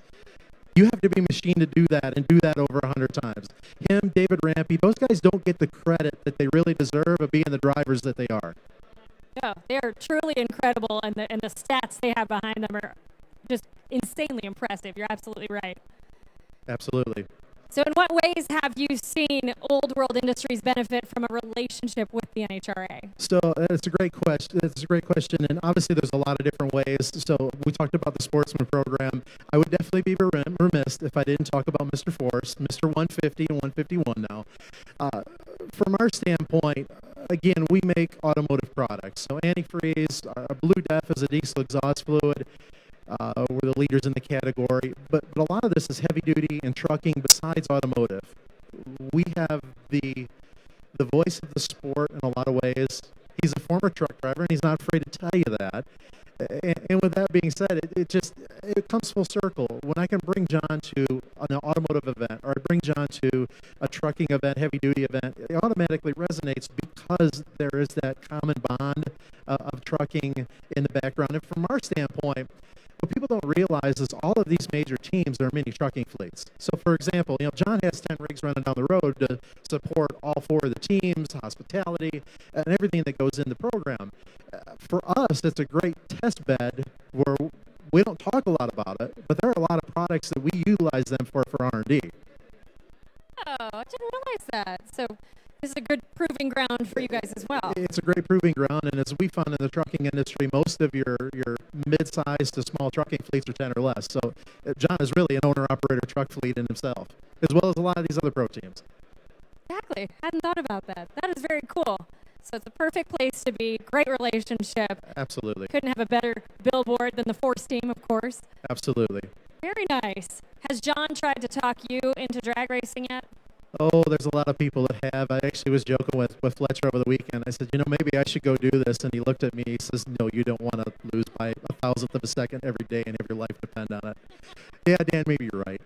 You have to be machined to do that and do that over 100 times. Him, David Rampy, those guys don't get the credit that they really deserve of being the drivers that they are. No, they are truly incredible, and the stats they have behind them are just insanely impressive. You're absolutely right. Absolutely. So in what ways have you seen Old World Industries benefit from a relationship with the NHRA? So it's a great question. It's a great question, and obviously there's a lot of different ways. So we talked about the sportsman program. I would definitely be remiss if I didn't talk about Mr. Force, Mr. 150 and 151 now. From our standpoint, again, we make automotive products. So antifreeze, Blue Def is a diesel exhaust fluid. We're the leaders in the category, but a lot of this is heavy duty and trucking besides automotive. We have the voice of the sport in a lot of ways. He's a former truck driver, and he's not afraid to tell you that. And with that being said, it comes full circle. When I can bring John to an automotive event, or I bring John to a trucking event, heavy duty event, it automatically resonates because there is that common bond of trucking in the background. And from our standpoint, what people don't realize is all of these major teams are mini trucking fleets. So, for example, you know, John has 10 rigs running down the road to support all 4 of the teams, hospitality, and everything that goes in the program. For us, it's a great test bed where we don't talk a lot about it, but there are a lot of products that we utilize them for R&D. Oh, I didn't realize that. So this is a good proving ground for you guys as well. It's a great proving ground, and as we found in the trucking industry, most of your mid-sized to small trucking fleets are 10 or less. So John is really an owner-operator truck fleet in himself, as well as a lot of these other pro teams. Exactly. Hadn't thought about that. That is very cool. So it's a perfect place to be. Great relationship. Absolutely. Couldn't have a better billboard than the Force team, of course. Absolutely. Very nice. Has John tried to talk you into drag racing yet? Oh, there's a lot of people that have. I actually was joking with Fletcher over the weekend. I said, you know, maybe I should go do this. And he looked at me. He says, no, you don't want to lose by 1,000th of a second every day and have your life depend on it. Yeah, Dan, maybe you're right.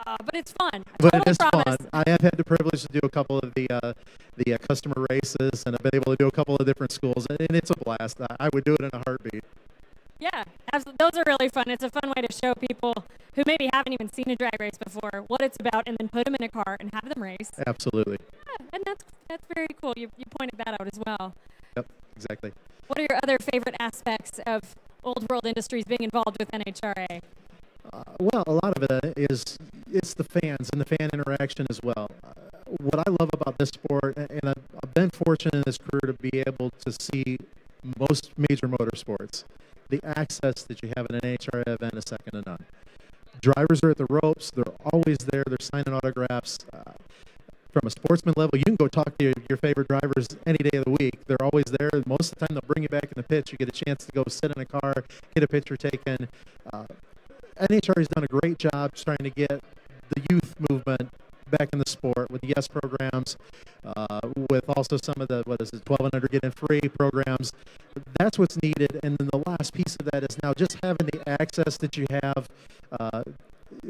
But it's fun. But it is fun. I have had the privilege to do a couple of the customer races, and I've been able to do a couple of different schools, and it's a blast. I would do it in a heartbeat. Yeah, absolutely. Those are really fun. It's a fun way to show people who maybe haven't even seen a drag race before what it's about, and then put them in a car and have them race. Absolutely. Yeah, and that's very cool. You pointed that out as well. Yep, exactly. What are your other favorite aspects of Old World Industries being involved with NHRA? Well, a lot of it it's the fans and the fan interaction as well. What I love about this sport, and I've been fortunate in this career to be able to see most major motorsports, the access that you have at an NHRA event is second to none. Drivers are at the ropes. They're always there. They're signing autographs. From a sportsman level, you can go talk to your favorite drivers any day of the week. They're always there. Most of the time, they'll bring you back in the pits. You get a chance to go sit in a car, get a picture taken. NHRA has done a great job trying to get the youth movement back in the sport with the YES programs, with also some of the, 1,200 get in free programs. That's what's needed. And then the last piece of that is now just having the access that you have.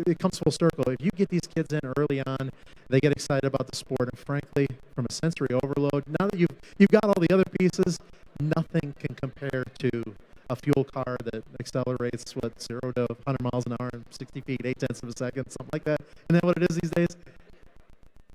It comes full circle. If you get these kids in early on, they get excited about the sport. And frankly, from a sensory overload, now that you've got all the other pieces, nothing can compare to a fuel car that accelerates 0 to 100 miles an hour in 60 feet, 0.8 of a second, something like that. Isn't that what it is these days?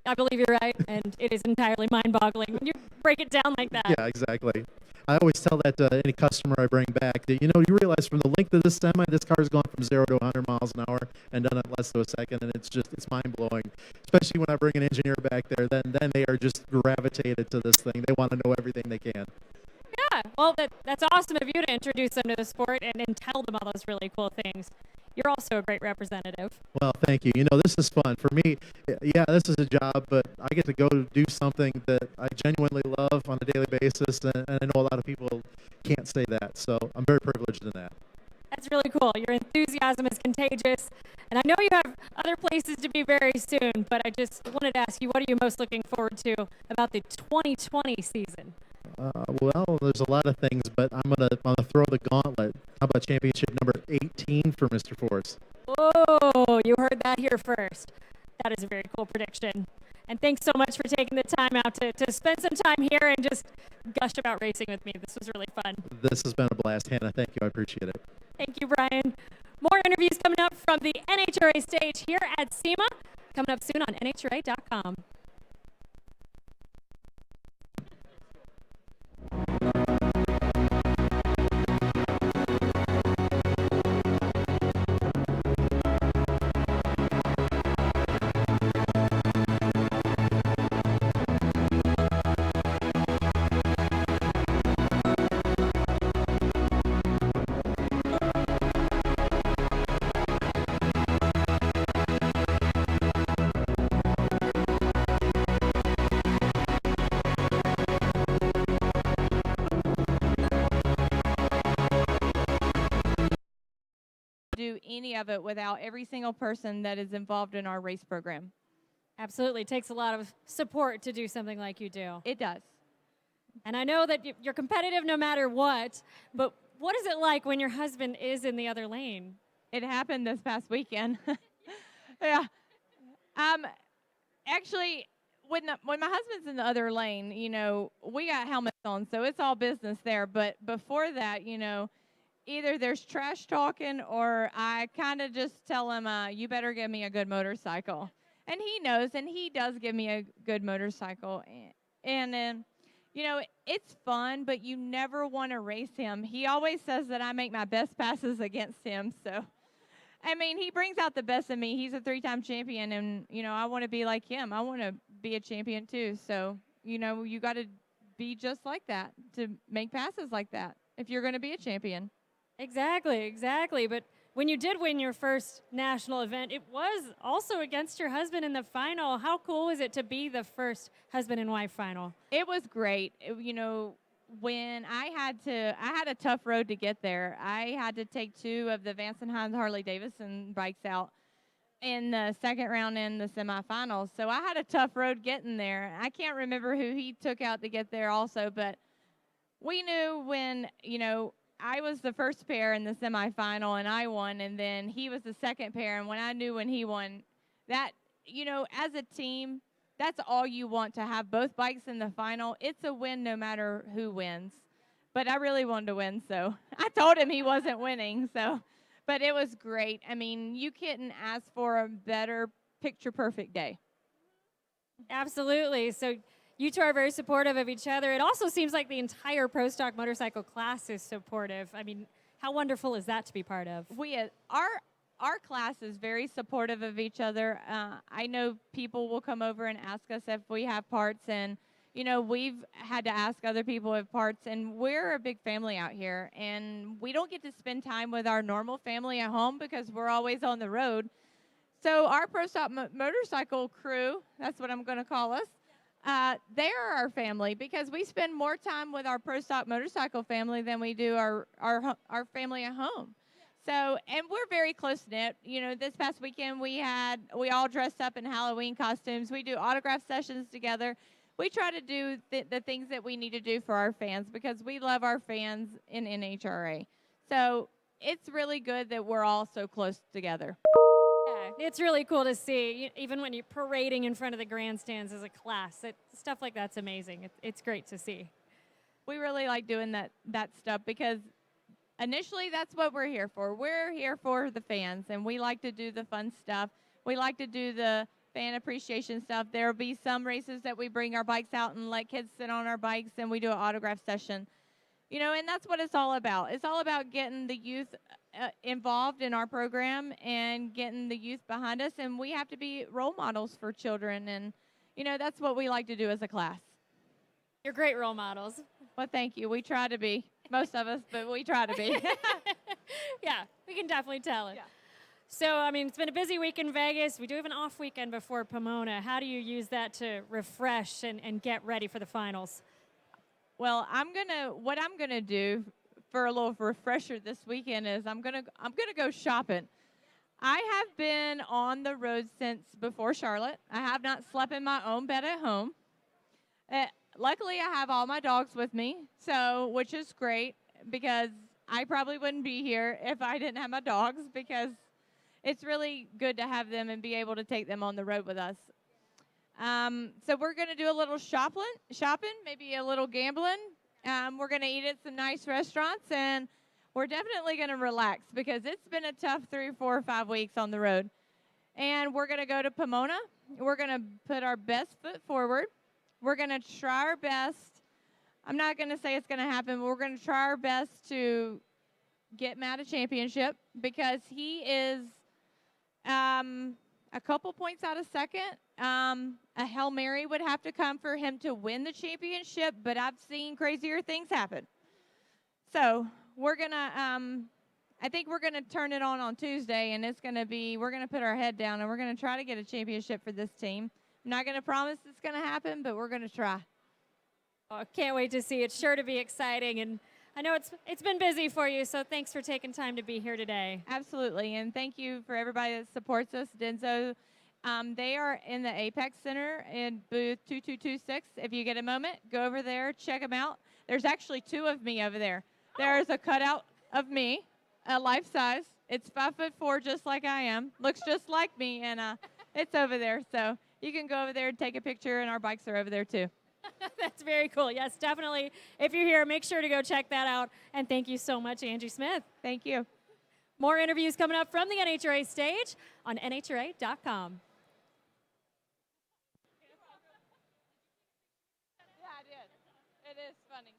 I believe you're right, and it is entirely mind-boggling when you break it down like that. Yeah, exactly. I always tell that to any customer I bring back that, you realize from the length of this semi, this car's gone from 0 to 100 miles an hour and done it in less than a second, and it's mind-blowing. Especially when I bring an engineer back there, then they are just gravitated to this thing. They want to know everything they can. Yeah, well, that's awesome of you to introduce them to the sport and tell them all those really cool things. You're also a great representative. Well, thank you. This is fun. For me, yeah, this is a job, but I get to go do something that I genuinely love on a daily basis, and I know a lot of people can't say that, so I'm very privileged in that. That's really cool. Your enthusiasm is contagious, and I know you have other places to be very soon, but I just wanted to ask you, what are you most looking forward to about the 2020 season? Well, there's a lot of things, but I'm gonna throw the gauntlet. How about championship number 18 for Mr. Force? Oh, you heard that here first. That is a very cool prediction. And thanks so much for taking the time out to spend some time here and just gush about racing with me. This was really fun. This has been a blast, Hannah. Thank you. I appreciate it. Thank you, Brian. More interviews coming up from the NHRA stage here at SEMA. Coming up soon on NHRA.com. Do any of it without every single person that is involved in our race program. Absolutely. It takes a lot of support to do something like you do. It does. And I know that you're competitive no matter what, but what is it like when your husband is in the other lane? It happened this past weekend. Yeah. Actually, when my husband's in the other lane, we got helmets on, so it's all business there. But before that, either there's trash talking or I kind of just tell him, you better give me a good motorcycle. And he knows, and he does give me a good motorcycle. And then, it's fun, but you never want to race him. He always says that I make my best passes against him. So, he brings out the best in me. He's a 3-time champion, and, I want to be like him. I want to be a champion too. So, you got to be just like that to make passes like that if you're going to be a champion. Exactly. But when you did win your first national event, it was also against your husband in the final. How cool was it to be the first husband and wife final? It was great. When I had a tough road to get there. I had to take 2 of the Vance and Hines Harley Davidson bikes out in the second round in the semifinals. So I had a tough road getting there. I can't remember who he took out to get there also, but we knew when, I was the first pair in the semifinal and I won, and then he was the second pair. And when he won, that, as a team, that's all you want, to have both bikes in the final. It's a win no matter who wins. but I really wanted to win, so I told him he wasn't winning. So, but it was great. I mean, you couldn't ask for a better picture-perfect day. Absolutely. So you two are very supportive of each other. It also seems like the entire Pro Stock motorcycle class is supportive. I mean, how wonderful is that to be part of? Our class is very supportive of each other. I know people will come over and ask us if we have parts, and you know, we've had to ask other people if parts, and we're a big family out here, and we don't get to spend time with our normal family at home because we're always on the road. So our Pro Stock motorcycle crew, that's what I'm going to call us, they are our family because we spend more time with our Pro Stock motorcycle family than we do our family at home. So, and we're very close-knit. You know, this past weekend we all dressed up in Halloween costumes. We do autograph sessions together. We try to do the things that we need to do for our fans because we love our fans in NHRA. So it's really good that we're all so close together. Yeah, it's really cool to see, even when you're parading in front of the grandstands as a class. Stuff like that's amazing. It's great to see. We really like doing that stuff because initially that's what we're here for. We're here for the fans, and we like to do the fun stuff. We like to do the fan appreciation stuff. There will be some races that we bring our bikes out and let kids sit on our bikes, and we do an autograph session. You know, and that's what it's all about. It's all about getting the youth involved in our program and getting the youth behind us, and we have to be role models for children, and, you know, that's what we like to do as a class. You're great role models. Well, thank you. We try to be. Most of us, but we try to be. Yeah, we can definitely tell it. Yeah. So, I mean, it's been a busy week in Vegas. We do have an off weekend before Pomona. How do you use that to refresh and get ready for the finals? Well, what I'm gonna do for a little refresher this weekend is I'm gonna go shopping. I have been on the road since before Charlotte. I have not slept in my own bed at home. Luckily, I have all my dogs with me, so which is great because I probably wouldn't be here if I didn't have my dogs because it's really good to have them and be able to take them on the road with us. So we're going to do a little shopping, maybe a little gambling. We're going to eat at some nice restaurants, and we're definitely going to relax because it's been a tough 3, 4, 5 weeks on the road. And we're going to go to Pomona. We're going to put our best foot forward. We're going to try our best. I'm not going to say it's going to happen, but we're going to try our best to get Matt a championship because he is a couple points out of second. A Hail Mary would have to come for him to win the championship, but I've seen crazier things happen. So we're going to, I think we're going to turn it on Tuesday, and it's going to be, we're going to put our head down, and we're going to try to get a championship for this team. I'm not going to promise it's going to happen, but we're going to try. Oh, can't wait to see. It's sure to be exciting, and I know it's been busy for you, so thanks for taking time to be here today. Absolutely, and thank you for everybody that supports us. Denso, they are in the Apex Center in booth 2226. If you get a moment, go over there, check them out. There's actually 2 of me over there. There's a cutout of me, a life size. It's 5'4", just like I am. Looks just like me, and it's over there. So you can go over there and take a picture, and our bikes are over there too. That's very cool. Yes, definitely. If you're here, make sure to go check that out. And thank you so much, Angie Smith. Thank you. More interviews coming up from the NHRA stage on NHRA.com. Yeah, I did. It is funny.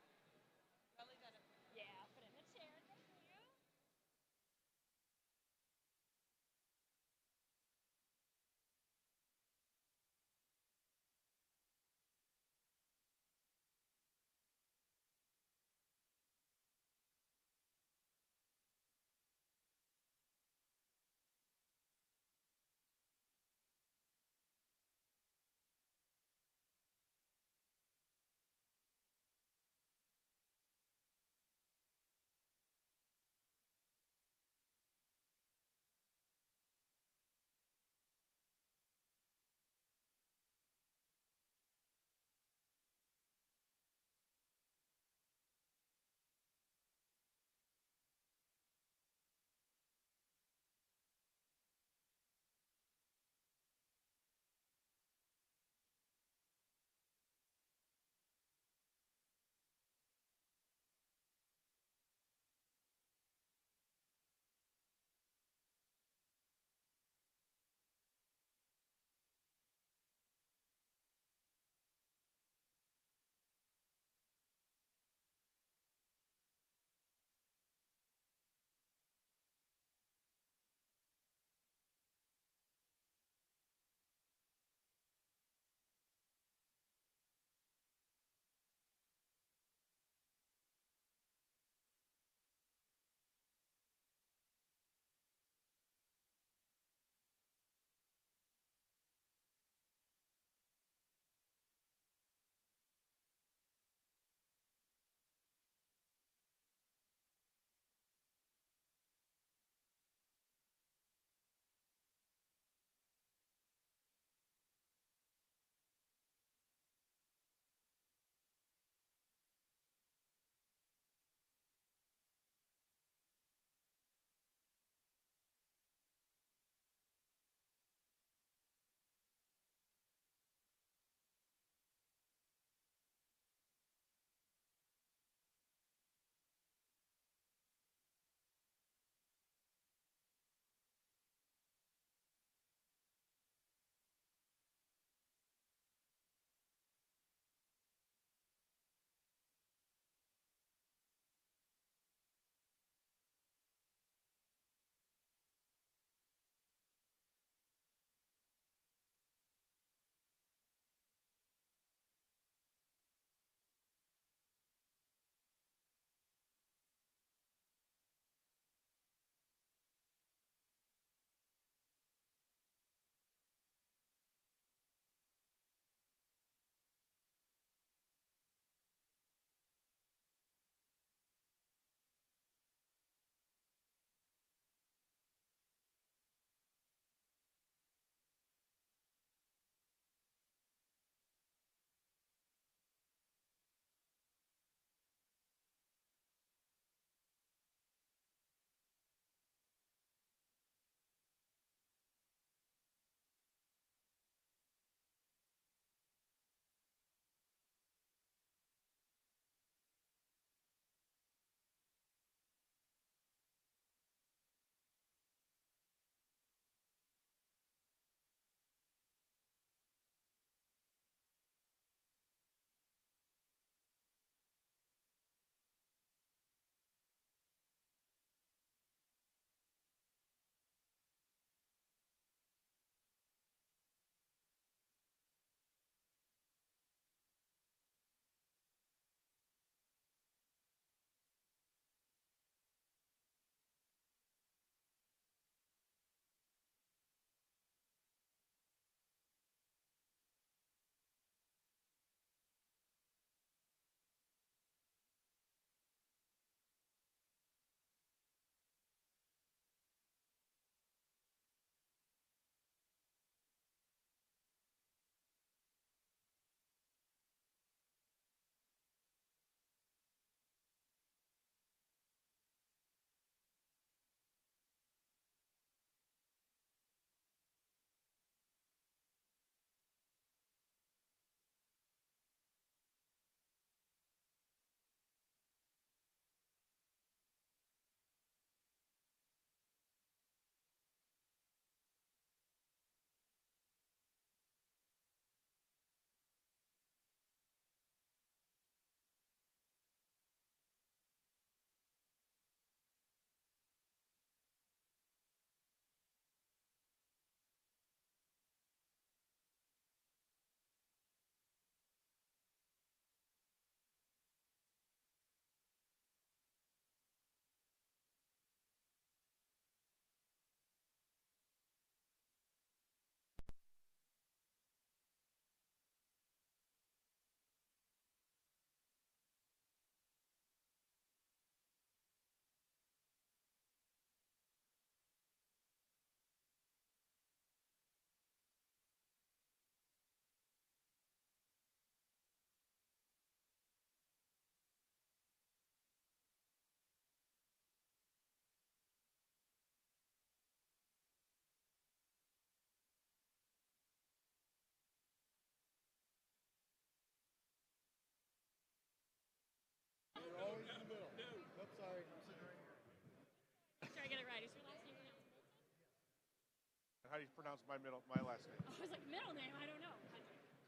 How do you pronounce my last name? I was like, middle name, I don't know.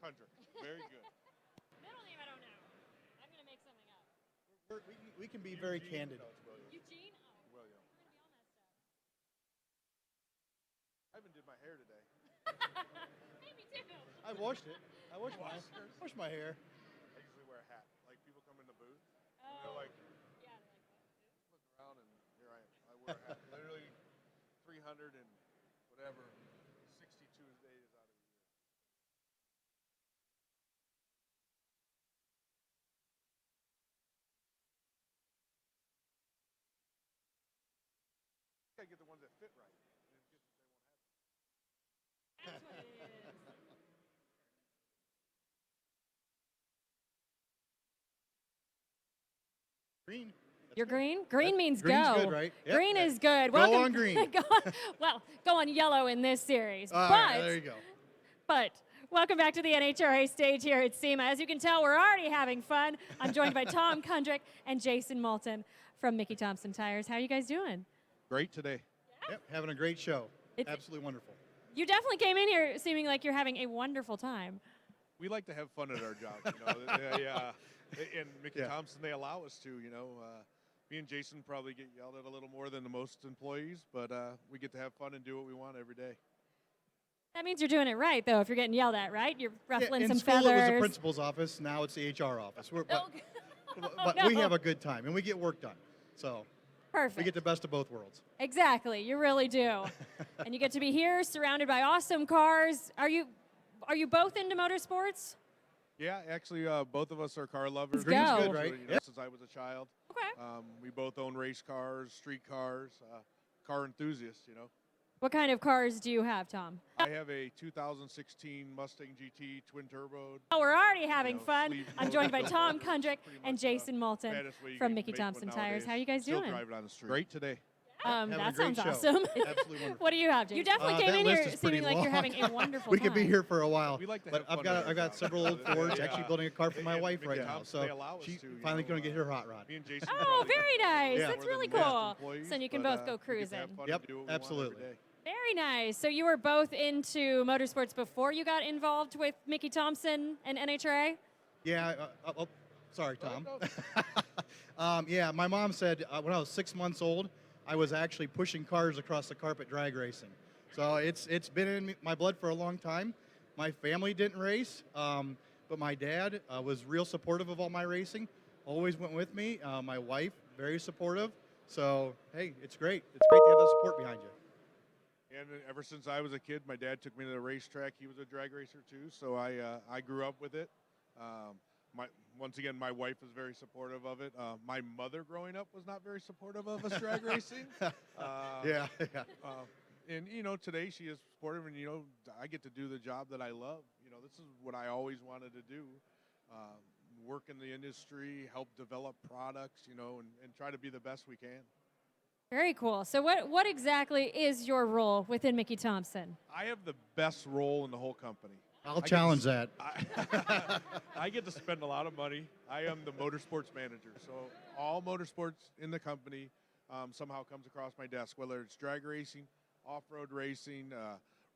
Kundrick. Very good. Middle name, I don't know. I'm going to make something up. We can be very candid. Eugene? William. I even did my hair today. Maybe too. I washed it. I washed my hair. I usually wear a hat. Like people come in the booth, and they're like, yeah, look around, and here I am. I wear a hat. Literally 300 and whatever, 62 days out of the year. You gotta get the ones that fit right. That's what it is. Green. You're green? Green means green's go. good, right? Yep, Green yep. is good. Go Welcome, on green. go on yellow in this series. All but, right, there you go. But welcome back to the NHRA stage here at SEMA. As you can tell, we're already having fun. I'm joined by Tom Kundrick and Jason Moulton from Mickey Thompson Tires. How are you guys doing? Great today. Yep, having a great show. Absolutely wonderful. You definitely came in here seeming like you're having a wonderful time. We like to have fun at our job, you know. And Mickey Thompson, they allow us to, you know. Me and Jason probably get yelled at a little more than the most employees, but we get to have fun and do what we want every day. That means you're doing it right, though, if you're getting yelled at, right? You're ruffling in some school, feathers. it was the principal's office. Now it's the HR office. But no. we have a good time, and we get work done. So Perfect. we get the best of both worlds. Exactly, you really do. And you get to be here surrounded by awesome cars. Are you both into motorsports? Yeah, actually, both of us are car lovers. Green's go. Good, right? You know, since I was a child. Okay. We both own race cars, street cars, car enthusiasts, you know. What kind of cars do you have, Tom? I have a 2016 Mustang GT twin turbo. Oh, we're already having fun. sleeve I'm joined by motor. Tom Kundrick and Jason Moulton baddest way you from can Mickey make one Thompson Tires. nowadays. How are you guys Still doing? drive it on the street. Great today. Having a That great sounds show. awesome. Absolutely wonderful. What do you have, Jason? You definitely came that in list here is pretty seeming like you're long. having a wonderful We time. could be here for a while. We like to But have I've fun at got our job. several old Fords. Actually building a car for my wife Mickey right now. Thompson, So they allow us she's to, you finally know, going to get her hot rod. Me and Jason Oh, probably very nice. Yeah. That's more really than the best cool. employees, So you can but, both go we get to cruising. have fun Yep, and do what we want absolutely. every day. Very nice. So you were both into motorsports before you got involved with Mickey Thompson and NHRA? Yeah. Sorry, Tom. Yeah, my mom said when I was 6 months old, I was actually pushing cars across the carpet drag racing. So it's been in my blood for a long time. My family didn't race, but my dad was real supportive of all my racing. Always went with me. My wife, very supportive. So, hey, it's great. It's great to have the support behind you. And ever since I was a kid, my dad took me to the racetrack. He was a drag racer too, so I grew up with it. Once again, my wife is very supportive of it. My mother growing up was not very supportive of us drag racing. Yeah. And, you know, today she is supportive, and, you know, I get to do the job that I love. You know, this is what I always wanted to do. Work in the industry, help develop products, you know, and try to be the best we can. Very cool. So what exactly is your role within Mickey Thompson? I have the best role in the whole company. I'll challenge that. I get to spend a lot of money. I am the motorsports manager. So all motorsports in the company somehow comes across my desk, whether it's drag racing, off-road racing,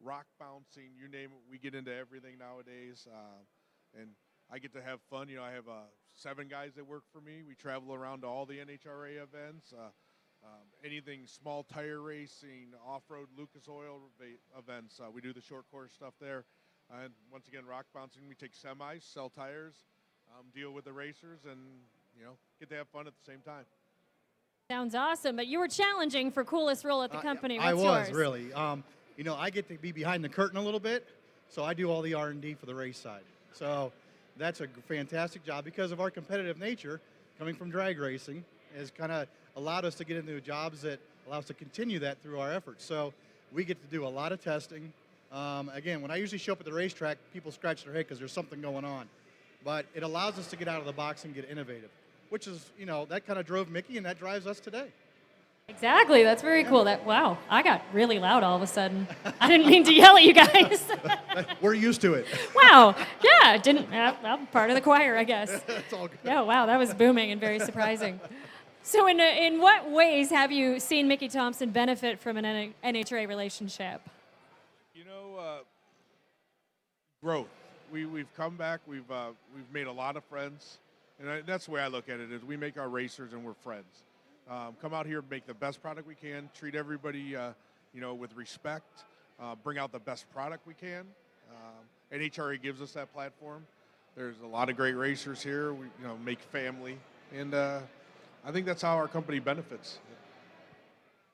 rock bouncing, you name it. We get into everything nowadays. And I get to have fun. You know, I have 7 guys that work for me. We travel around to all the NHRA events. Anything small tire racing, off-road Lucas Oil events. We do the short course stuff there. And once again, rock bouncing, we take semis, sell tires, deal with the racers, and, you know, get to have fun at the same time. Sounds awesome, but you were challenging for coolest role at the company. What's I was, yours? really. You know, I get to be behind the curtain a little bit, so I do all the R&D for the race side. So that's a fantastic job because of our competitive nature. Coming from drag racing has kind of allowed us to get into jobs that allow us to continue that through our efforts. So we get to do a lot of testing. Again, when I usually show up at the racetrack, people scratch their head because there's something going on. But it allows us to get out of the box and get innovative, which is, you know, that kind of drove Mickey, and that drives us today. Exactly. That's very cool. Wow, I got really loud all of a sudden. I didn't mean to yell at you guys. We're used to it. Wow. Yeah, I'm part of the choir, I guess. That's all good. Yeah, wow, that was booming and very surprising. So in what ways have you seen Mickey Thompson benefit from an NHRA relationship? Growth. We've come back. We've made a lot of friends, and that's the way I look at it. Is we make our racers and we're friends. Come out here, make the best product we can, treat everybody with respect, bring out the best product we can. NHRA gives us that platform. There's a lot of great racers here. We make family, and I think that's how our company benefits.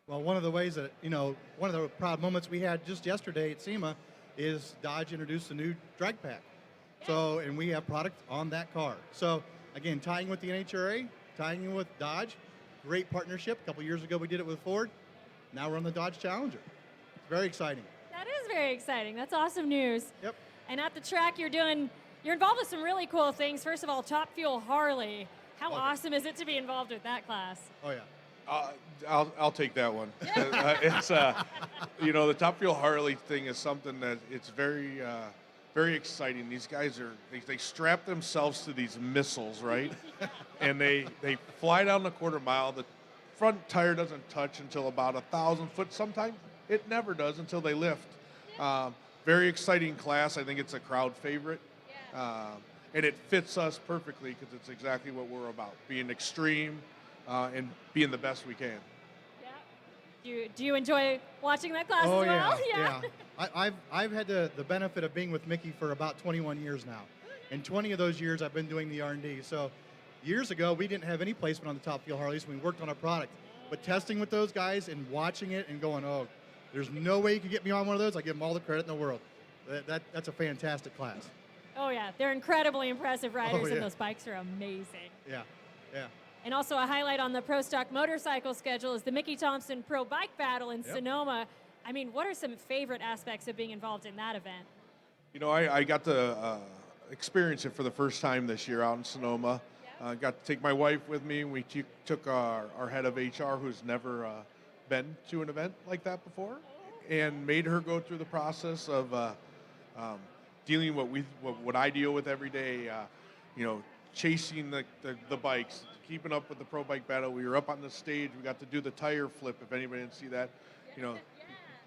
Well, one of the ways that, one of the proud moments we had just yesterday at SEMA is Dodge introduced a new drag pack. So, and we have product on that car. So, again, tying with the NHRA, tying in with Dodge, great partnership. A couple years ago we did it with Ford. Now we're on the Dodge Challenger. It's very exciting. That is very exciting. That's awesome news. Yep. And at the track, you're involved with some really cool things. First of all, Top Fuel Harley. How awesome is it to be involved with that class? Oh, yeah. I'll take that one. It's the Top Fuel Harley thing is something that it's very very exciting. These guys they strap themselves to these missiles, right? And they fly down the quarter mile. The front tire doesn't touch until about 1,000 foot. Sometimes it never does until they lift. Very exciting class. I think it's a crowd favorite. And it fits us perfectly because it's exactly what we're about, being extreme and being the best we can. Do you enjoy watching that class as well? Yeah. I've had the benefit of being with Mickey for about 21 years now. And 20 of those years I've been doing the R&D. So years ago, we didn't have any placement on the Top Fuel Harleys when we worked on our product. But testing with those guys and watching it and going, oh, there's no way you could get me on one of those. I give them all the credit in the world. That's a fantastic class. Oh, yeah. They're incredibly impressive riders, yeah. and those bikes are amazing. Yeah. And also a highlight on the Pro Stock motorcycle schedule is the Mickey Thompson Pro Bike Battle in Sonoma. I mean, what are some favorite aspects of being involved in that event? I got to experience it for the first time this year out in Sonoma. Got to take my wife with me. We took our head of HR, who's never been to an event like that before, and made her go through the process of dealing what I deal with every day. Chasing the bikes, keeping up with the Pro Bike Battle. We were up on the stage. We got to do the tire flip. If anybody didn't see that,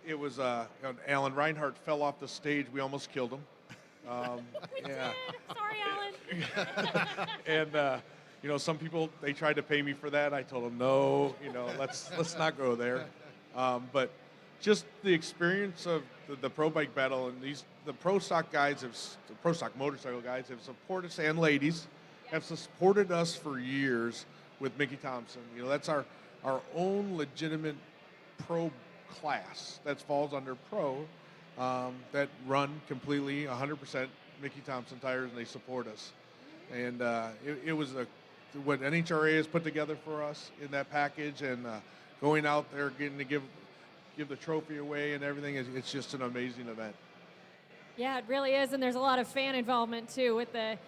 it was Alan Reinhardt fell off the stage. We almost killed him. We did. Sorry, Alan. And some people, they tried to pay me for that. I told them no. Let's not go there. But just the experience of the Pro Bike Battle and the Pro Stock guys the Pro Stock motorcycle guys have supported us, and ladies have supported us for years with Mickey Thompson. That's our own legitimate pro class that falls under pro that run completely 100% Mickey Thompson tires, and they support us. And it was what NHRA has put together for us in that package, and going out there, getting to give the trophy away and everything. It's just an amazing event. Yeah, it really is, and there's a lot of fan involvement too with the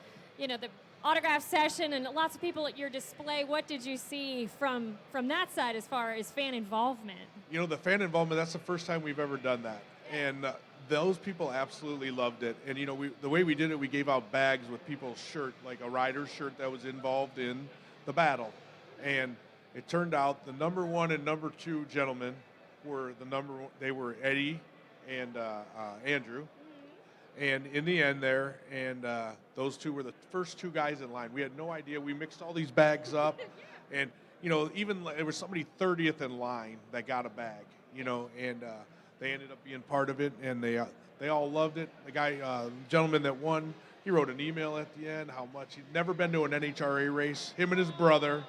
autograph session and lots of people at your display. What did you see from that side as far as fan involvement? The fan involvement, that's the first time we've ever done that, and those people absolutely loved it. And the way we did it, we gave out bags with people's shirt, like a rider's shirt that was involved in the battle, and it turned out the number 1 and number 2 gentlemen were they were Eddie and Andrew. And in the end there, those two were the first 2 guys in line. We had no idea. We mixed all these bags up. And, even there was somebody 30th in line that got a bag, and they ended up being part of it. And they all loved it. The guy, gentleman that won, he wrote an email at the end how much he'd never been to an NHRA race. Him and his brother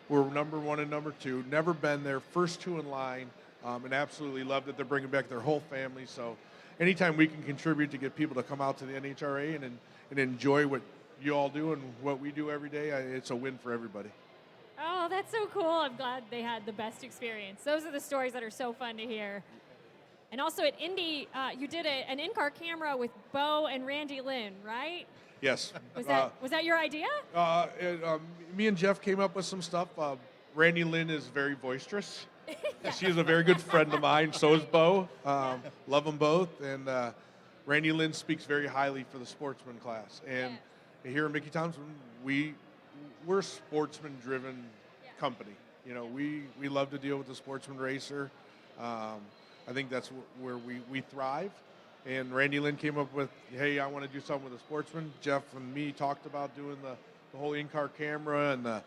were number 1 and number 2, never been there, first 2 in line, and absolutely loved it. They're bringing back their whole family. So anytime we can contribute to get people to come out to the NHRA and enjoy what you all do and what we do every day, it's a win for everybody. Oh, that's so cool. I'm glad they had the best experience. Those are the stories that are so fun to hear. And also at Indy, you did an in-car camera with Bo and Randy Lynn, right? Yes. Was that your idea? Me and Jeff came up with some stuff. Randy Lynn is very boisterous. She is a very good friend of mine. So is Bo. Love them both. And Randy Lynn speaks very highly for the sportsman class. And here at Mickey Thompson, we're a sportsman-driven company. We love to deal with the sportsman racer. I think that's where we thrive. And Randy Lynn came up with, hey, I want to do something with a Sportsman. Jeff and me talked about doing the whole in-car camera and the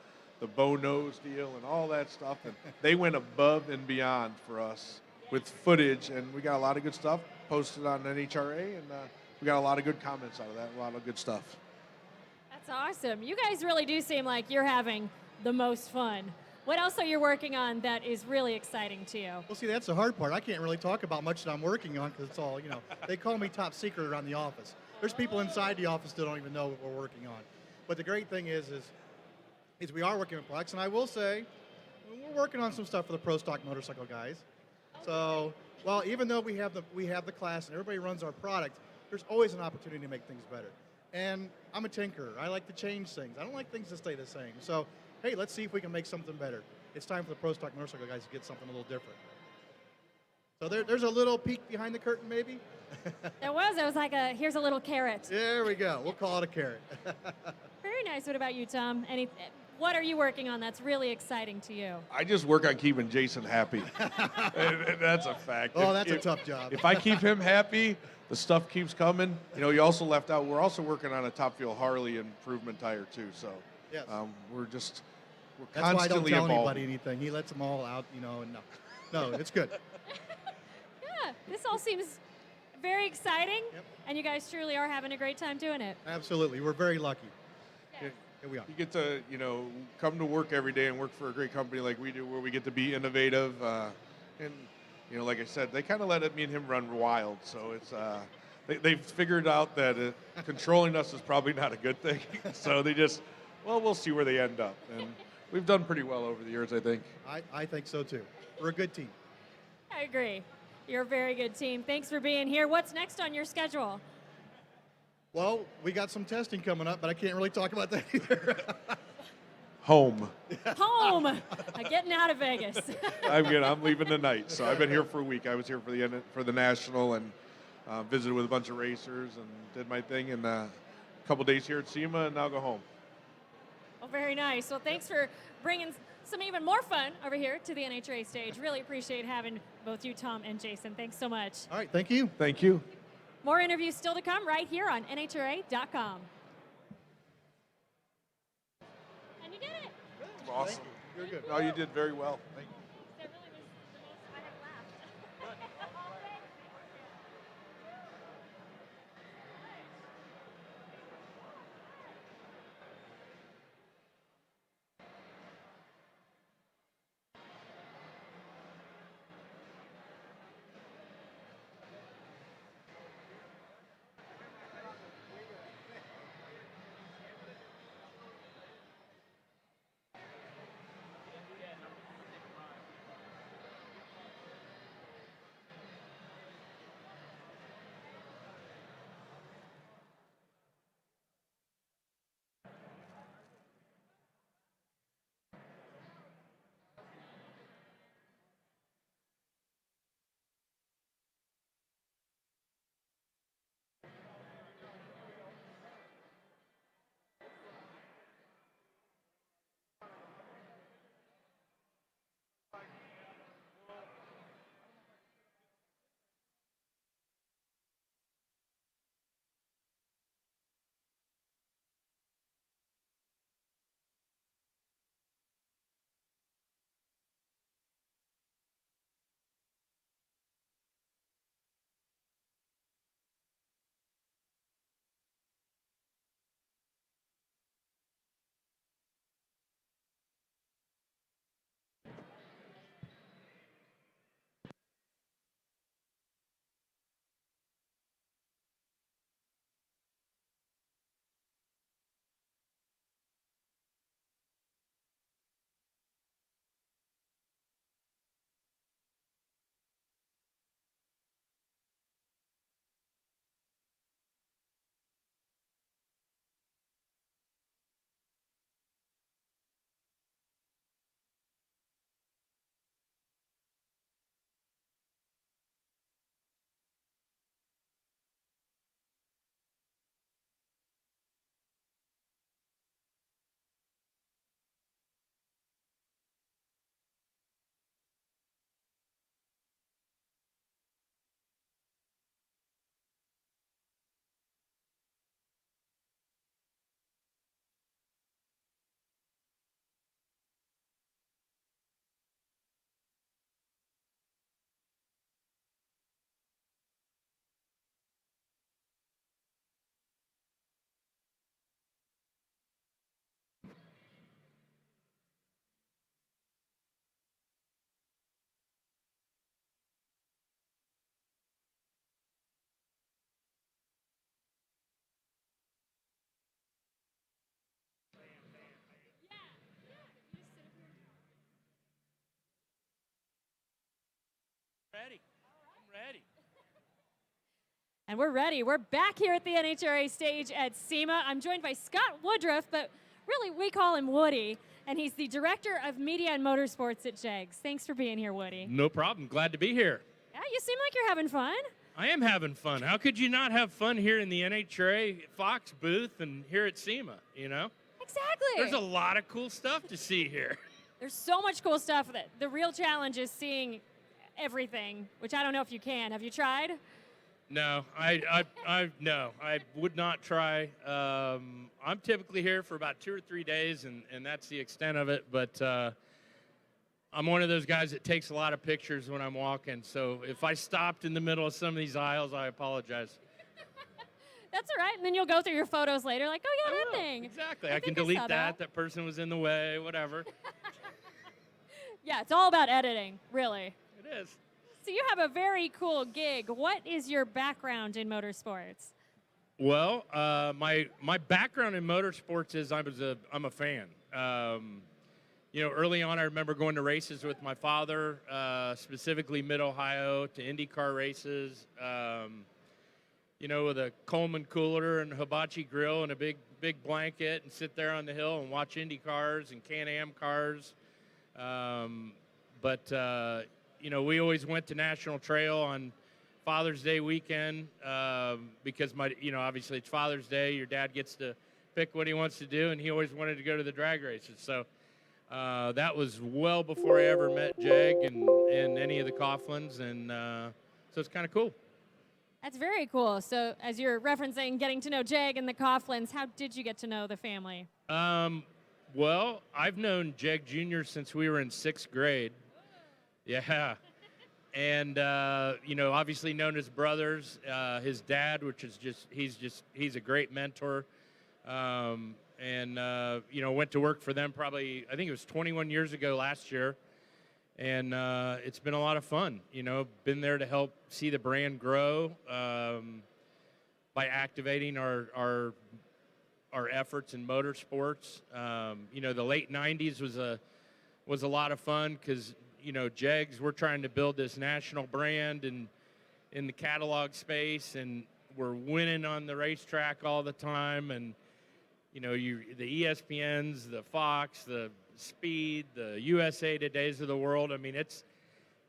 bow nose deal and all that stuff. And they went above and beyond for us with footage, and we got a lot of good stuff posted on NHRA, and we got a lot of good comments out of that, a lot of good stuff. That's awesome. You guys really do seem like you're having the most fun. What else are you working on that is really exciting to you? Well, see, that's the hard part. I can't really talk about much that I'm working on because it's all, they call me top secret around the office. There's people inside the office that don't even know what we're working on. But the great thing is we are working on products, and I will say we're working on some stuff for the Pro Stock motorcycle guys. So, well, even though we have the class and everybody runs our product, there's always an opportunity to make things better. And I'm a tinkerer. I like to change things. I don't like things to stay the same. So, hey, let's see if we can make something better. It's time for the Pro Stock motorcycle guys to get something a little different. So there's a little peek behind the curtain, maybe? It was like here's a little carrot. There we go. We'll call it a carrot. Very nice. What about you, Tom? What are you working on that's really exciting to you? I just work on keeping Jason happy. and that's a fact. Oh, that's a tough job. If I keep him happy, the stuff keeps coming. You also left out, we're also working on a Top Fuel Harley improvement tire too. So yes. We're That's constantly why I don't tell evolving. anybody anything. He lets them all out, and no, it's good. Yeah, this all seems very exciting, and you guys truly are having a great time doing it. Absolutely. We're very lucky. Here we are. You get to, come to work every day and work for a great company like we do, where we get to be innovative. And, like I said, they kind of let me and him run wild. So it's, they've figured out that controlling us is probably not a good thing. So they just, we'll see where they end up. And we've done pretty well over the years, I think. I think so, too. We're a good team. I agree. You're a very good team. Thanks for being here. What's next on your schedule? Well, we got some testing coming up, but I can't really talk about that either. Home. Home. Getting out of Vegas. I'm leaving tonight. So I've been here for a week. I was here for the National and visited with a bunch of racers and did my thing. And a couple days here at SEMA, and now go home. Well, very nice. Well, thanks for bringing some even more fun over here to the NHRA stage. Really appreciate having both you, Tom, and Jason. Thanks so much. All right, thank you. Thank you. More interviews still to come right here on NHRA.com. And you did it. Awesome. You're good. No, you did very well. Thank you. That really was the most I have laughed. ready. I'm ready. And we're ready. We're back here at the NHRA stage at SEMA. I'm joined by Scott Woodruff, but really we call him Woody, and he's the Director of Media and Motorsports at Jegs. Thanks for being here, Woody. No problem. Glad to be here. Yeah, you seem like you're having fun. I am having fun. How could you not have fun here in the NHRA Fox booth and here at SEMA, you know? Exactly. There's a lot of cool stuff to see here. There's so much cool stuff that the real challenge is seeing everything, which I don't know if you can. Have you tried? No, no, I would not try. I'm typically here for about 2 or 3 days, and that's the extent of it. But I'm one of those guys that takes a lot of pictures when I'm walking. So if I stopped in the middle of some of these aisles, I apologize. That's all right, and then you'll go through your photos later like, oh, yeah, that thing. Exactly. I can delete that. That person was in the way, whatever. Yeah, it's all about editing, really. It is. So you have a very cool gig. What is your background in motorsports? Well, my background in motorsports is I'm a fan. You know, early on, I remember going to races with my father, specifically Mid-Ohio, to IndyCar races. You know, with a Coleman cooler and a hibachi grill and a big blanket, and sit there on the hill and watch Indy cars and Can-Am cars. You know, we always went to National Trail on Father's Day weekend because obviously it's Father's Day. Your dad gets to pick what he wants to do, and he always wanted to go to the drag races. So that was well before I ever met Jeg and any of the Coughlins, and so it's kind of cool. That's very cool. So as you're referencing getting to know Jeg and the Coughlins, how did you get to know the family? Well, I've known Jeg Jr. since we were in 6th grade. Yeah. And, you know, obviously known as brothers. His dad, he's a great mentor. You know, went to work for them probably, I think it was 21 years ago last year. And it's been a lot of fun, you know, been there to help see the brand grow by activating our efforts in motorsports. You know, the late 90s was a lot of fun because, you know, Jegs, we're trying to build this national brand and in the catalog space, and we're winning on the racetrack all the time. And, you know, the ESPNs, the Fox, the Speed, the USA Todays of the world. I mean, it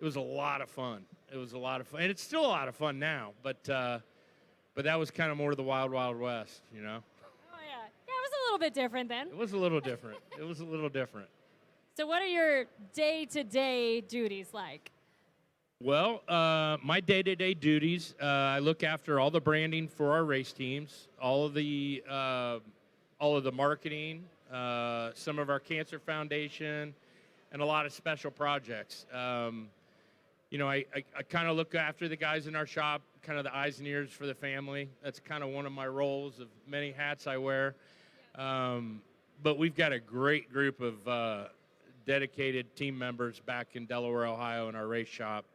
was a lot of fun. It was a lot of fun, and it's still a lot of fun now. But that was kind of more the wild, wild west, you know. Oh yeah, it was a little bit different then. It was a little different. It was a little different. So what are your day-to-day duties like? Well, my day-to-day duties, I look after all the branding for our race teams, all of the marketing. Some of our cancer foundation, and a lot of special projects. You know, I kind of look after the guys in our shop, kind of the eyes and ears for the family. That's kind of one of my roles of many hats I wear. But we've got a great group of dedicated team members back in Delaware, Ohio, in our race shop.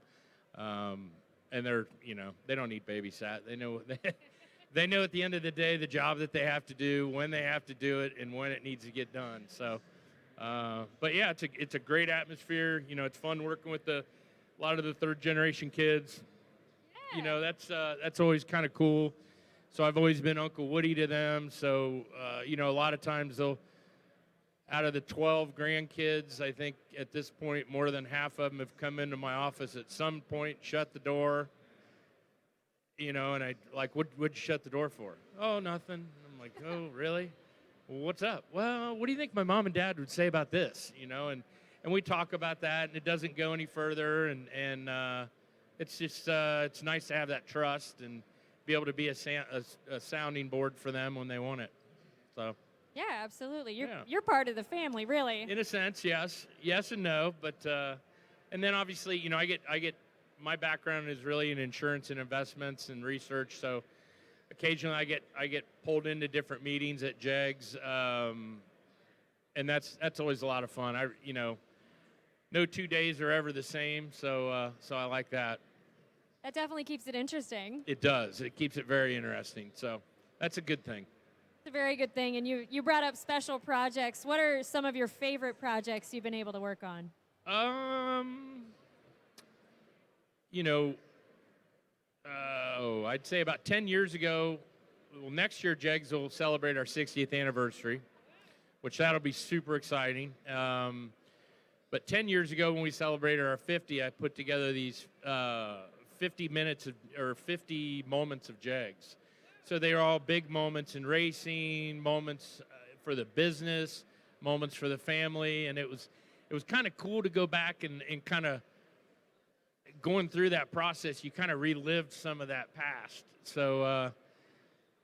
And they're, you know, they don't need babysat. They know They know at the end of the day the job that they have to do, when they have to do it, and when it needs to get done. So, but yeah, it's a great atmosphere. You know, it's fun working with a lot of the third generation kids. Yeah. You know, that's always kind of cool. So I've always been Uncle Woody to them. So, you know, a lot of times out of the 12 grandkids, I think at this point more than half of them have come into my office at some point, shut the door. You know, and I like, what'd you shut the door for? Oh, nothing. I'm like, oh, really? Well, what's up? Well, what do you think my mom and dad would say about this? You know, and we talk about that, and it doesn't go any further, and it's just it's nice to have that trust and be able to be a sounding board for them when they want it. So. Yeah, absolutely. You're part of the family, really. In a sense, yes and no, but and then obviously, you know, I get. My background is really in insurance and investments and research, so occasionally I get pulled into different meetings at Jegs, and that's always a lot of fun. No 2 days are ever the same, so I like that. That definitely keeps it interesting. It does. It keeps it very interesting, so that's a good thing. It's a very good thing, and you brought up special projects. What are some of your favorite projects you've been able to work on? you know, I'd say about 10 years ago, well, next year, Jegs will celebrate our 60th anniversary, which that'll be super exciting. But 10 years ago, when we celebrated our 50, I put together these 50 moments of Jegs. So they are all big moments in racing, moments for the business, moments for the family, and it was kind of cool to go back and kind of going through that process. You kind of relived some of that past. So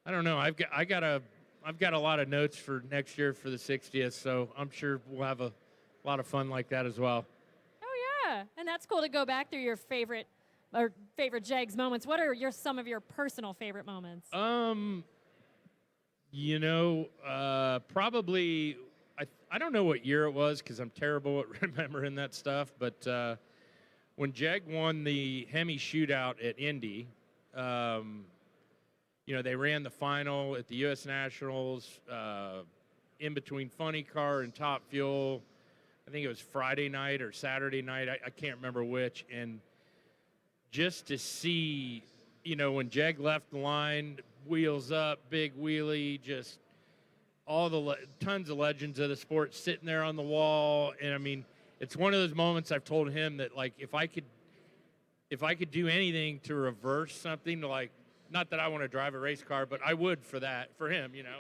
I don't know. I've got a lot of notes for next year for the 60th. So I'm sure we'll have a lot of fun like that as well. Oh yeah, and that's cool to go back through your favorite Jegs moments. What are some of your personal favorite moments? You know, probably I don't know what year it was because I'm terrible at remembering that stuff. But when Jeg won the Hemi shootout at Indy, you know, they ran the final at the U.S. Nationals in between Funny Car and Top Fuel. I think it was Friday night or Saturday night. I can't remember which. And just to see, you know, when Jeg left the line, wheels up, big wheelie, just all the tons of legends of the sport sitting there on the wall. And I mean, it's one of those moments I've told him that, like, if I could do anything to reverse something, like, not that I want to drive a race car, but I would for him, you know.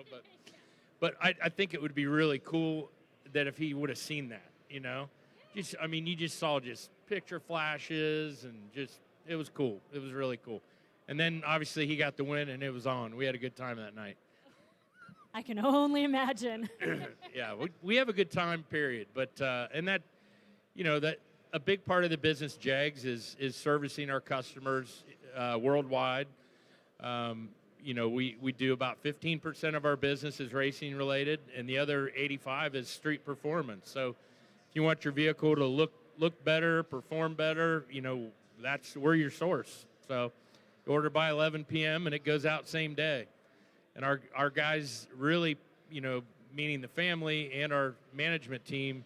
But I think it would be really cool that if he would have seen that, you know. You just saw just picture flashes and just, it was cool. It was really cool. And then obviously he got the win and it was on. We had a good time that night. I can only imagine. Yeah, we have a good time, period. But and that, you know, that a big part of the business, Jegs, is servicing our customers worldwide. You know, we do about 15% of our business is racing related, and the other 85 is street performance. So if you want your vehicle to look better, perform better, you know, we're your source. So you order by 11 p.m. and it goes out same day. And our guys really, you know, meaning the family and our management team,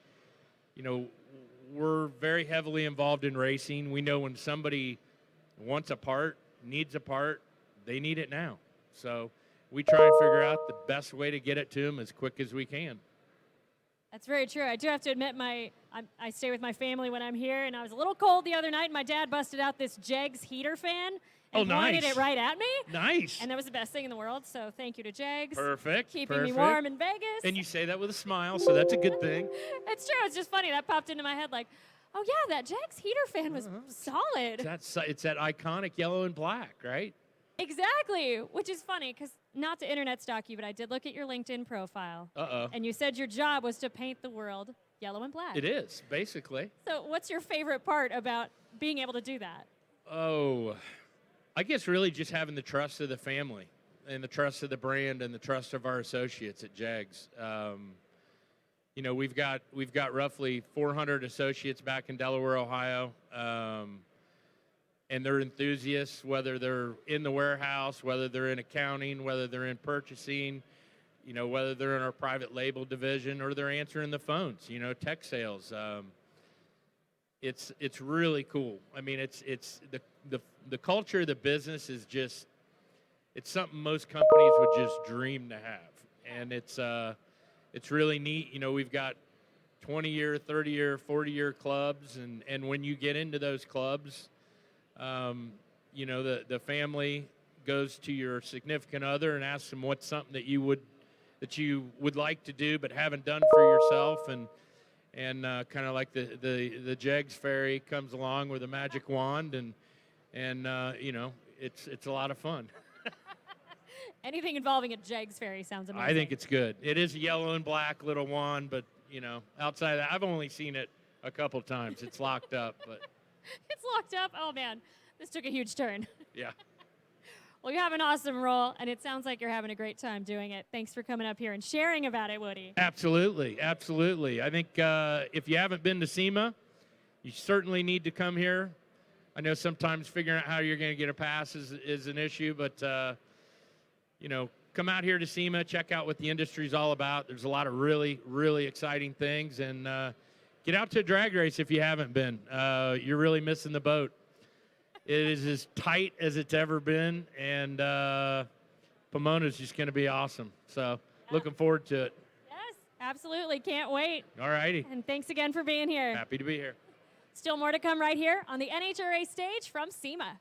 you know, we're very heavily involved in racing. We know when somebody wants a part, needs a part, they need it now. So we try and figure out the best way to get it to them as quick as we can. That's very true. I do have to admit, I stay with my family when I'm here, and I was a little cold the other night, and my dad busted out this Jegs heater fan and pointed it right at me. Nice. And that was the best thing in the world, so thank you to Jegs. Perfect. Keeping me warm in Vegas. And you say that with a smile, so that's a good thing. It's true. It's just funny. That popped into my head like, oh, yeah, that Jegs heater fan was solid. It's that iconic yellow and black, right? Exactly, which is funny because not to internet stalk you, but I did look at your LinkedIn profile. Uh-oh. And you said your job was to paint the world yellow and black. It is, basically. So what's your favorite part about being able to do that? Oh, I guess really just having the trust of the family and the trust of the brand and the trust of our associates at Jegs. You know, we've got roughly 400 associates back in Delaware, Ohio. And they're enthusiasts, whether they're in the warehouse, whether they're in accounting, whether they're in purchasing, you know, whether they're in our private label division or they're answering the phones, you know, tech sales. It's really cool. I mean, it's the culture of the business is just, it's something most companies would just dream to have. And it's really neat. You know, we've got 20-year, 30-year, 40-year clubs. And when you get into those clubs, you know, the family goes to your significant other and asks them what's something that you would like to do but haven't done for yourself, and kind of like the Jegs fairy comes along with a magic wand, and you know, it's a lot of fun. Anything involving a Jegs fairy sounds amazing. I think it's good. It is a yellow and black little wand, but you know, outside of that, I've only seen it a couple times. It's locked up, but. It's locked up? Oh, man. This took a huge turn. Yeah. Well, you have an awesome role, and it sounds like you're having a great time doing it. Thanks for coming up here and sharing about it, Woody. Absolutely. Absolutely. I think if you haven't been to SEMA, you certainly need to come here. I know sometimes figuring out how you're going to get a pass is an issue, but, you know, come out here to SEMA, check out what the industry's all about. There's a lot of really, really exciting things, and get out to a drag race if you haven't been. You're really missing the boat. It is as tight as it's ever been, and Pomona's just going to be awesome. So looking forward to it. Yes, absolutely. Can't wait. All righty. And thanks again for being here. Happy to be here. Still more to come right here on the NHRA stage from SEMA.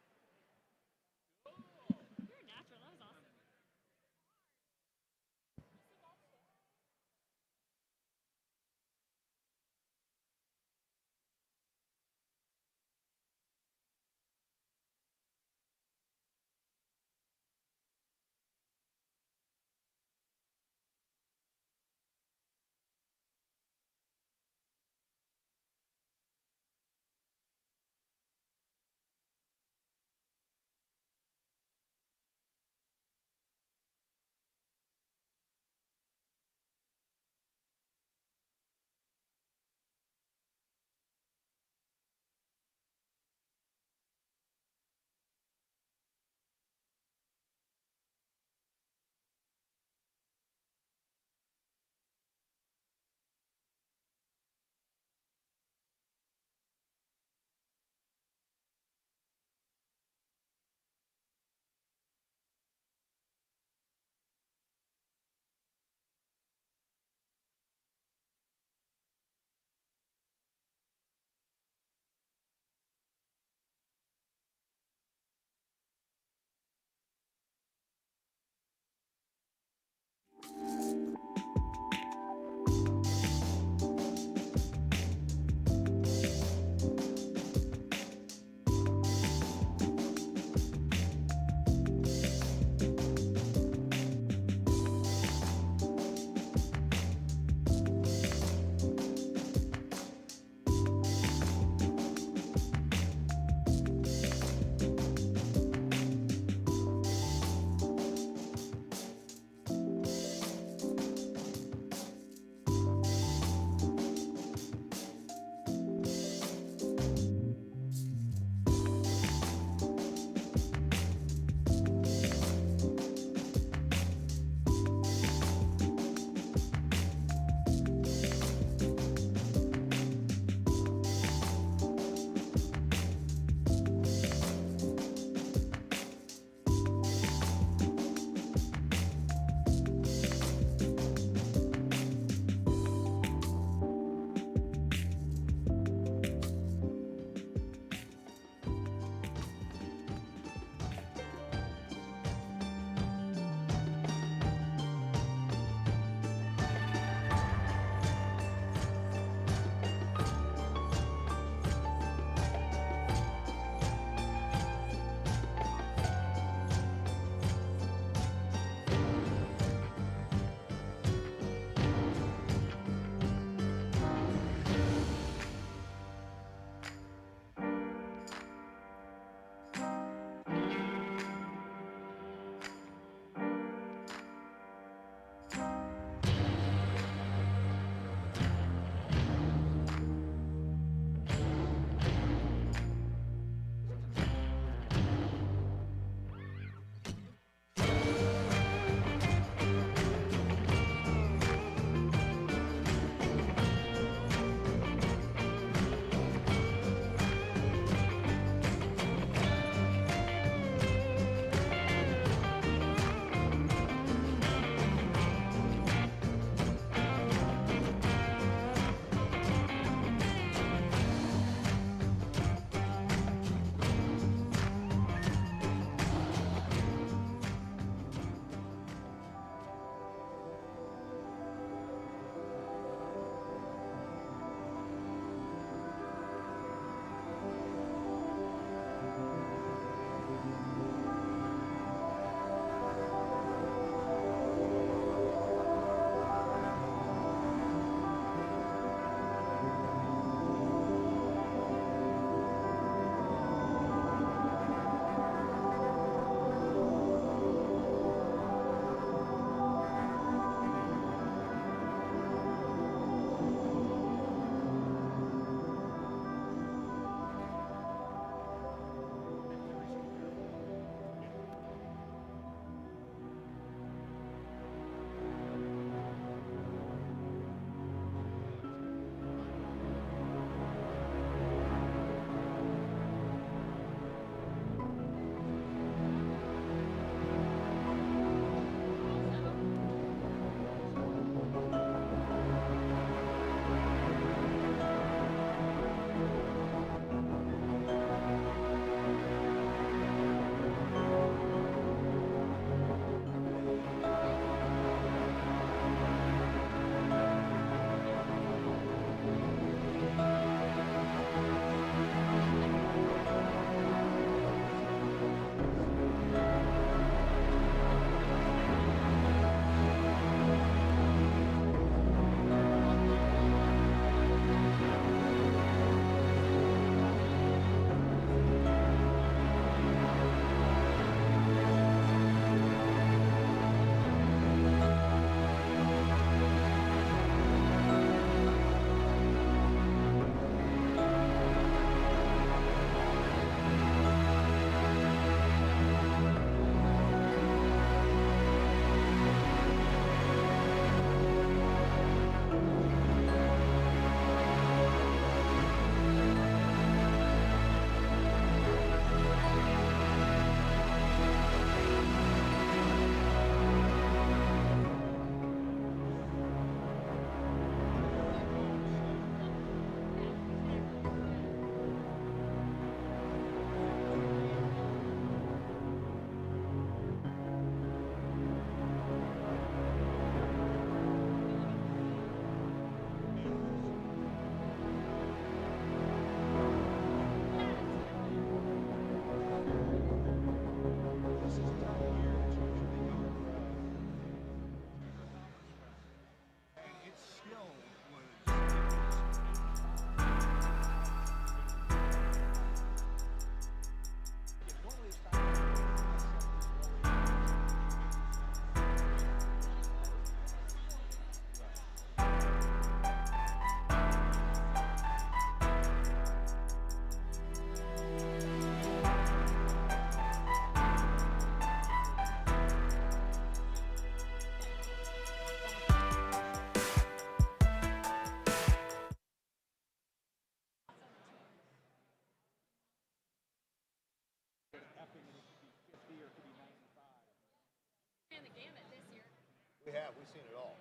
We have. We've seen it all.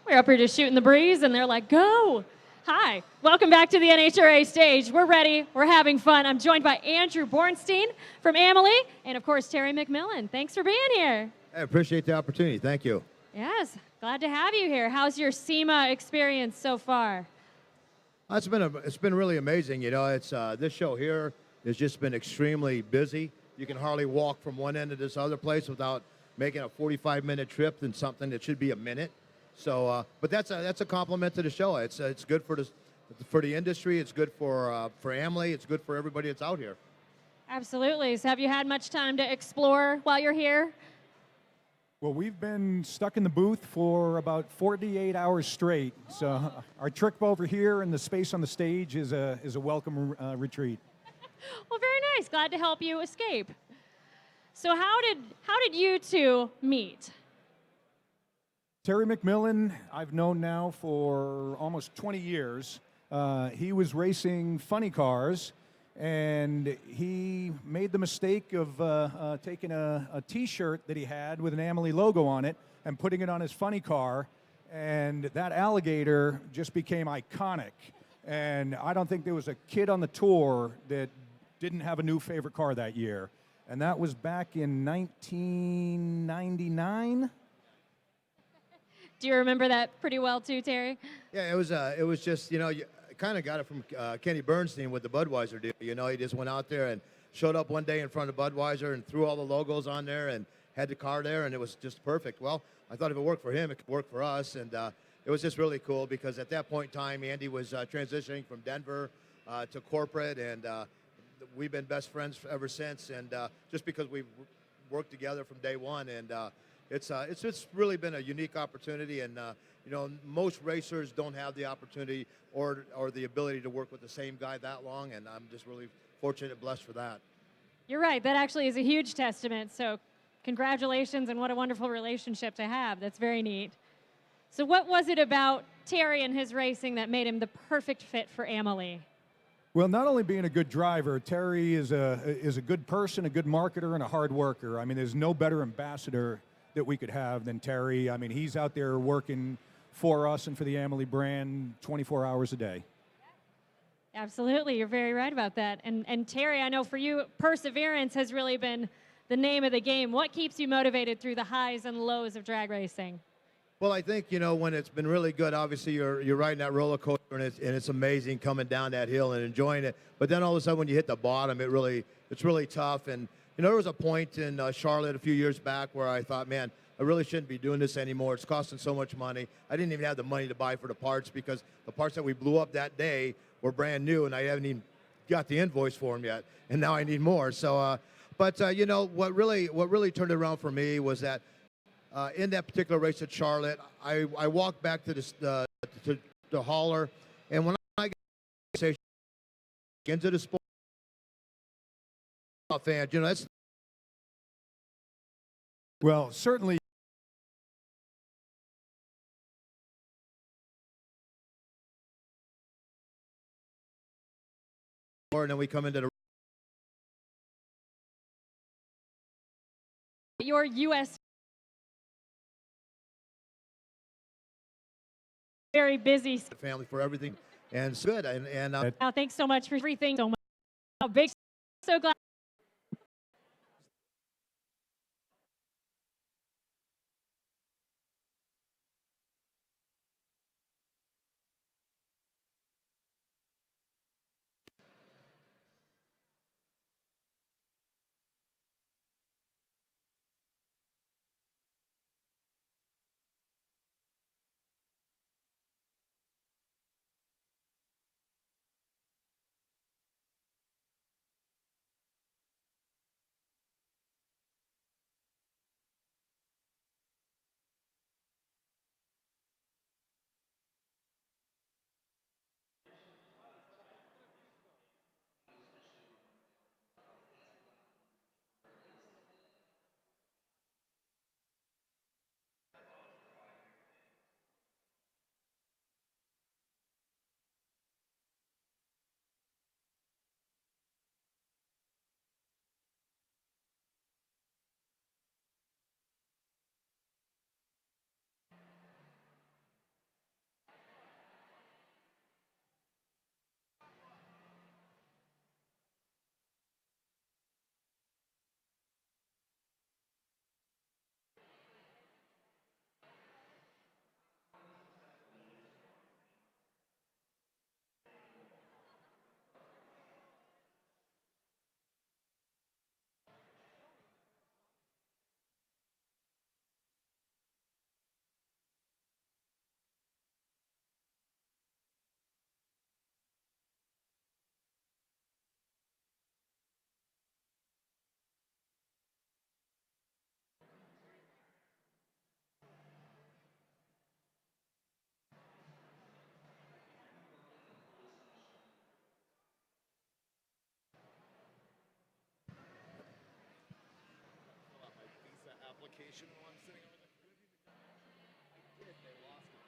We're up here just shooting the breeze, and they're like, go. Hi, welcome back to the NHRA stage. We're ready. We're having fun. I'm joined by Andrew Bornstein from Amalie, and of course, Terry McMillan. Thanks for being here. I appreciate the opportunity. Thank you. Yes, glad to have you here. How's your SEMA experience so far? It's been really amazing. You know, it's this show here has just been extremely busy. You can hardly walk from one end to this other place without making a 45-minute trip than something that should be a minute. So, but that's a compliment to the show. It's good for the industry. It's good for Amalie. It's good for everybody that's out here. Absolutely. So have you had much time to explore while you're here? Well, we've been stuck in the booth for about 48 hours straight. So our trip over here and the space on the stage is a welcome retreat. Well, very nice. Glad to help you escape. So how did you two meet? Terry McMillan, I've known now for almost 20 years. He was racing funny cars, and he made the mistake of taking a T-shirt that he had with an Amalie logo on it and putting it on his funny car, and that alligator just became iconic. And I don't think there was a kid on the tour that didn't have a new favorite car that year. And that was back in 1999. Do you remember that pretty well too, Terry? Yeah, it was just, you know, you kind of got it from Kenny Bernstein with the Budweiser deal. You know, he just went out there and showed up one day in front of Budweiser and threw all the logos on there and had the car there, and it was just perfect. Well, I thought if it worked for him, it could work for us, and it was just really cool because at that point in time, Andy was transitioning from Denver to corporate, and we've been best friends ever since, and just because we've worked together from day one, and it's just really been a unique opportunity, and you know, most racers don't have the opportunity or the ability to work with the same guy that long, and I'm just really fortunate and blessed for that. You're right. That actually is a huge testament. So congratulations, and what a wonderful relationship to have. That's very neat. So what was it about Terry and his racing that made him the perfect fit for Amalie? Well, not only being a good driver, Terry is a good person, a good marketer, and a hard worker. I mean, there's no better ambassador that we could have than Terry. I mean, he's out there working for us and for the Amalie brand 24 hours a day. Absolutely. You're very right about that. And Terry, I know for you, perseverance has really been the name of the game. What keeps you motivated through the highs and lows of drag racing? Well, I think, you know, when it's been really good, obviously you're riding that roller coaster, and it's amazing coming down that hill and enjoying it. But then all of a sudden when you hit the bottom, it's really tough. And, you know, there was a point in Charlotte a few years back where I thought, man, I really shouldn't be doing this anymore. It's costing so much money. I didn't even have the money to buy for the parts because the parts that we blew up that day were brand new, and I haven't even got the invoice for them yet. And now I need more. So, you know, what really turned it around for me was that in that particular race at Charlotte, I walked back to the hauler, and when I got into the sport fan, you know, that's well, certainly. And then we come into the Your U.S. very busy. family for everything, and it's good. And Now, thanks so much for everything. So much. Oh, big, so glad.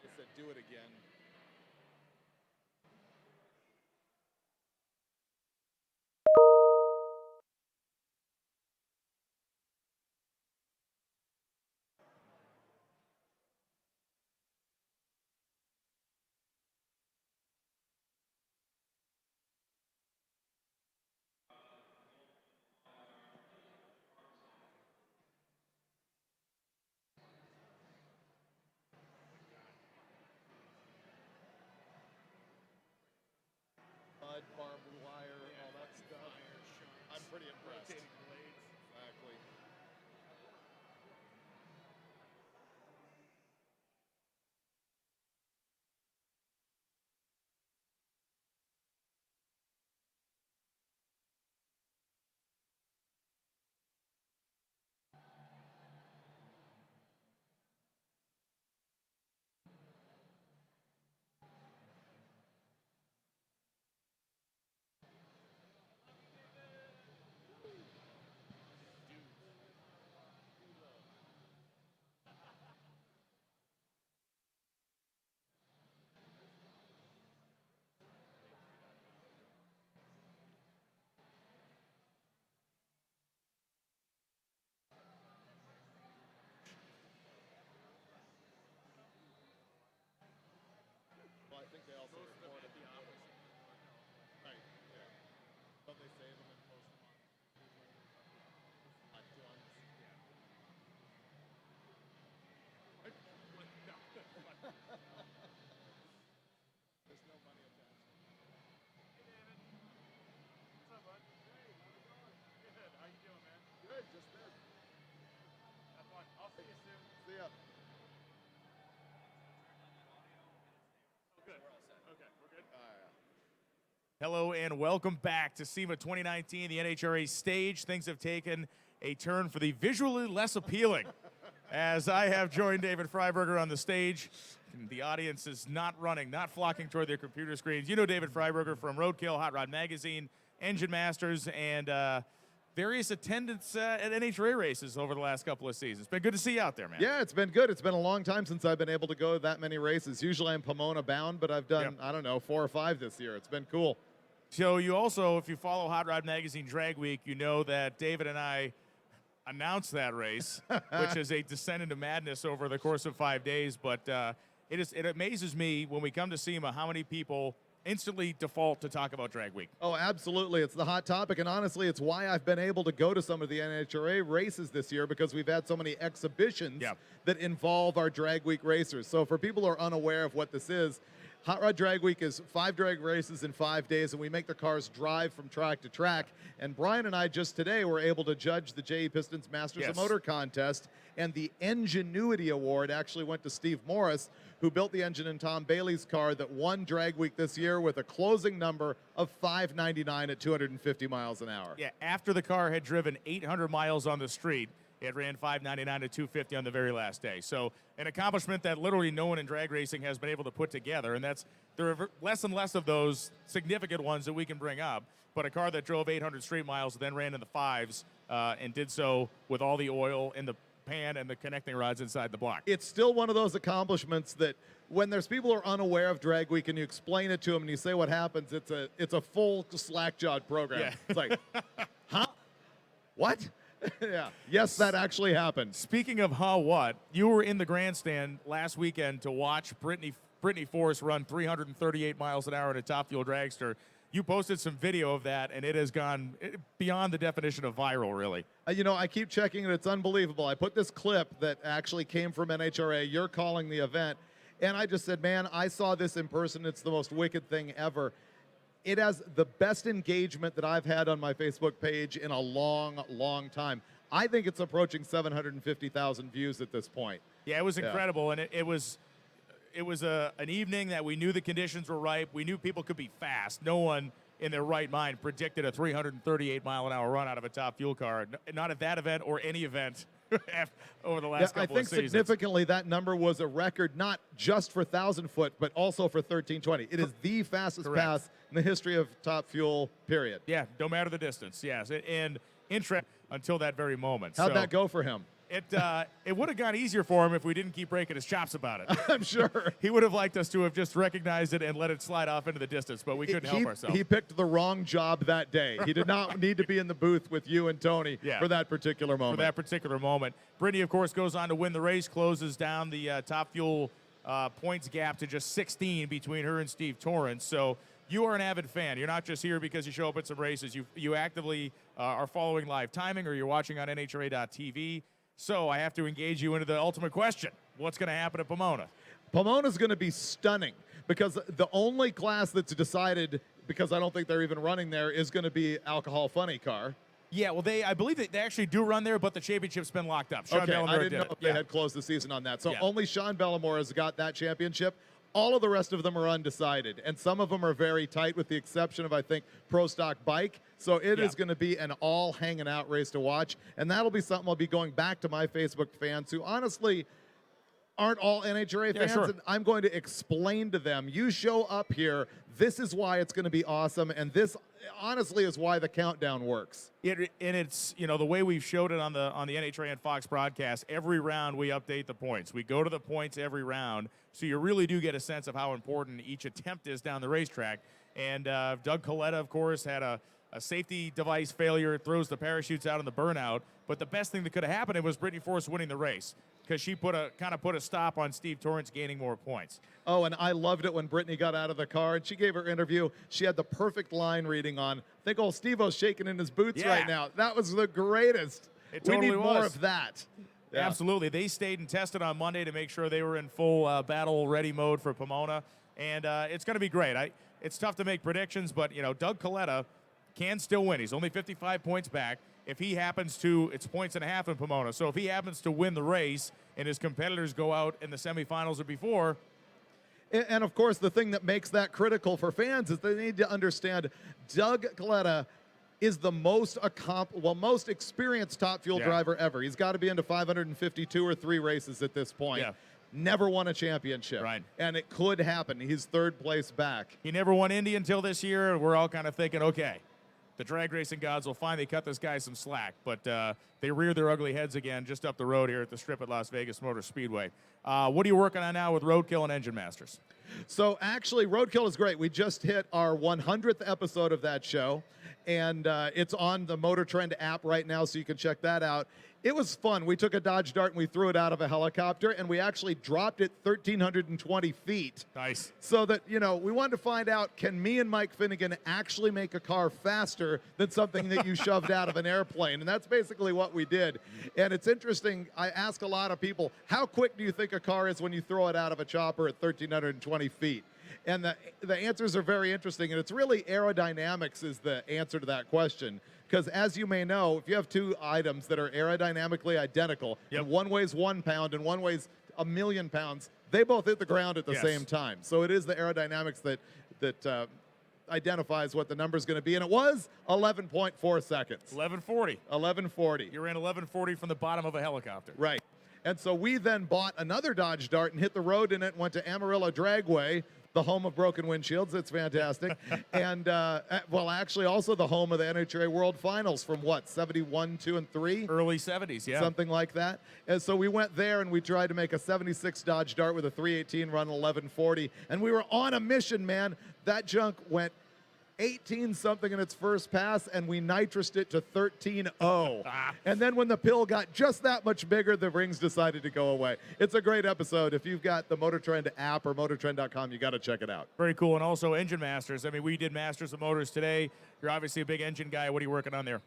They said do it again. Mud, barbed wire, all that stuff. I'm pretty impressed. Exactly. Well, I think they also record at the office. Right, yeah. But they save them and post them on like ones. Yeah. There's no money attached. Hey, David. What's up, bud? Hey, how's it going? Good. How you doing, man? Good, just good. Have fun. I'll see you soon. See ya. Hello and welcome back to SEMA 2019, the NHRA stage. Things have taken a turn for the visually less appealing as I have joined David Freiburger on the stage. The audience is not running, not flocking toward their computer screens. You know David Freiburger from Roadkill, Hot Rod Magazine, Engine Masters, and various attendance at NHRA races over the last couple of seasons. It's been good to see you out there, man. Yeah, it's been good. It's been a long time since I've been able to go that many races. Usually I'm Pomona bound, but I've done, I don't know, 4 or 5 this year. It's been cool. So you also, if you follow Hot Rod Magazine Drag Week, you know that David and I announced that race, which is a descent into madness over the course of 5 days. But it amazes me when we come to SEMA how many people instantly default to talk about Drag Week. Oh, absolutely. It's the hot topic, and honestly, it's why I've been able to go to some of the NHRA races this year, because we've had so many exhibitions that involve our Drag Week racers. So for people who are unaware of what this is, Hot Rod Drag Week is 5 drag races in 5 days, and we make the cars drive from track to track. And Brian and I just today were able to judge the JE Pistons Masters of Motor contest, and the Ingenuity Award actually went to Steve Morris, who built the engine in Tom Bailey's car that won Drag Week this year with a closing number of 599 at 250 miles an hour. Yeah, after the car had driven 800 miles on the street, it ran 599 to 250 on the very last day. So an accomplishment that literally no one in drag racing has been able to put together, and there are less and less of those significant ones that we can bring up. But a car that drove 800 street miles, then ran in the 5s, and did so with all the oil in the pan and the connecting rods inside the block. It's still one of those accomplishments that when there's people who are unaware of Drag Week and you explain it to them and you say what happens, it's a full slack-jawed program. Yeah. It's like, huh? What? Yeah. Yes, that actually happened. Speaking of what, you were in the grandstand last weekend to watch Brittany Force run 338 miles an hour in a top fuel dragster. You posted some video of that, and it has gone beyond the definition of viral, really. You know, I keep checking it. It's unbelievable. I put this clip that actually came from NHRA. You're calling the event. And I just said, man, I saw this in person. It's the most wicked thing ever. It has the best engagement that I've had on my Facebook page in a long, long time. I think it's approaching 750,000 views at this point. Yeah, it was incredible, and it was an evening that we knew the conditions were ripe. We knew people could be fast. No one in their right mind predicted a 338-mile-an-hour run out of a top fuel car, not at that event or any event over the last couple of seasons. I think significantly that number was a record not just for 1,000-foot, but also for 1320. It is the fastest pass in the history of top fuel, period. Yeah, no matter the distance, yes. And interest until that very moment. How'd that go for him? It would have gone easier for him if we didn't keep breaking his chops about it. I'm sure. He would have liked us to have just recognized it and let it slide off into the distance, but we couldn't help ourselves. He picked the wrong job that day. He did not need to be in the booth with you and Tony for that particular moment. For that particular moment. Brittany, of course, goes on to win the race, closes down the Top Fuel points gap to just 16 between her and Steve Torrance. So you are an avid fan. You're not just here because you show up at some races. You actively are following live timing, or you're watching on NHRA.tv. So I have to engage you into the ultimate question. What's going to happen at Pomona? Pomona's going to be stunning because the only class that's decided, because I don't think they're even running there, is going to be alcohol funny car. Yeah, well, I believe they actually do run there, but the championship's been locked up. Sean Okay, Bellamore I didn't did know it. if they had closed the season on that. So Yeah. only Sean Bellamore has got that championship. All of the rest of them are undecided, and some of them are very tight, with the exception of, I think, Pro Stock Bike. So it is going to be an all hanging out race to watch, and that'll be something I'll be going back to my Facebook fans who honestly aren't all NHRA fans, sure. and I'm going to explain to them, you show up here, this is why it's going to be awesome, and this honestly is why the countdown works. And it's, the way we've showed it on the NHRA and Fox broadcast, every round we update the points. We go to the points every round, so you really do get a sense of how important each attempt is down the racetrack. And Doug Coletta, of course, had a safety device failure, throws the parachutes out in the burnout. But the best thing that could have happened was Brittany Force winning the race, because she put a stop on Steve Torrance gaining more points. Oh, and I loved it when Brittany got out of the car and she gave her interview. She had the perfect line reading on. I think old Steve-O's shaking in his boots right now. That was the greatest. It totally we need more was. of that. Yeah. Absolutely. They stayed and tested on Monday to make sure they were in full battle-ready mode for Pomona, and it's going to be great. It's tough to make predictions, but, Doug Coletta can still win. He's only 55 points back. If he happens to, it's points and a half in Pomona. So if he happens to win the race and his competitors go out in the semifinals or before. And of course, the thing that makes that critical for fans is they need to understand Doug Coletta is the most experienced Top Fuel driver ever. He's got to be into 552 or 3 races at this point. Yeah. Never won a championship. Right. And it could happen. He's third place back. He never won Indy until this year. We're all kind of thinking, okay, the drag racing gods will finally cut this guy some slack. But they rear their ugly heads again just up the road here at the strip at Las Vegas Motor Speedway. What are you working on now with Roadkill and Engine Masters? So actually, Roadkill is great. We just hit our 100th episode of that show, and it's on the Motor Trend app right now, so you can check that out. It was fun. We took a Dodge Dart and we threw it out of a helicopter, and we actually dropped it 1,320 feet. Nice. So that, we wanted to find out, can me and Mike Finnegan actually make a car faster than something that you shoved out of an airplane? And that's basically what we did. And it's interesting, I ask a lot of people, how quick do you think a car is when you throw it out of a chopper at 1,320 feet? And the answers are very interesting, and it's really aerodynamics is the answer to that question. Because as you may know, if you have 2 items that are aerodynamically identical, and one weighs 1 pound and one weighs 1,000,000 pounds, they both hit the ground at the same time. So it is the aerodynamics that identifies what the number is going to be, and it was 11.4 seconds. 11:40. 11:40. You ran 11:40 from the bottom of a helicopter. Right. And so we then bought another Dodge Dart and hit the road in it and went to Amarillo Dragway, the home of broken windshields. It's fantastic. And, actually also the home of the NHRA World Finals from 71, 2, and 3? Early 70s, yeah. Something like that. And so we went there and we tried to make a 76 Dodge Dart with a 318 run 1140. And we were on a mission, man. That junk went 18-something in its first pass, and we nitrosed it to 13.0. And then when the pill got just that much bigger, the rings decided to go away. It's a great episode. If you've got the Motor Trend app or motortrend.com, you got to check it out. Very cool. And also Engine Masters. We did Masters of Motors today. You're obviously a big engine guy. What are you working on there?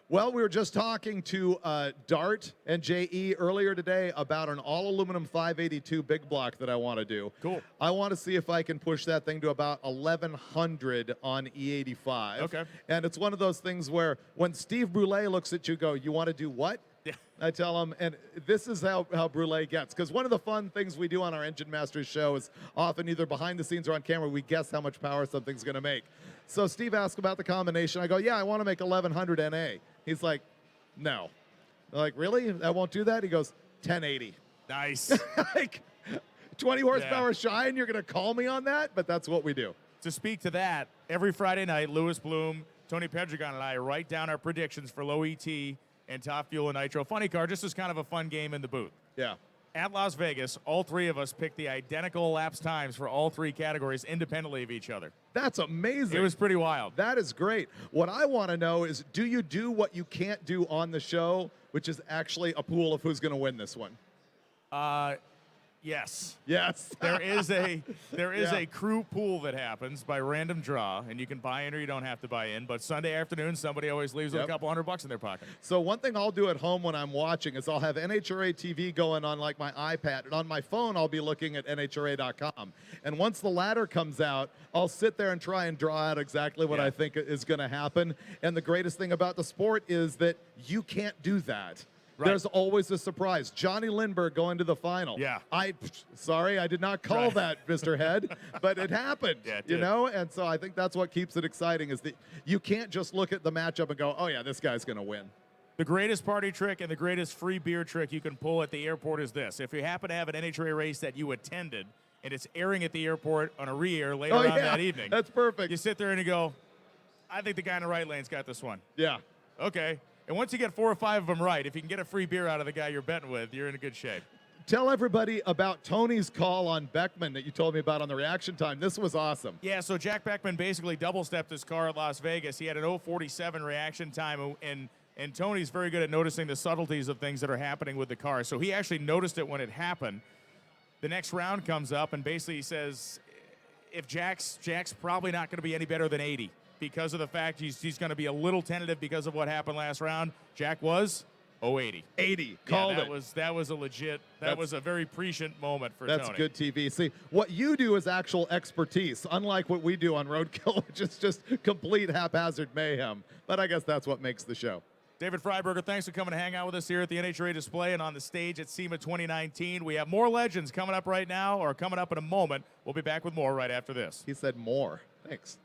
Well, we were just talking to Dart and JE earlier today about an all-aluminum 582 big block that I want to do. Cool. I want to see if I can push that thing to about 1,100 on E85. Okay. And it's one of those things where when Steve Brule looks at you, go, you want to do what? Yeah. I tell him, and this is how Brule gets. Because one of the fun things we do on our Engine Masters show is often either behind the scenes or on camera, we guess how much power something's going to make. So Steve asked about the combination. I go, yeah, I want to make 1,100 NA. He's like, no. I'm like, really? I won't do that? He goes, 1080. Nice. Like, 20 horsepower shy, and you're going to call me on that? But that's what we do. To speak to that, every Friday night, Lewis Bloom, Tony Pedregon, and I write down our predictions for low ET and Top Fuel and Nitro Funny Car, just as kind of a fun game in the booth. Yeah. At Las Vegas, all three of us picked the identical elapsed times for all three categories independently of each other. That's amazing. It was pretty wild. That is great. What I want to know is, do you do what you can't do on the show, which is actually a pool of who's going to win this one? Yes. Yes. There is a Yeah. crew pool that happens by random draw, and you can buy in or you don't have to buy in. But Sunday afternoon, somebody always leaves with a couple $100 in their pocket. So one thing I'll do at home when I'm watching is I'll have NHRA TV going on like my iPad, and on my phone I'll be looking at NHRA.com. And once the ladder comes out, I'll sit there and try and draw out exactly what I think is going to happen. And the greatest thing about the sport is that you can't do that. Right. There's always a surprise. Johnny Lindbergh going to the final. Yeah. Sorry, I did not call that, Mr. Head, but it happened. Yeah, it you did. know, and so I think that's what keeps it exciting is that you can't just look at the matchup and go, oh yeah, this guy's going to win. The greatest party trick and the greatest free beer trick you can pull at the airport is this. If you happen to have an NHRA race that you attended and it's airing at the airport on a re-air later on that evening. That's perfect. You sit there and you go, I think the guy in the right lane's got this one. Yeah. Okay. And once you get 4 or 5 of them right, if you can get a free beer out of the guy you're betting with, you're in a good shape. Tell everybody about Tony's call on Beckman that you told me about on the reaction time. This was awesome. Yeah, so Jack Beckman basically double-stepped his car at Las Vegas. He had an 0:47 reaction time, and Tony's very good at noticing the subtleties of things that are happening with the car. So he actually noticed it when it happened. The next round comes up, and basically he says, if Jack's probably not going to be any better than 80 because of the fact he's going to be a little tentative because of what happened last round. Jack was 080. 80. Called yeah, it. That was a legit, that was a very prescient moment for Tony. That's good TV. See, what you do is actual expertise, unlike what we do on Roadkill, which is just complete haphazard mayhem. But I guess that's what makes the show. David Freiburger, thanks for coming to hang out with us here at the NHRA display and on the stage at SEMA 2019. We have more legends coming up right now, or coming up in a moment. We'll be back with more right after this. He said more. Thanks.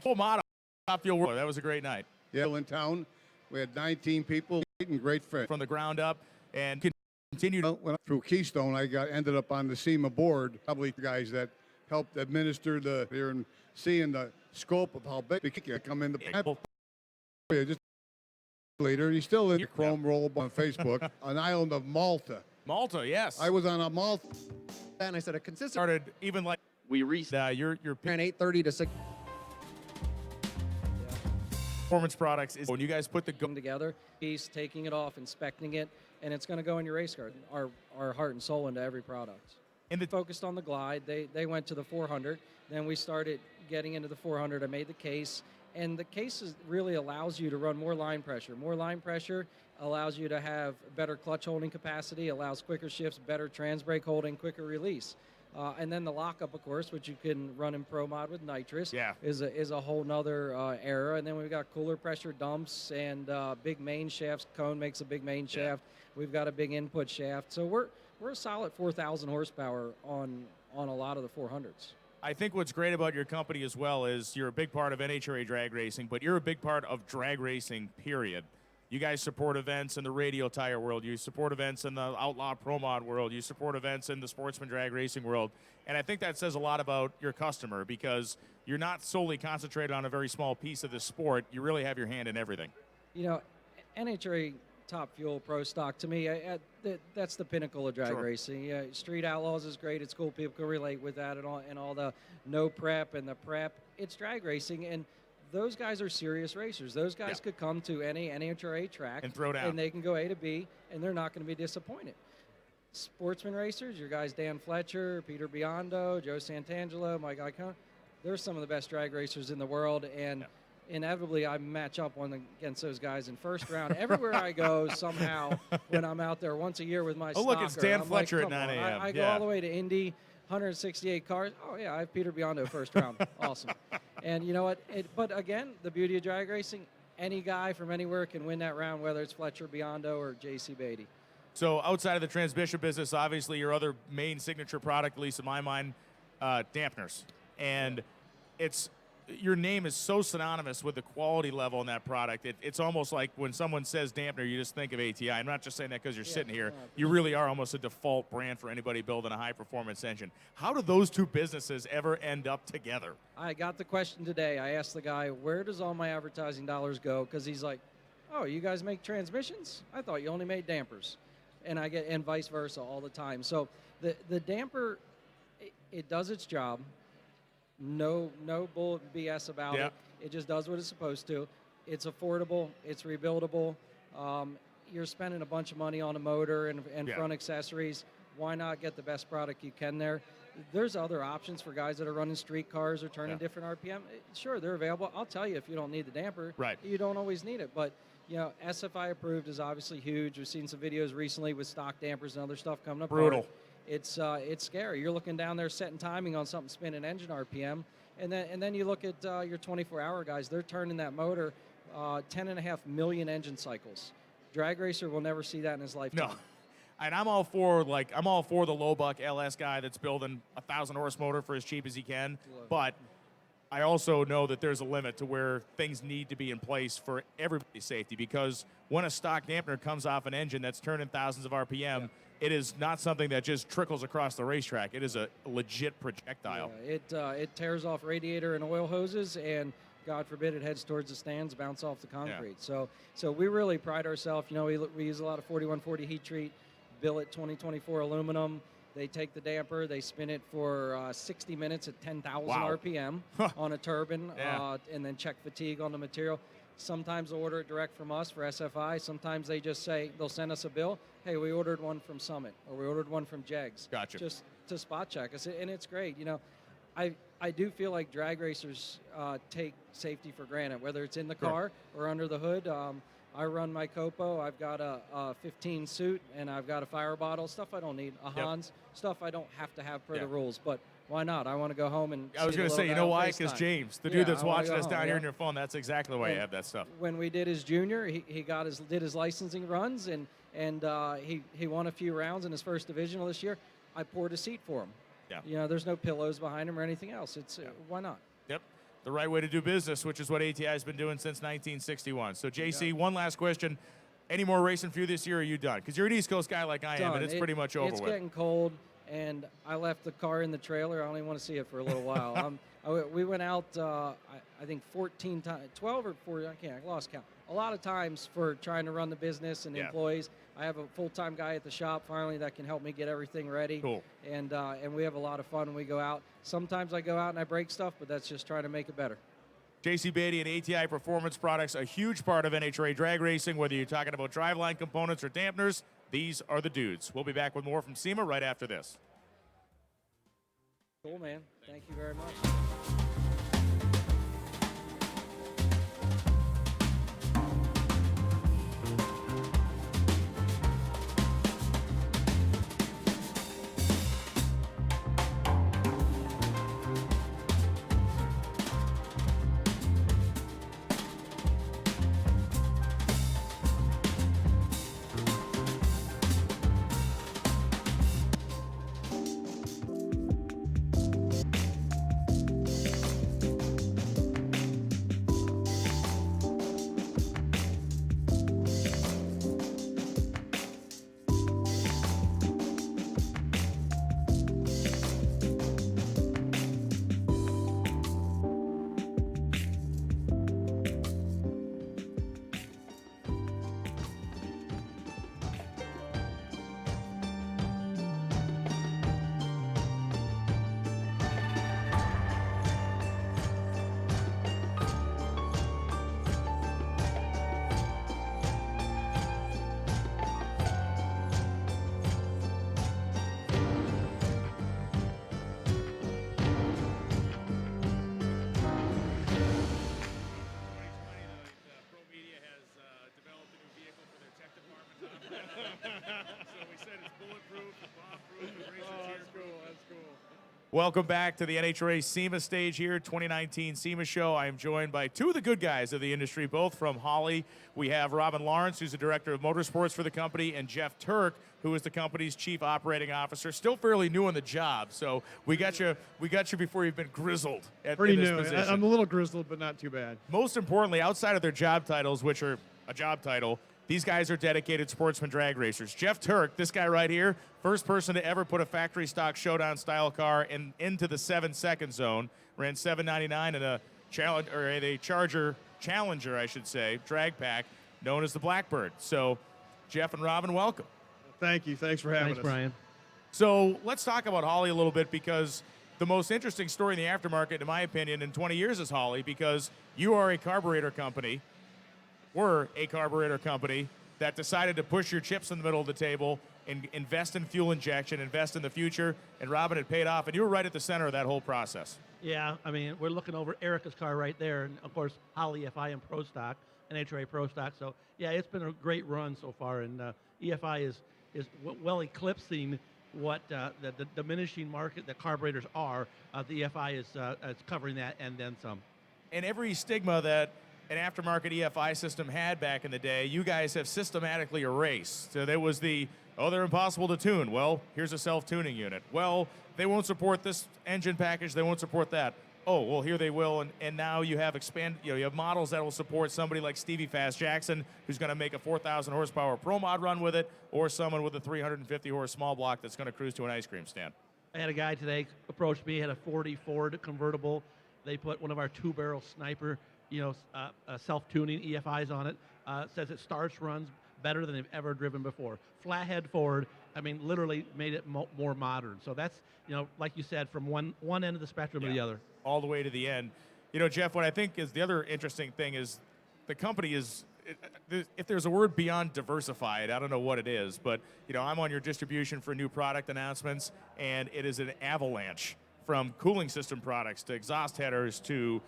full model. Top Fuel World. That was a great night. Yeah, in town, we had 19 people eating great friends. From the ground up and continued. Well, through Keystone, I ended up on the SEMA board. Probably the guys that helped administer here and seeing the scope of how big we can come in the just later. He's still in the Chrome roll on Facebook, an island of Malta. Malta, yes. I was on a Malta. And I said a consistent. Started even like we reached. Your ran 8:30 to 6. Performance Products is when you guys put the together, piece, taking it off, inspecting it, and it's going to go in your race car. Our heart and soul into every product. And focused on the glide. They went to the 400. Then we started getting into the 400. I made the case, and the case really allows you to run more line pressure. More line pressure allows you to have better clutch holding capacity, allows quicker shifts, better trans brake holding, quicker release. And then the lockup, of course, which you can run in Pro Mod with nitrous, is a whole nother era. And then we've got cooler pressure dumps and big main shafts. Cone makes a big main shaft. We've got a big input shaft. So we're a solid 4,000 horsepower on a lot of the 400s. I think what's great about your company as well is you're a big part of NHRA drag racing, but you're a big part of drag racing, period. You guys support events in the radial tire world. You support events in the outlaw pro mod world. You support events in the sportsman drag racing world. And I think that says a lot about your customer because you're not solely concentrated on a very small piece of the sport. You really have your hand in everything. You know, NHRA Top Fuel Pro Stock, to me, that's the pinnacle of drag racing. Yeah, Street Outlaws is great. It's cool. People can relate with that and all the no prep and the prep. It's drag racing. And those guys are serious racers. Those guys could come to any NHRA track and throw down, and they can go A to B, and they're not going to be disappointed. Sportsman racers, your guys Dan Fletcher, Peter Biondo, Joe Santangelo, Mike Icahn, they're some of the best drag racers in the world, and inevitably I match up against those guys in first round. Everywhere I go, somehow, when I'm out there once a year with my Oh, look, it's Dan Fletcher at 9 a.m. I go all the way to Indy, 168 cars. Oh, yeah, I have Peter Biondo first round. Awesome. And you know what? But again, the beauty of drag racing, any guy from anywhere can win that round, whether it's Fletcher, Biondo, or J.C. Beatty. So outside of the transmission business, obviously your other main signature product, at least in my mind, dampeners. And your name is so synonymous with the quality level in that product. It's almost like when someone says dampener, you just think of ATI. I'm not just saying that because you're sitting here. You really are almost a default brand for anybody building a high-performance engine. How do those two businesses ever end up together? I got the question today. I asked the guy, where does all my advertising dollars go? Because he's like, oh, you guys make transmissions? I thought you only made dampers. And vice versa all the time. So the damper, it does its job. No bull BS about it. It just does what it's supposed to. It's affordable. It's rebuildable. You're spending a bunch of money on a motor and front accessories. Why not get the best product you can there? There's other options for guys that are running street cars or turning different RPM. Sure, they're available. I'll tell you, if you don't need the damper, you don't always need it. But you know, SFI approved is obviously huge. We've seen some videos recently with stock dampers and other stuff coming up. Brutal. It's scary. You're looking down there setting timing on something spinning engine RPM, and then you look at your 24-hour guys. They're turning that motor 10.5 million engine cycles. Drag racer will never see that in his lifetime. No, and I'm all for the low buck LS guy that's building 1,000 horse motor for as cheap as he can. But I also know that there's a limit to where things need to be in place for everybody's safety, because when a stock dampener comes off an engine that's turning thousands of RPM. It is not something that just trickles across the racetrack. It is a legit projectile. Yeah, it tears off radiator and oil hoses, and God forbid it heads towards the stands, bounce off the concrete. So we really pride ourselves. You know, we use a lot of 4140 heat treat, billet 2024 aluminum. They take the damper, they spin it for 60 minutes at 10,000 RPM on a turbine, and then check fatigue on the material. Sometimes they'll order it direct from us for SFI. Sometimes they just say, they'll send us a bill. Hey, we ordered one from Summit, or we ordered one from Jegs. Gotcha. Just to spot check us, and it's great. You know, I do feel like drag racers take safety for granted, whether it's in the car or under the hood. I run my Copo. I've got a 15 suit, and I've got a fire bottle, stuff I don't need, a Hans, stuff I don't have to have per the rules, but why not? I want to go home and I was going to say, you know why? Because James, the dude that's watching us down here on your phone, that's exactly why you have that stuff. When we did his junior, he did his licensing runs, and he won a few rounds in his first divisional this year. I poured a seat for him. Yeah. You know, there's no pillows behind him or anything else. It's why not? Yep. the right way to do business, which is what ATI has been doing since 1961. So, JC, one last question. Any more racing for you this year, or are you done? Because you're an East Coast guy like I am, and it's pretty much over It's with. getting cold, and I left the car in the trailer. I don't even want to see it for a little while. We went out, I think 14 times, 12 or 14, I lost count. A lot of times for trying to run the business and employees. I have a full-time guy at the shop finally that can help me get everything ready. Cool. And we have a lot of fun when we go out. Sometimes I go out and I break stuff, but that's just trying to make it better. JC Beatty and ATI Performance Products, a huge part of NHRA drag racing, whether you're talking about driveline components or dampeners, these are the dudes. We'll be back with more from SEMA right after this. Cool, man. Thank you very much. Welcome back to the NHRA SEMA stage here, 2019 SEMA show. I am joined by two of the good guys of the industry, both from Holley. We have Robin Lawrence, who's the director of motorsports for the company, and Jeff Turk, who is the company's chief operating officer. Still fairly new on the job, so we got you before you've been grizzled in this position. I'm a little grizzled, but not too bad. Most importantly, outside of their job titles, which are a job title, these guys are dedicated sportsman drag racers. Jeff Turk, this guy right here, first person to ever put a factory stock showdown style car into the 7-second zone. Ran 799 in a Challenger, I should say, drag pack known as the Blackbird. So, Jeff and Robin, welcome. Thank you. Thanks for having us. Thanks, Brian. So let's talk about Holley a little bit, because the most interesting story in the aftermarket, in my opinion, in 20 years is Holley, because you are a carburetor company. We're a carburetor company that decided to push your chips in the middle of the table and invest in fuel injection, invest in the future, and Robin, it paid off, and you were right at the center of that whole process. Yeah, I mean, we're looking over Erica's car right there, and of course, Holley EFI and Pro Stock, NHRA Pro Stock. So yeah, it's been a great run so far, and EFI is well eclipsing what the diminishing market that carburetors are. The EFI is covering that and then some. And every stigma that an aftermarket EFI system had back in the day, you guys have systematically erased. So there was they're impossible to tune. Well, here's a self-tuning unit. Well, they won't support this engine package, they won't support that. Oh, well, here they will, and now you have you have models that will support somebody like Stevie Fast Jackson, who's going to make a 4,000 horsepower Pro Mod run with it, or someone with a 350 horse small block that's going to cruise to an ice cream stand. I had a guy today approach me, had a 40 Ford convertible. They put one of our 2-barrel Sniper, self-tuning EFIs on it. Says it starts, runs better than they've ever driven before. Flathead Ford, I mean, literally made it more modern. So that's, like you said, from one end of the spectrum to the other. All the way to the end. Jeff, what I think is the other interesting thing is the company is, if there's a word beyond diversified, I don't know what it is, but, I'm on your distribution for new product announcements, and it is an avalanche from cooling system products to exhaust headers to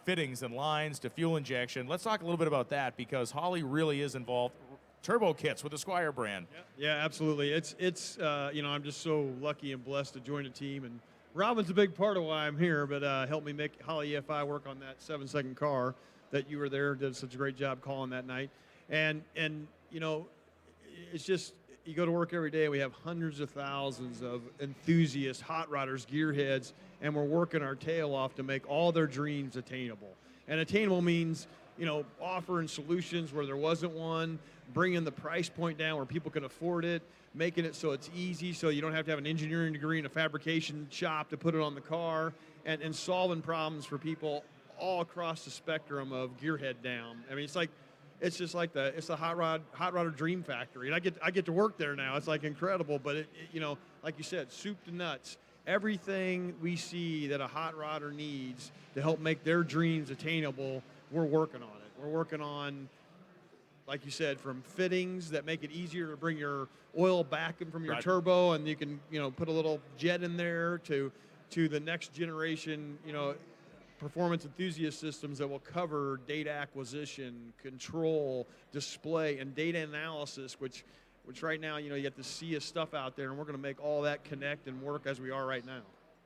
fittings and lines to fuel injection. Let's talk a little bit about that, because Holley really is involved. Turbo kits with the Squire brand. Yeah, absolutely. It's I'm just so lucky and blessed to join a team, and Robin's a big part of why I'm here, but helped me make Holley EFI work on that 7-second car that you were there, did such a great job calling that night. And it's just, you go to work every day, and we have hundreds of thousands of enthusiasts, hot rodders, gearheads, and we're working our tail off to make all their dreams attainable. And attainable means, you know, offering solutions where there wasn't one, bringing the price point down where people can afford it, making it so it's easy, so you don't have to have an engineering degree in a fabrication shop to put it on the car, and solving problems for people all across the spectrum of gearhead down. I mean, it's just like the hot rodder dream factory, and I get to work there now. It's like incredible, but you know, like you said, soup to nuts. Everything we see that a hot rodder needs to help make their dreams attainable, we're working on it. We're working on, like you said, from fittings that make it easier to bring your oil back in from your turbo, and you can, you know, put a little jet in there, to the next generation, you know, performance enthusiast systems that will cover data acquisition, control, display, and data analysis, which right now, you know, you have to see stuff out there, and we're going to make all that connect and work as we are right now.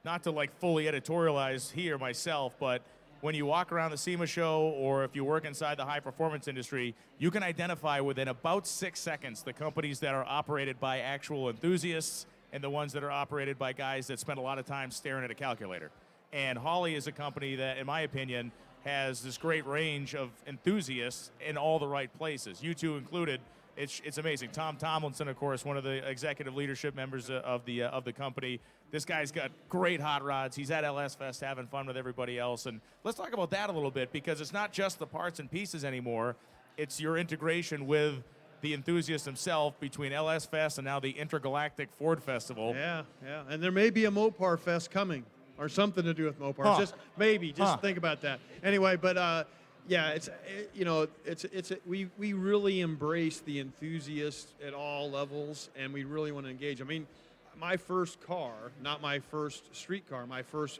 Not to like fully editorialize here myself, but when you walk around the SEMA show, or if you work inside the high performance industry, you can identify within about 6 seconds the companies that are operated by actual enthusiasts and the ones that are operated by guys that spend a lot of time staring at a calculator. And Holley is a company that, in my opinion, has this great range of enthusiasts in all the right places, you two included. It's amazing. Tom Tomlinson, of course, one of the executive leadership members of the company. This guy's got great hot rods. He's at LS Fest having fun with everybody else. And let's talk about that a little bit, because it's not just the parts and pieces anymore. It's your integration with the enthusiast himself between LS Fest and now the Intergalactic Ford Festival. Yeah. And there may be a Mopar Fest coming, or something to do with Mopar. Just maybe. Think about that. Anyway, but yeah, we really embrace the enthusiasts at all levels, and we really want to engage. I mean, my first car, not my first street car, my first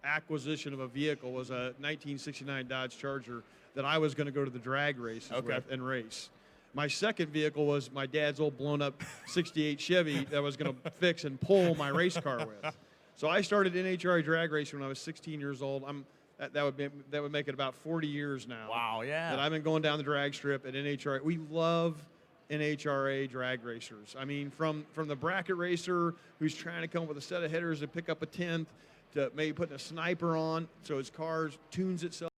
acquisition of a vehicle was a 1969 Dodge Charger that I was going to go to the drag races with and race. My second vehicle was my dad's old blown up 68 Chevy that I was going to fix and pull my race car with. So I started NHRA drag racing when I was 16 years old. That would make it about 40 years now. Wow, yeah. That I've been going down the drag strip at NHRA. We love NHRA drag racers. I mean, from the bracket racer who's trying to come up with a set of headers to pick up a 10th, to maybe putting a sniper on so his car tunes itself